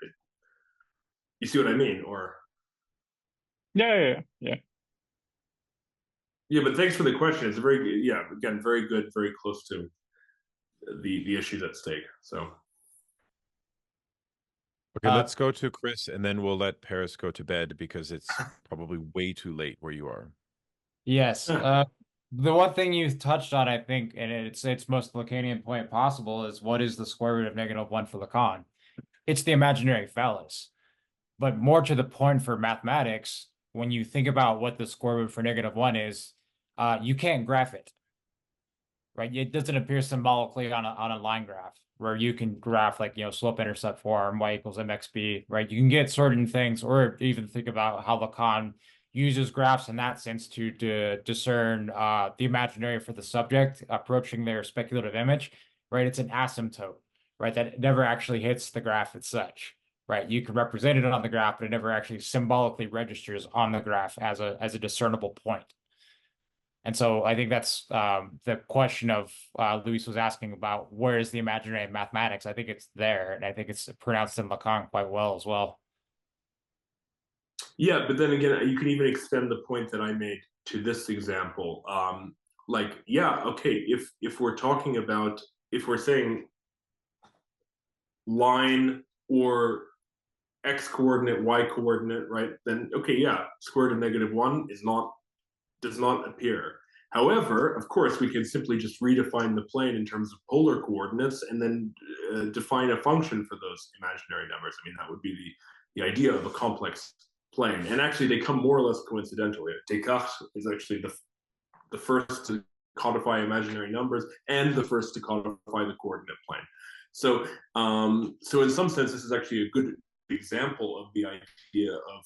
You see what I mean? Or Yeah. Yeah, but thanks for the question. It's a very good, yeah, again, very good, very close to the issues at stake. So okay, let's go to Chris, and then we'll let Paris go to bed because it's probably way too late where you are. Yes. The one thing you touched on, I think, and it's most Lacanian point possible, is what is the square root of -1 for Lacan? It's the imaginary phallus. But more to the point for mathematics, when you think about what the square root for -1 is, you can't graph it, right? It doesn't appear symbolically on a line graph where you can graph, like, you know, slope-intercept form, y equals mxb, right? You can get certain things, or even think about how Lacan uses graphs in that sense to discern the imaginary for the subject approaching their speculative image, right? It's an asymptote, right? That never actually hits the graph as such, right? You can represent it on the graph, but it never actually symbolically registers on the graph as a discernible point. And so I think that's the question of Luis was asking about where is the imaginary in mathematics. I think it's there, and I think it's pronounced in Lacan quite well as well. Yeah, but then again, you can even extend the point that I made to this example. Like, yeah, okay, if we're talking about, if we're saying line or x coordinate, y coordinate, right? Then okay, yeah, square root of -1 does not appear. However, of course, we can simply just redefine the plane in terms of polar coordinates and then define a function for those imaginary numbers. I mean, that would be the idea of a complex plane. And actually, they come more or less coincidentally. Descartes is actually the first to codify imaginary numbers and the first to codify the coordinate plane. So, so in some sense, this is actually a good example of the idea of,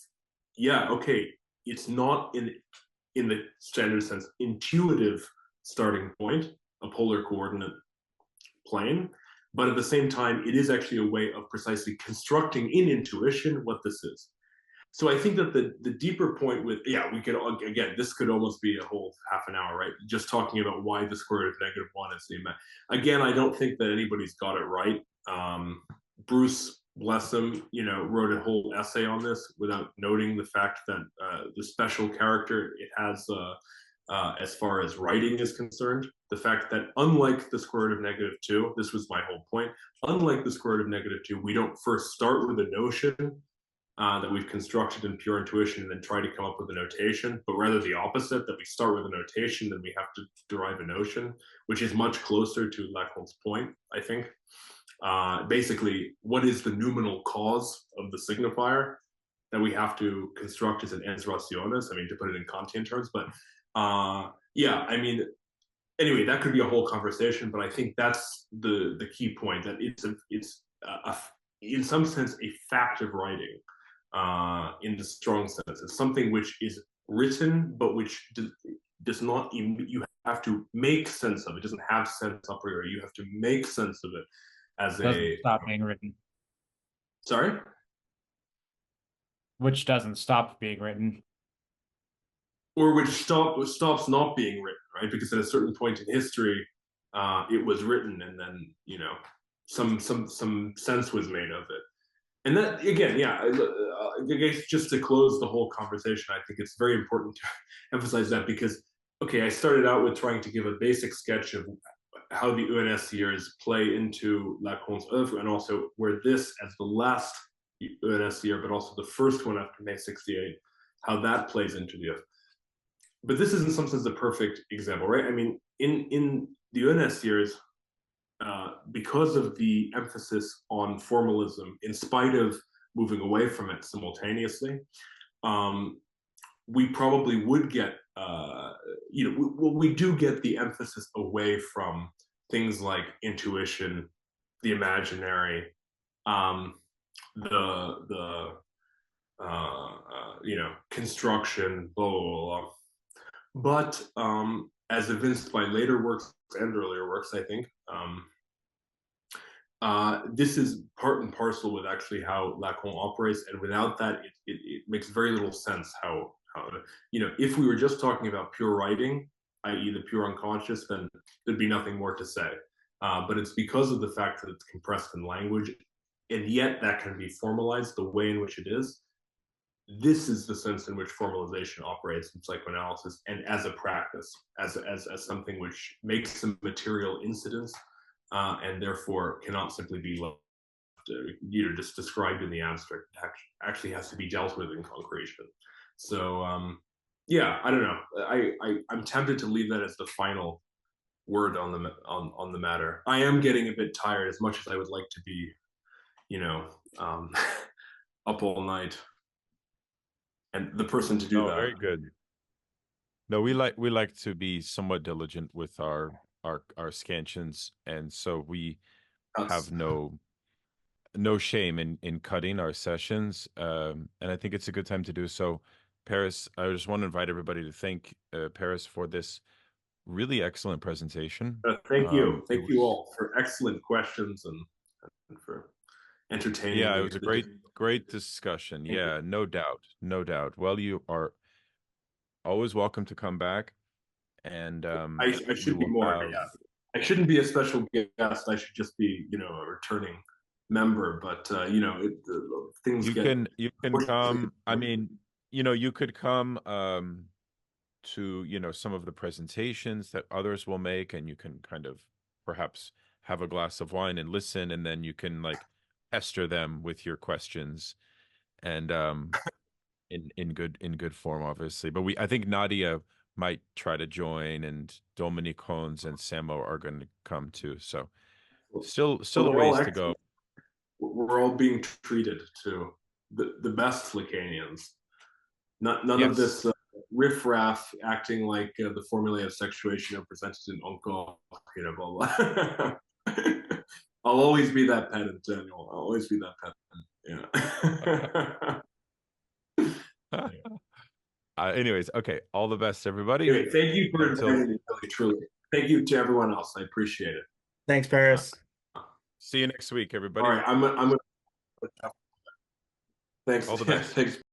yeah, okay, it's not in the standard sense intuitive starting point, a polar coordinate plane, but at the same time, it is actually a way of precisely constructing in intuition what this is. So I think that the deeper point with, yeah, we could, again, this could almost be a whole half an hour, right? Just talking about why the square root of -1 is the image. Again, I don't think that anybody's got it right. Bruce, bless him, wrote a whole essay on this without noting the fact that the special character it has as far as writing is concerned, the fact that unlike the square root of -2, this was my whole point, unlike the square root of -2, we don't first start with a notion that we've constructed in pure intuition and then try to come up with a notation, but rather the opposite, that we start with a notation, then we have to derive a notion, which is much closer to Lacan's point, I think. Basically, what is the noumenal cause of the signifier that we have to construct as an ens rationis? I mean, to put it in Kantian terms, but yeah, I mean, anyway, that could be a whole conversation, but I think that's the key point, that it's in some sense a fact of writing. In the strong sense, it's something which is written, but which does not. You have to make sense of it. It doesn't have sense a priori. You have to make sense of it as doesn't stop being written. Sorry, which doesn't stop being written, or which stops not being written, right? Because at a certain point in history, it was written, and then some sense was made of it. And that, again, yeah, I guess just to close the whole conversation, I think it's very important to emphasize that because, okay, I started out with trying to give a basic sketch of how the ENS years play into Lacan's oeuvre, and also where this, as the last ENS year, but also the first one after May 68, how that plays into the oeuvre. But this is in some sense the perfect example, right? I mean, in the ENS years, because of the emphasis on formalism, in spite of moving away from it simultaneously, we probably would get, we do get the emphasis away from things like intuition, the imaginary, construction, blah, blah, blah. But as evinced by later works and earlier works, I think, this is part and parcel with actually how Lacan operates, and without that, it makes very little sense how if we were just talking about pure writing, i.e. the pure unconscious, then there'd be nothing more to say. But it's because of the fact that it's compressed in language, and yet that can be formalized the way in which it is. This is the sense in which formalization operates in psychoanalysis, and as a practice, as something which makes a material incidence, and therefore cannot simply be left, just described in the abstract. It actually has to be dealt with in concretion. So yeah, I don't know. I'm tempted to leave that as the final word on the matter. I am getting a bit tired, as much as I would like to be, up all night. And the person to do that. Very good. No, we like to be somewhat diligent with our scansions, and so we have no shame in cutting our sessions. And I think it's a good time to do so. Paris, I just want to invite everybody to thank Paris for this really excellent presentation. Thank you. Thank you all for excellent questions and for entertaining. Yeah, it was a great discussion. Thank Yeah, no doubt, no doubt. Well, you are always welcome to come back, and I should be more. have... Yeah, I shouldn't be a special guest. I should just be, a returning member. But things you get. can come. I mean, you could come to some of the presentations that others will make, and you can kind of perhaps have a glass of wine and listen, and then you can like pester them with your questions, and in good form, obviously. But I think Nadia might try to join, and Dominique Hones and Samo are going to come too. So still a ways to go. We're all being treated to the best Lacanians. None of this riffraff acting like the formulae of sexuation are presented in Encore, blah blah. I'll always be that pedant, Daniel. I'll always be that pedant. Yeah. Anyways, okay. All the best, everybody. Anyway, thank you for inviting me, really, truly. Thank you to everyone else. I appreciate it. Thanks, Paris. See you next week, everybody. All right, I'm. Thanks. All the best. Thanks.